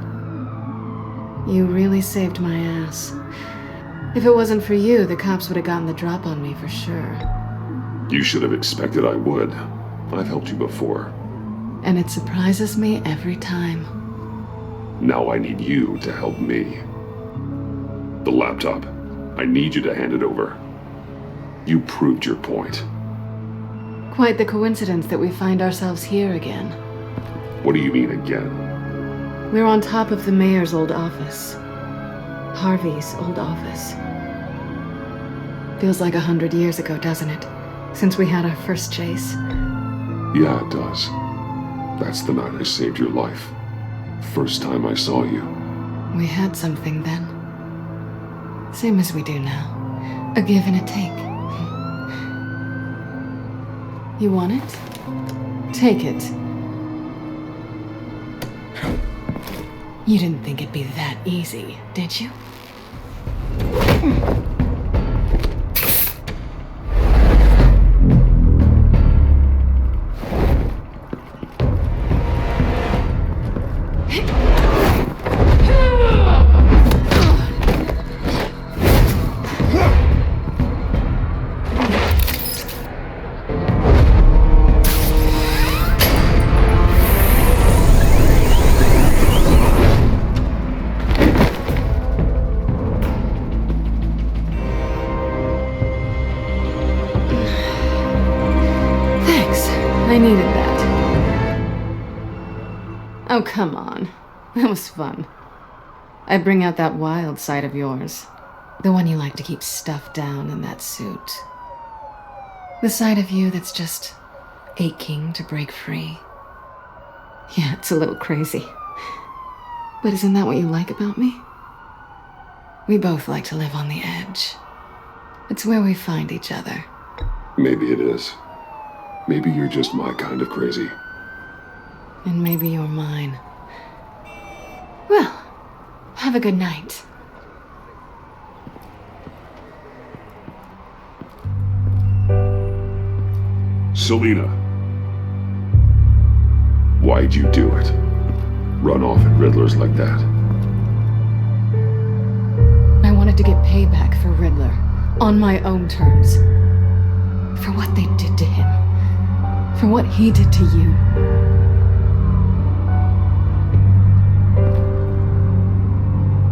You really saved my ass. If it wasn't for you, the cops would have gotten the drop on me for sure. You should have expected I would. I've helped you before. And it surprises me every time. Now I need you to help me. The laptop. I need you to hand it over. You proved your point. Quite the coincidence that we find ourselves here again. What do you mean again? We're on top of the mayor's old office. Harvey's old office. Feels like 100 years ago, doesn't it? Since we had our first chase. Yeah, it does. That's the night I saved your life. First time I saw you. We had something then. Same as we do now. A give and a take. You want it? Take it. You didn't think it'd be that easy, did you? Oh, come on. That was fun. I bring out that wild side of yours. The one you like to keep stuffed down in that suit. The side of you that's just aching to break free. Yeah, it's a little crazy. But isn't that what you like about me? We both like to live on the edge. It's where we find each other. Maybe it is. Maybe you're just my kind of crazy. And maybe you're mine. Well, have a good night. Selina. Why'd you do it? Run off at Riddler's like that? I wanted to get payback for Riddler. On my own terms. For what they did to him. For what he did to you.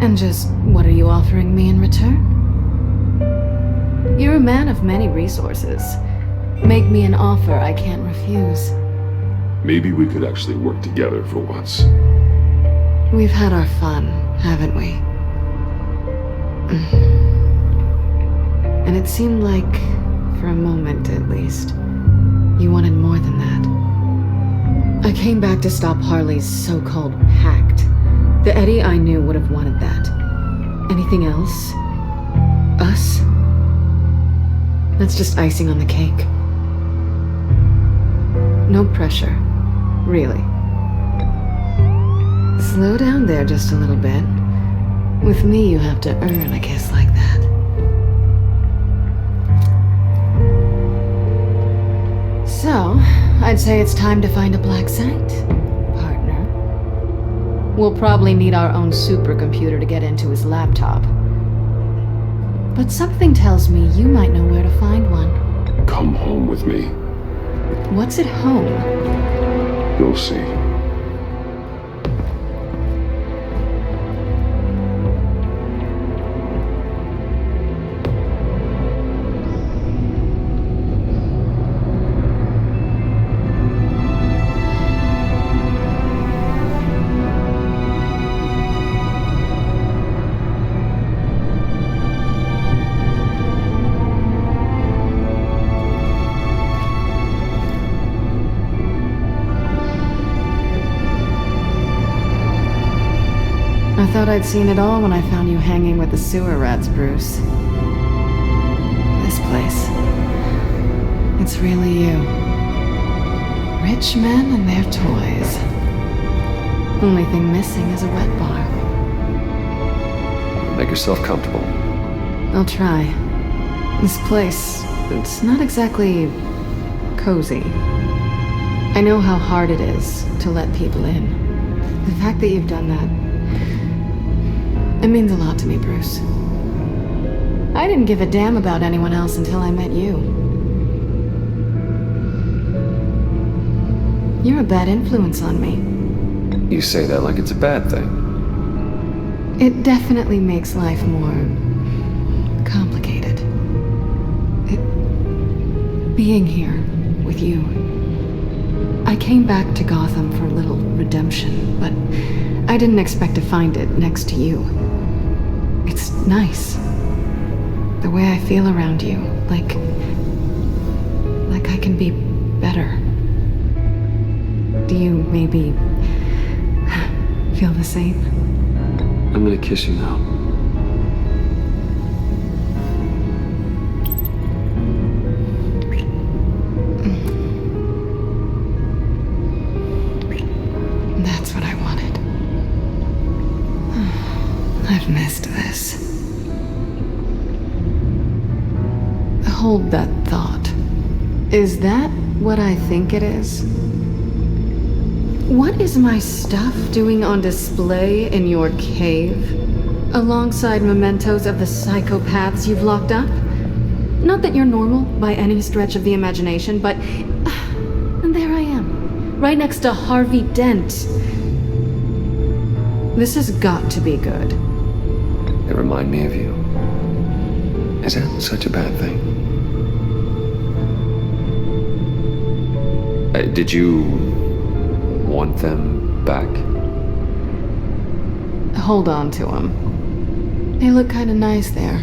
And just what are you offering me in return? You're a man of many resources. Make me an offer I can't refuse. Maybe we could actually work together for once. We've had our fun, haven't we? And it seemed like, for a moment at least, you wanted more than that. I came back to stop Harley's so-called pact. The Eddie I knew would have wanted that. Anything else? Us? That's just icing on the cake. No pressure. Really. Slow down there just a little bit. With me, you have to earn a kiss like that. So, I'd say it's time to find a black site, partner. We'll probably need our own supercomputer to get into his laptop. But something tells me you might know where to find one. Come home with me. What's at home? You'll see. I thought I'd seen it all when I found you hanging with the sewer rats, Bruce. This place. It's really you. Rich men and their toys. Only thing missing is a wet bar. Make yourself comfortable. I'll try. This place, it's not exactly cozy. I know how hard it is to let people in. The fact that you've done that, it means a lot to me, Bruce. I didn't give a damn about anyone else until I met you. You're a bad influence on me. You say that like it's a bad thing. It definitely makes life more complicated. Being here with you. I came back to Gotham for a little redemption, but I didn't expect to find it next to you. It's nice. The way I feel around you, like I can be better. Do you maybe feel the same? I'm gonna kiss you now. That's what I wanted. I've missed this. Hold that thought. Is that what I think it is? What is my stuff doing on display in your cave? Alongside mementos of the psychopaths you've locked up? Not that you're normal by any stretch of the imagination, but and there I am, right next to Harvey Dent. This has got to be good. They remind me of you. Is that such a bad thing? Did you want them back? Hold on to them. They look kind of nice there.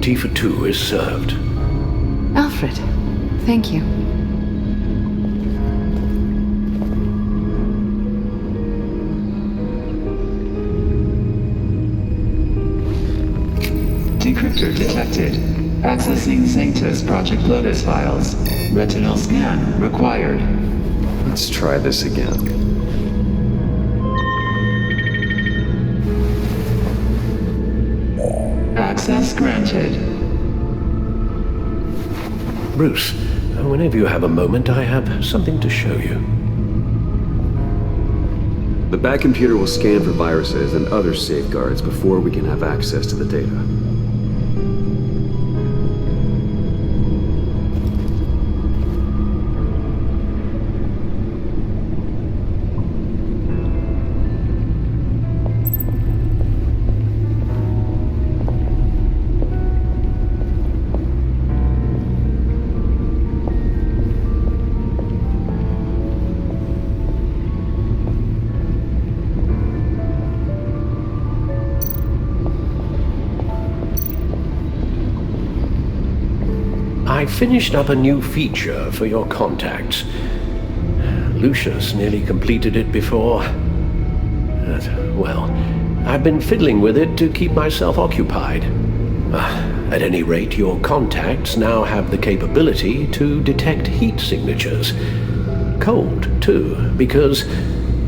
Tea for two is served. Alfred, thank you. Decryptor detected. Accessing Sanctus Project Lotus files. Retinal scan required. Let's try this again. Access granted. Bruce, whenever you have a moment, I have something to show you. The back computer will scan for viruses and other safeguards before we can have access to the data. I finished up a new feature for your contacts. Lucius nearly completed it before. Well, I've been fiddling with it to keep myself occupied. At any rate, your contacts now have the capability to detect heat signatures. Cold, too, because,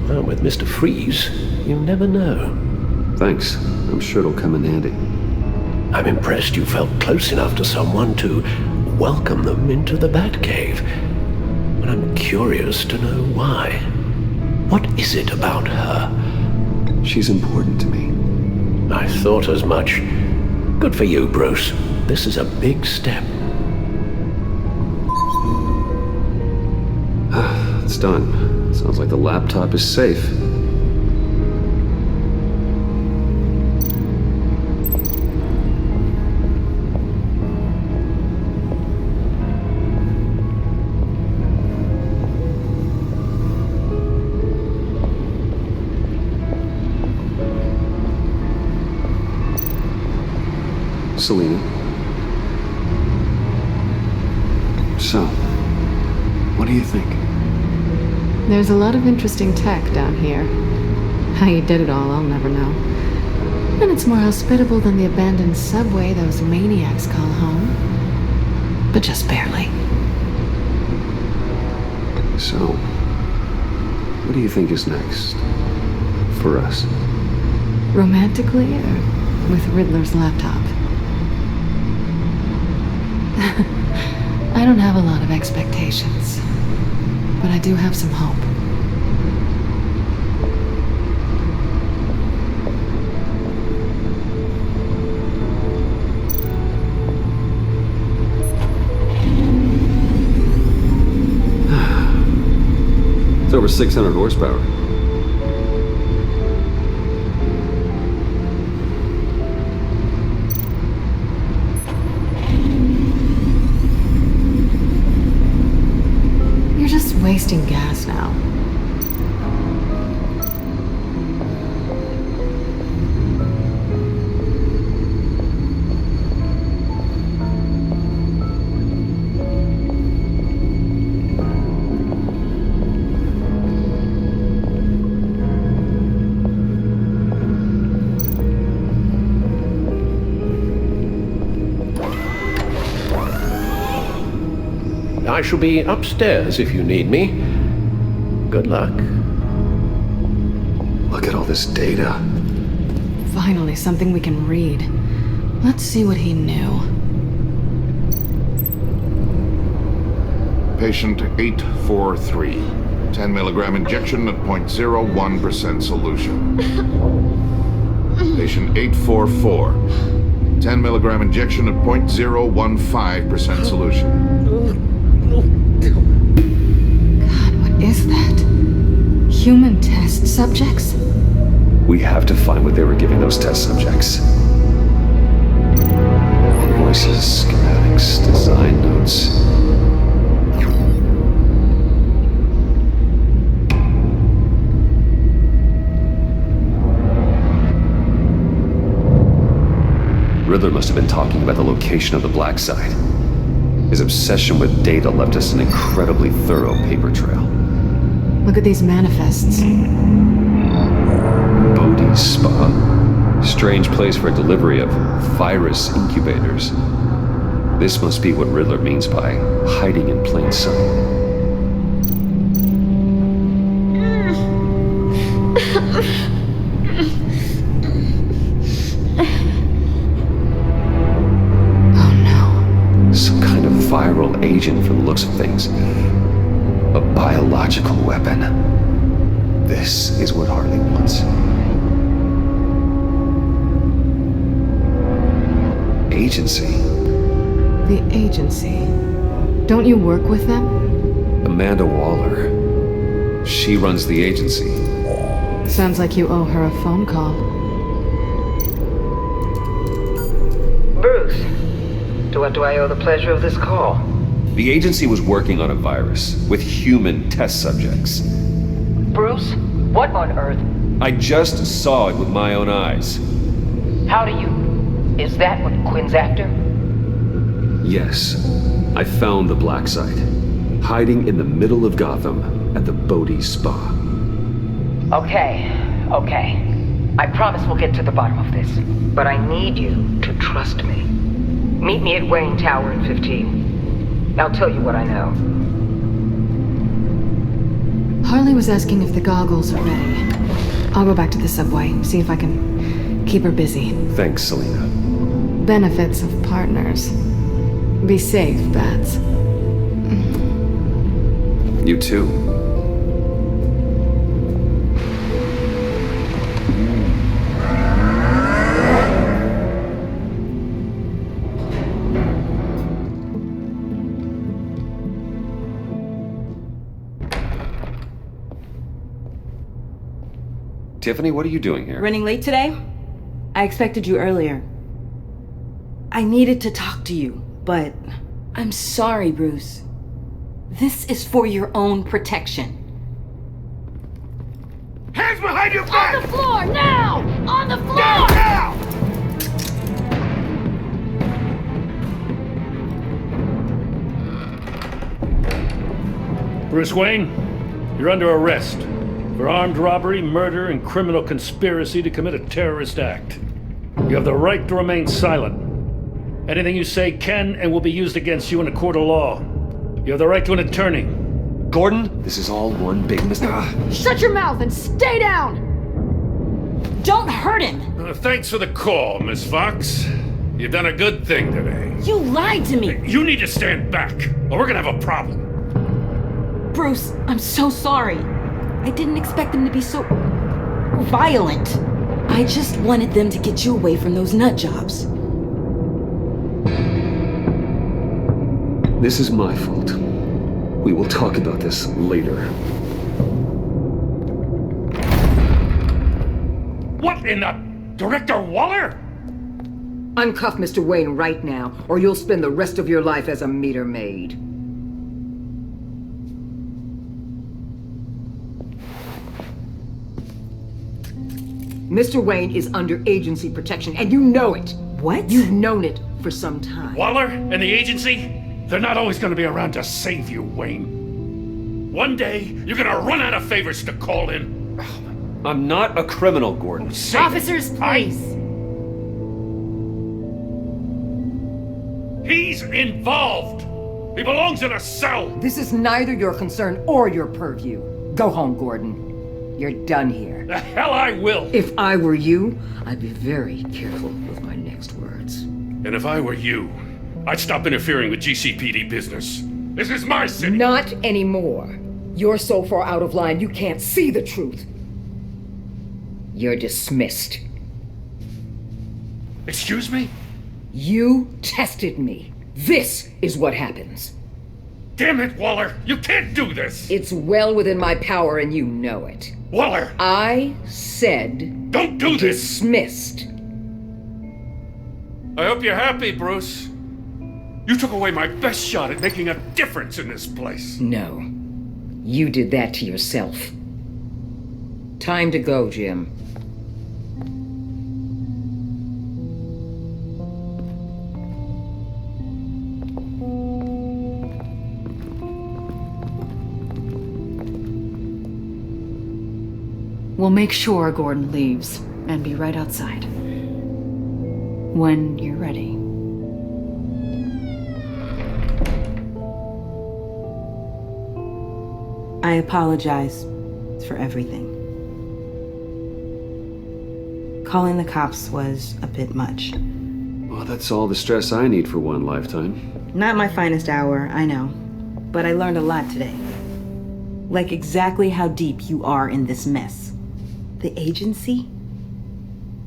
well, with Mr. Freeze, you never know. Thanks. I'm sure it'll come in handy. I'm impressed you felt close enough to someone to welcome them into the Batcave. And I'm curious to know why. What is it about her? She's important to me. I thought as much. Good for you, Bruce. This is a big step. It's done. Sounds like the laptop is safe. Selena. So, what do you think? There's a lot of interesting tech down here. How you did it all, I'll never know. And it's more hospitable than the abandoned subway those maniacs call home. But just barely. So, what do you think is next? For us? Romantically, or with Riddler's laptop? I don't have a lot of expectations, but I do have some hope. It's over 600 horsepower. Wasting gas now. I shall be upstairs if you need me. Good luck. Look at all this data. Finally, something we can read. Let's see what he knew. Patient 843. 10 milligram injection at 0.01% solution. Patient 844. 10 milligram injection at 0.015% solution. God, what is that? Human test subjects? We have to find what they were giving those test subjects. Invoices, schematics, design notes. Riddler must have been talking about the location of the black site. His obsession with data left us an incredibly thorough paper trail. Look at these manifests. Bodhi's Spa. Strange place for a delivery of virus incubators. This must be what Riddler means by hiding in plain sight. Viral agent from the looks of things. A biological weapon. This is what Harley wants. Agency. The agency. Don't you work with them? Amanda Waller. She runs the agency. Sounds like you owe her a phone call. Bruce. To what do I owe the pleasure of this call? The agency was working on a virus with human test subjects. Bruce, what on earth? I just saw it with my own eyes. How do you... Is that what Quinn's after? Yes. I found the black site. Hiding in the middle of Gotham at the Bodhi Spa. Okay. I promise we'll get to the bottom of this. But I need you to trust me. Meet me at Wayne Tower in 15. I'll tell you what I know. Harley was asking if the goggles are ready. I'll go back to the subway, see if I can keep her busy. Thanks, Selena. Benefits of partners. Be safe, Bats. You too. Tiffany, what are you doing here? Running late today? I expected you earlier. I needed to talk to you, but I'm sorry, Bruce. This is for your own protection. Hands behind your back! On the floor, now! On the floor! Now! Bruce Wayne, you're under arrest for armed robbery, murder, and criminal conspiracy to commit a terrorist act. You have the right to remain silent. Anything you say can and will be used against you in a court of law. You have the right to an attorney. Gordon, this is all one big mistake. Shut your mouth and stay down! Don't hurt him! Thanks for the call, Miss Fox. You've done a good thing today. You lied to me! You need to stand back, or we're gonna have a problem. Bruce, I'm so sorry. I didn't expect them to be so... violent. I just wanted them to get you away from those nut jobs. This is my fault. We will talk about this later. What in the... Director Waller? Uncuff Mr. Wayne right now, or you'll spend the rest of your life as a meter maid. Mr. Wayne is under agency protection, and you know it. What? You've known it for some time. Waller and the agency? They're not always gonna be around to save you, Wayne. One day, you're gonna run out of favors to call in. I'm not a criminal, Gordon. Officers, please. He's involved. He belongs in a cell. This is neither your concern or your purview. Go home, Gordon. You're done here. The hell I will. If I were you, I'd be very careful with my next words. And if I were you, I'd stop interfering with GCPD business. This is my city. Not anymore. You're so far out of line you can't see the truth. You're dismissed. Excuse me? You tested me. This is what happens. Damn it, Waller! You can't do this! It's well within my power and you know it. Waller! I said... Don't do this! Dismissed. I hope you're happy, Bruce. You took away my best shot at making a difference in this place. No. You did that to yourself. Time to go, Jim. We'll make sure Gordon leaves and be right outside. When you're ready. I apologize for everything. Calling the cops was a bit much. Well, that's all the stress I need for one lifetime. Not my finest hour, I know. But I learned a lot today. Like exactly how deep you are in this mess. The agency?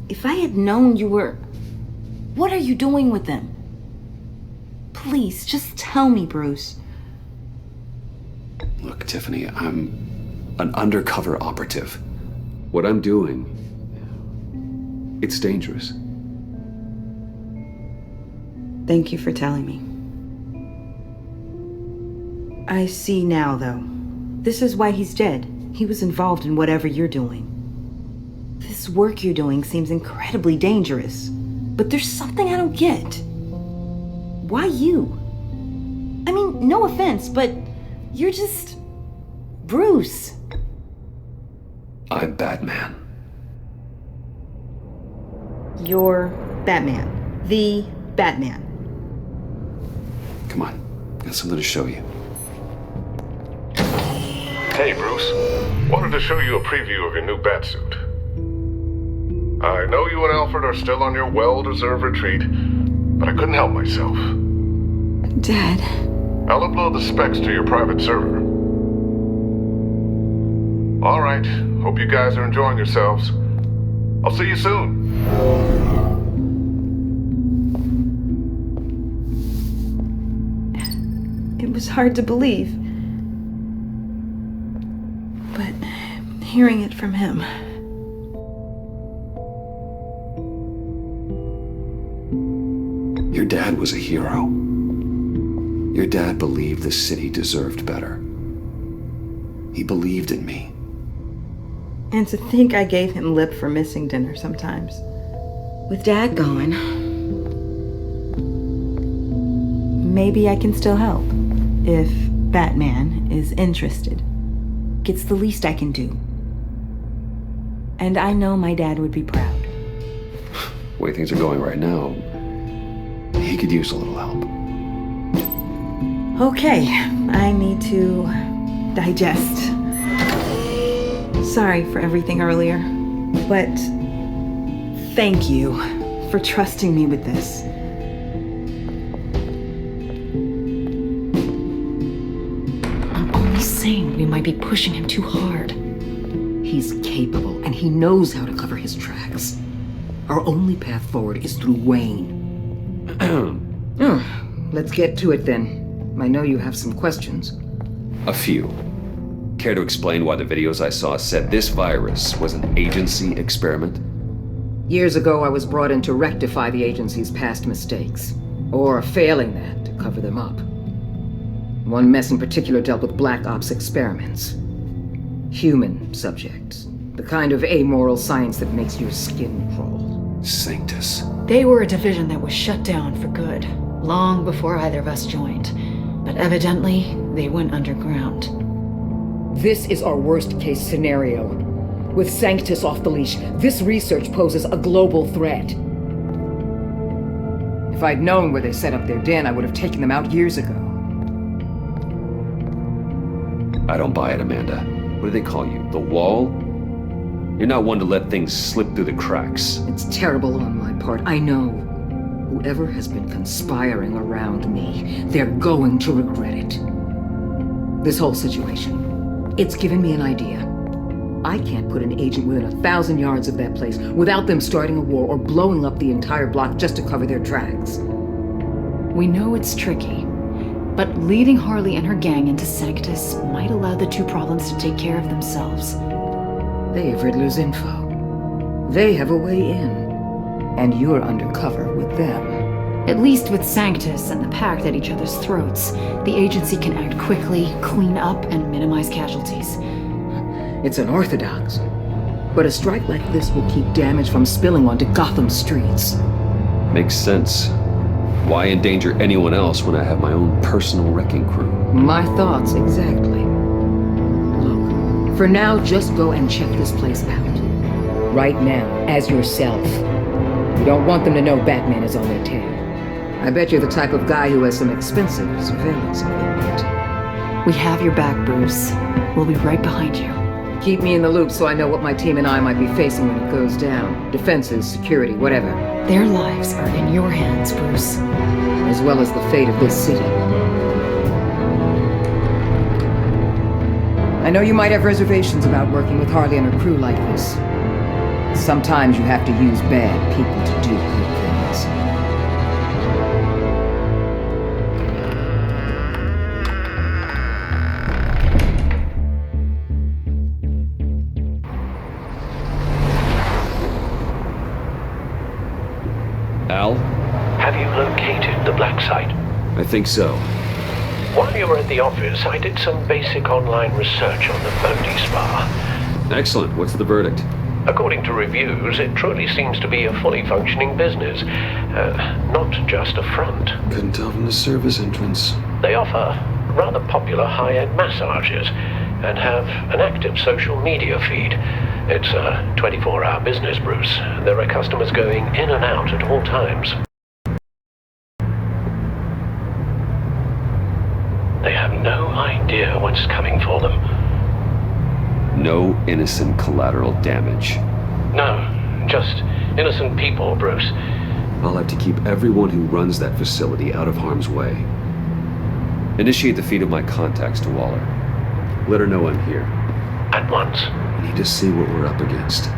If I had known you were... What are you doing with them? Please, just tell me, Bruce. Look, Tiffany, I'm an undercover operative. What I'm doing, it's dangerous. Thank you for telling me. I see now, though. This is why he's dead. He was involved in whatever you're doing. This work you're doing seems incredibly dangerous. But there's something I don't get. Why you? I mean, no offense, but you're just... Bruce. I'm Batman. You're Batman. The Batman. Come on, got something to show you. Hey, Bruce. Wanted to show you a preview of your new Batsuit. I know you and Alfred are still on your well-deserved retreat, but I couldn't help myself. Dad. I'll upload the specs to your private server. All right. Hope you guys are enjoying yourselves. I'll see you soon. It was hard to believe. But hearing it from him... Your dad was a hero. Your dad believed the city deserved better. He believed in me. And to think I gave him lip for missing dinner sometimes. With Dad gone, maybe I can still help. If Batman is interested. It's the least I can do. And I know my dad would be proud. The way things are going right now, he could use a little help. Okay, I need to digest. Sorry for everything earlier, but thank you for trusting me with this. I'm only saying we might be pushing him too hard. He's capable, and he knows how to cover his tracks. Our only path forward is through Wayne. Let's get to it then. I know you have some questions. A few. Care to explain why the videos I saw said this virus was an agency experiment? Years ago, I was brought in to rectify the agency's past mistakes. Or failing that, to cover them up. One mess in particular dealt with Black Ops experiments. Human subjects. The kind of amoral science that makes your skin crawl. Sanctus. They were a division that was shut down for good, long before either of us joined. But evidently, they went underground. This is our worst-case scenario. With Sanctus off the leash, this research poses a global threat. If I'd known where they set up their den, I would have taken them out years ago. I don't buy it, Amanda. What do they call you? The Wall? You're not one to let things slip through the cracks. It's terrible on my part, I know. Whoever has been conspiring around me, they're going to regret it. This whole situation, it's given me an idea. I can't put an agent within 1,000 yards of that place without them starting a war or blowing up the entire block just to cover their tracks. We know it's tricky, But leading Harley and her gang into Sanctus might allow the two problems to take care of themselves. They have Riddler's info. They have a way in. And you're undercover with them. At least with Sanctus and the Pact at each other's throats, the agency can act quickly, clean up, and minimize casualties. It's unorthodox. But a strike like this will keep damage from spilling onto Gotham streets. Makes sense. Why endanger anyone else when I have my own personal wrecking crew? My thoughts, exactly. Look, for now, just go and check this place out. Right now, as yourself. You don't want them to know Batman is on their tail. I bet you're the type of guy who has some expensive surveillance equipment. We have your back, Bruce. We'll be right behind you. Keep me in the loop so I know what my team and I might be facing when it goes down. Defenses, security, whatever. Their lives are in your hands, Bruce. As well as the fate of this city. I know you might have reservations about working with Harley and her crew like this. Sometimes you have to use bad people to do good things. Al? Have you located the black site? I think so. While you were at the office, I did some basic online research on the Bodhi Spa. Excellent. What's the verdict? According to reviews, it truly seems to be a fully functioning business, not just a front. Couldn't open a service entrance. They offer rather popular high-end massages and have an active social media feed. It's a 24-hour business, Bruce. There are customers going in and out at all times. They have no idea what's coming for them. No innocent collateral damage. No, just innocent people, Bruce. I'll have to keep everyone who runs that facility out of harm's way. Initiate the feed of my contacts to Waller. Let her know I'm here. At once. I need to see what we're up against.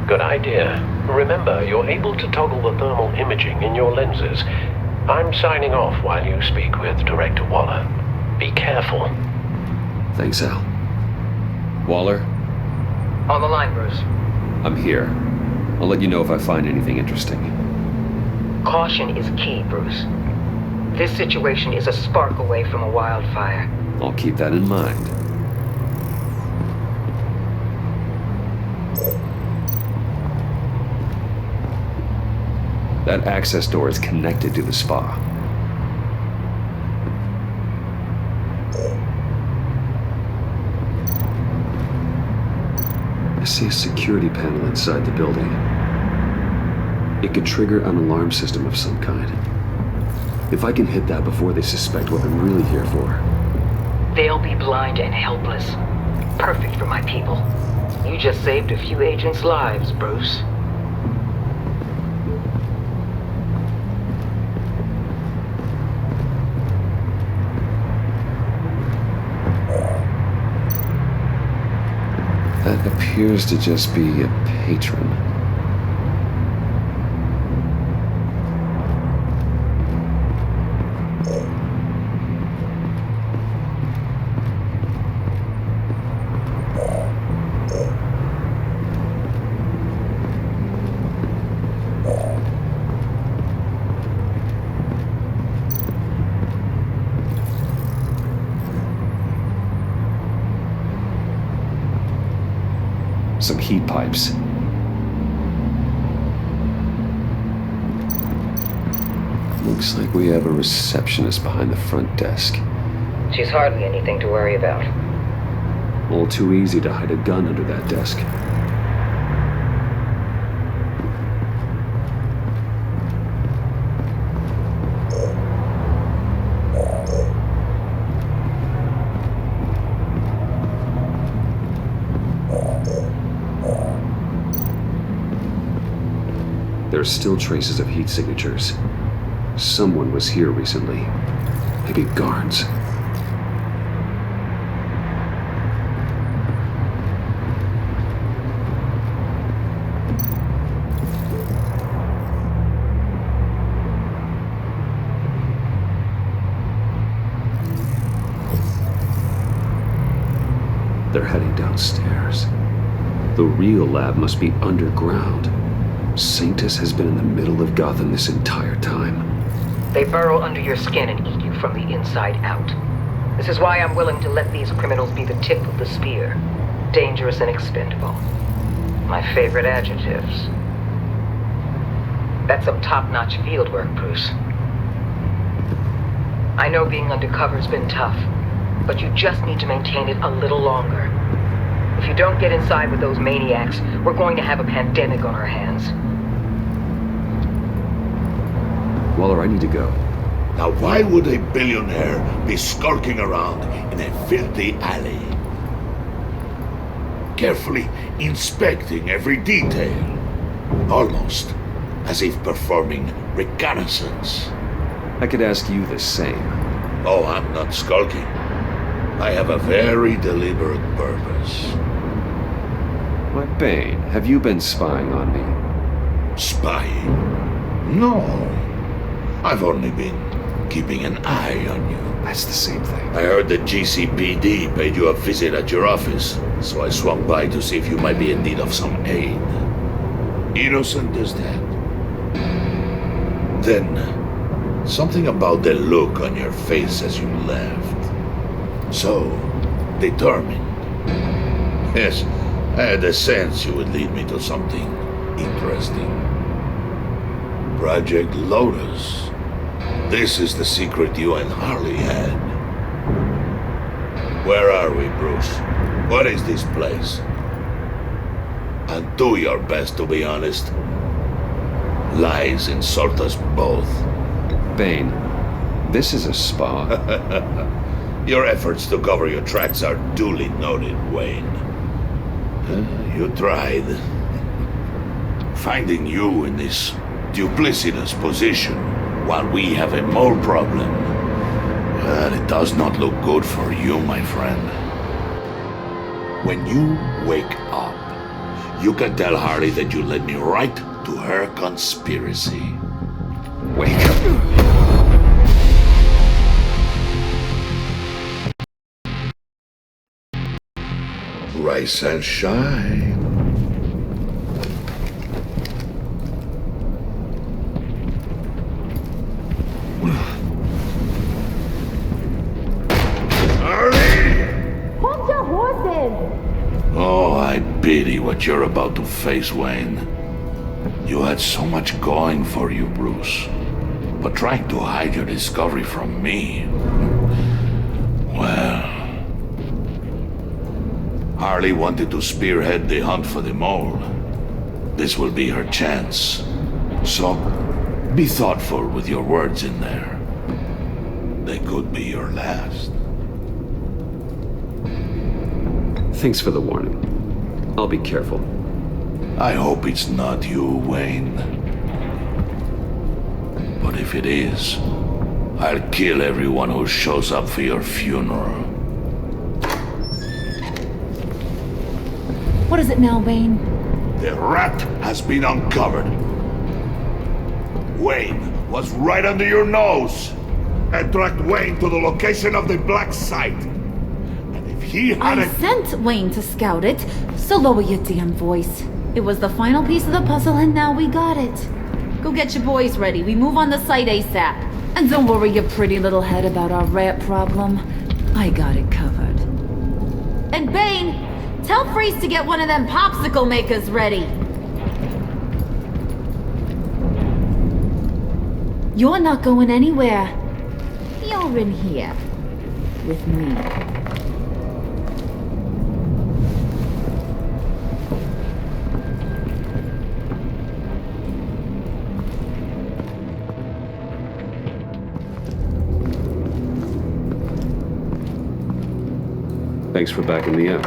Good idea. Remember, you're able to toggle the thermal imaging in your lenses. I'm signing off while you speak with Director Waller. Be careful. Thanks, Al. Waller? On the line, Bruce. I'm here. I'll let you know if I find anything interesting. Caution is key, Bruce. This situation is a spark away from a wildfire. I'll keep that in mind. That access door is connected to the spa. I see a security panel inside the building. It could trigger an alarm system of some kind. If I can hit that before they suspect what I'm really here for. They'll be blind and helpless. Perfect for my people. You just saved a few agents' lives, Bruce. That appears to just be a patron. Some heat pipes. Looks like we have a receptionist behind the front desk. She's hardly anything to worry about. All too easy to hide a gun under that desk. There are still traces of heat signatures. Someone was here recently. Maybe guards. heading downstairs. The real lab must be underground. Sanctus has been in the middle of Gotham this entire time. They burrow under your skin and eat you from the inside out. This is why I'm willing to let these criminals be the tip of the spear. Dangerous and expendable. My favorite adjectives. That's some top-notch field work, Bruce. I know being undercover's been tough, but you just need to maintain it a little longer. If you don't get inside with those maniacs, we're going to have a pandemic on our hands. Waller, I need to go. Now why would a billionaire be skulking around in a filthy alley? Carefully inspecting every detail. Almost as if performing reconnaissance. I could ask you the same. Oh, I'm not skulking. I have a very deliberate purpose. Why, Bane, have you been spying on me? Spying? No. I've only been keeping an eye on you. That's the same thing. I heard that GCPD paid you a visit at your office, so I swung by to see if you might be in need of some aid. Innocent as that. Then, something about the look on your face as you left. So, determined. Yes, I had a sense you would lead me to something interesting. Project Lotus. This is the secret you and Harley had. Where are we, Bruce? What is this place? And do your best to be honest. Lies insult us both. Bane, this is a spa. Your efforts to cover your tracks are duly noted, Wayne. You tried. Finding you in this duplicitous position while we have a mole problem. Well, it does not look good for you, my friend. When you wake up, you can tell Harley that you led me right to her conspiracy. Wake up. Rise and shine. Hold your horses! Oh, I pity what you're about to face, Wayne. You had so much going for you, Bruce. But trying to hide your discovery from me... Well... Harley wanted to spearhead the hunt for the mole. This will be her chance. So, be thoughtful with your words in there. They could be your last. Thanks for the warning. I'll be careful. I hope it's not you, Wayne. But if it is, I'll kill everyone who shows up for your funeral. What is it now, Bane? The rat has been uncovered. Wayne was right under your nose. And tracked Wayne to the location of the black site. And if he had I sent Wayne to scout it, so lower your damn voice. It was the final piece of the puzzle and now we got it. Go get your boys ready. We move on the site ASAP. And don't worry your pretty little head about our rat problem. I got it covered. And Bane, tell Freeze to get one of them popsicle makers ready. You're not going anywhere. You're in here. With me. Thanks for backing me up.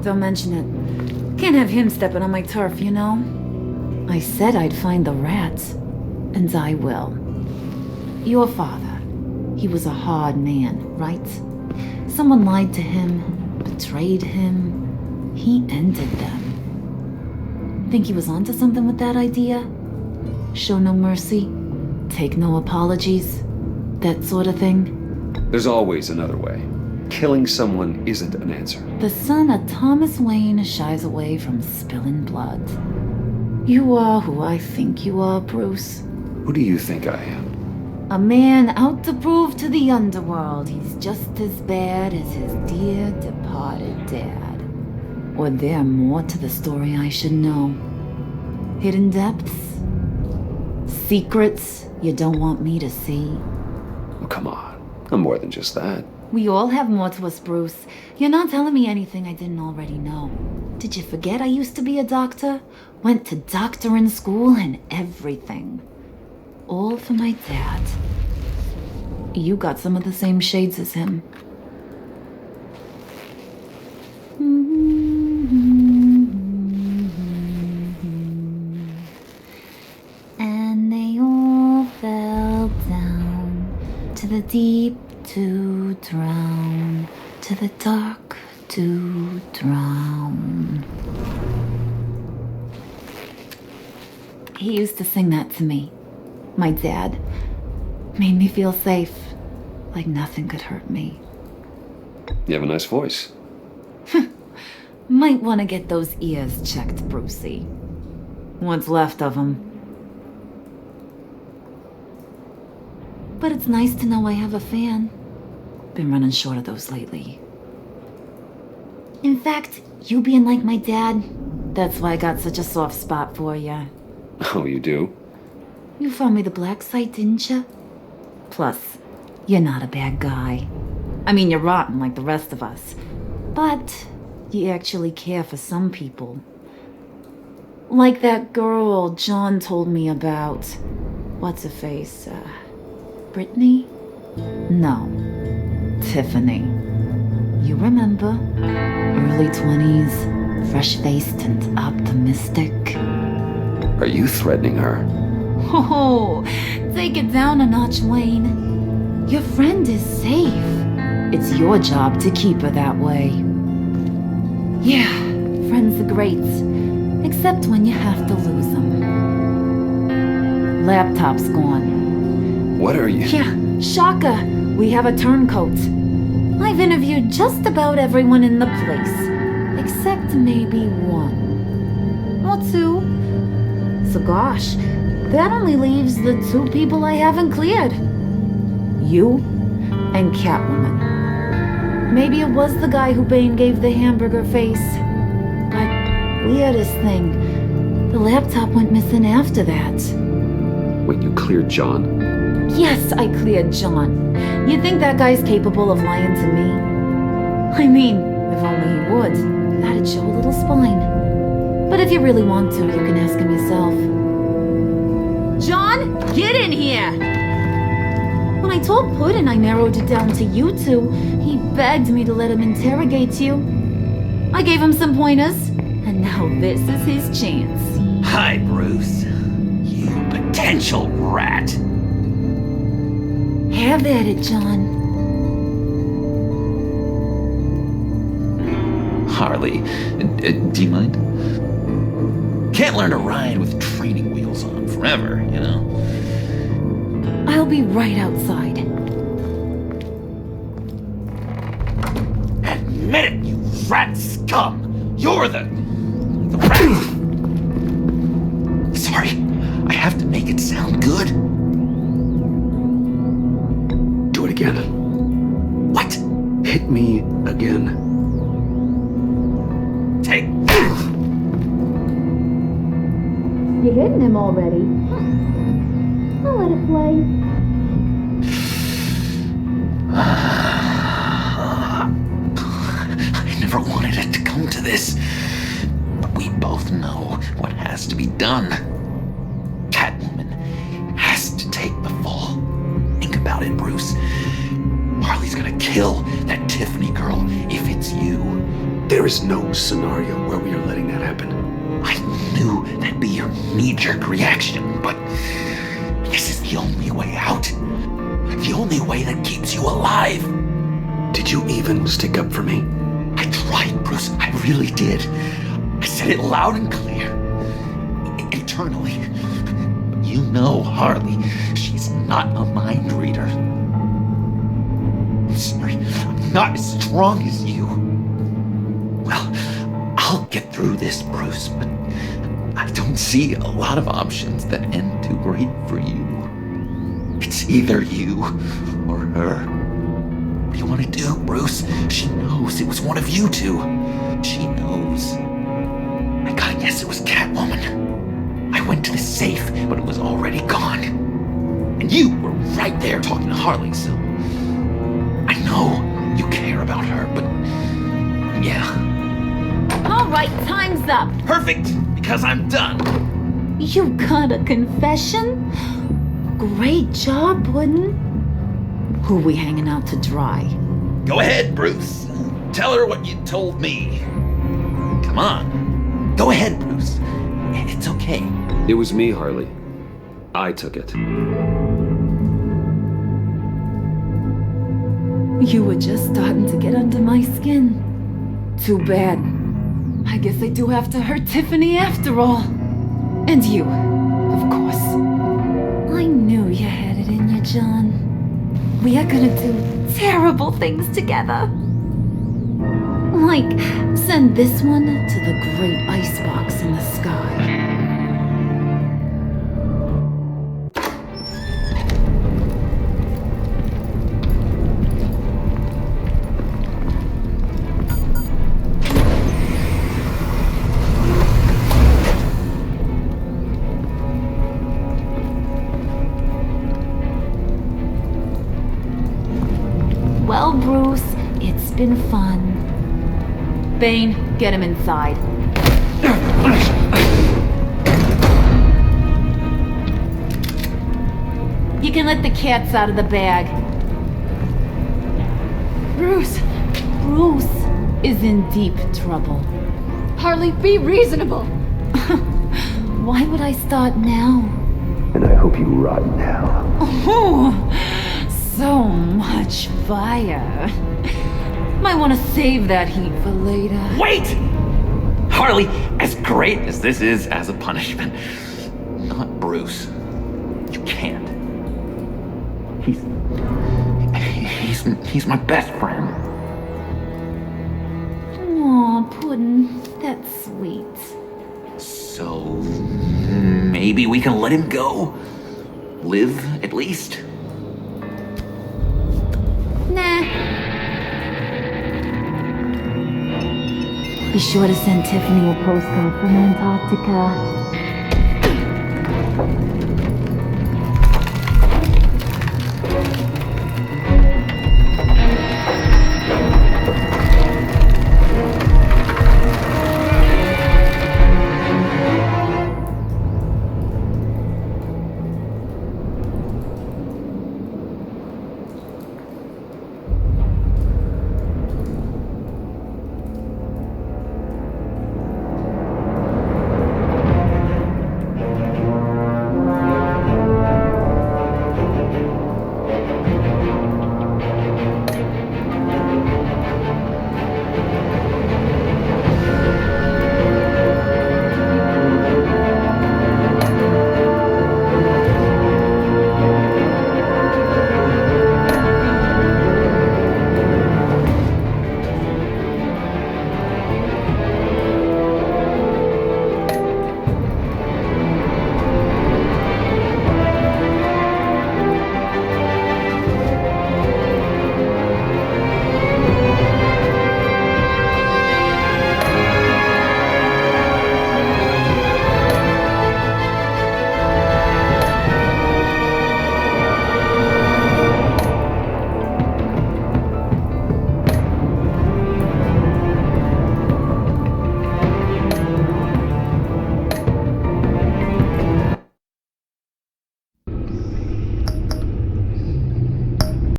Don't mention it. Can't have him stepping on my turf, you know? I said I'd find the rats. And I will. Your father. He was a hard man, right? Someone lied to him, betrayed him. He ended them. Think he was onto something with that idea? Show no mercy, take no apologies, that sort of thing? There's always another way. Killing someone isn't an answer. The son of Thomas Wayne shies away from spilling blood. You are who I think you are, Bruce. Who do you think I am? A man out to prove to the underworld he's just as bad as his dear departed dad. Or there more to the story I should know. Hidden depths? Secrets you don't want me to see? Oh, come on. I'm more than just that. We all have more to us, Bruce. You're not telling me anything I didn't already know. Did you forget I used to be a doctor? Went to doctoring school and everything. All for my dad. You got some of the same shades as him. And they all fell down to the deep to drown, to the dark to drown. He used to sing that to me. My dad. Made me feel safe, like nothing could hurt me. You have a nice voice. Might want to get those ears checked, Brucey. What's left of them. But it's nice to know I have a fan. Been running short of those lately. In fact, you being like my dad, that's why I got such a soft spot for you. Oh, you do? You found me the black site, didn't you? Plus, you're not a bad guy. I mean, you're rotten like the rest of us. But you actually care for some people. Like that girl John told me about. What's her face? Brittany? No. Tiffany. You remember? Early 20s, fresh-faced and optimistic. Are you threatening her? Oh, take it down a notch, Wayne. Your friend is safe. It's your job to keep her that way. Yeah, friends are great. Except when you have to lose them. Laptop's gone. What are you? Yeah, shocker. We have a turncoat. I've interviewed just about everyone in the place. Except maybe one. Or two. So gosh, that only leaves the two people I haven't cleared. You and Catwoman. Maybe it was the guy who Bane gave the hamburger face. But weirdest thing, the laptop went missing after that. Wait, you cleared John? Yes, I cleared John. You think that guy's capable of lying to me? I mean, if only he would. That'd show a little spine. But if you really want to, you can ask him yourself. John, get in here! When I told Puddin' I narrowed it down to you two, he begged me to let him interrogate you. I gave him some pointers, and now this is his chance. Hi, Bruce. You potential rat. Have at it, John. Harley, do you mind? Can't learn to ride with training wheels on forever, you know? I'll be right outside. Admit it, you rat scum! You're the rat! Sorry, I have to make it sound good. Do it again. What? Hit me again. Take. You hitting him already? I'll let it play. I never wanted it to come to this. But we both know what has to be done. Catwoman has to take the fall. Think about it, Bruce. Harley's gonna kill that Tiffany girl if it's you. There is no scenario where we are letting that happen. I knew that'd be your knee-jerk reaction, but this is the only way out. The only way that keeps you alive. Did you even stick up for me? I tried, Bruce. I really did. I said it loud and clear. Internally. But you know Harley. She's not a mind reader. I'm sorry. I'm not as strong as you. Well, I'll get through this, Bruce, but I don't see a lot of options that end too great for you. It's either you or her. What do you want to do, Bruce? She knows it was one of you two. She knows. I gotta guess it was Catwoman. I went to the safe, but it was already gone. And you were right there talking to Harley, so I know you care about her, but yeah. All right, time's up. Perfect, because I'm done. You got a confession? Great job, Puddin'. Who we hanging out to dry? Go ahead, Bruce. Tell her what you told me. Come on. Go ahead, Bruce. It's okay. It was me, Harley. I took it. You were just starting to get under my skin. Too bad. I guess I do have to hurt Tiffany after all. And you, of course. I knew you had it in you, John. We are gonna do terrible things together. Like, send this one to the great icebox in the sky. Well, Bruce, it's been fun. Bane, get him inside. You can let the cats out of the bag. Bruce! Bruce is in deep trouble. Harley, be reasonable! Why would I start now? And I hope you rot now. Oh, so much fire. Might want to save that heat for later. Wait! Harley, as great as this is as a punishment, not Bruce. You can't. He's my best friend. Aw, Puddin', that's sweet. So maybe we can let him go? Live, at least? Nah. Be sure to send Tiffany a postcard from Antarctica.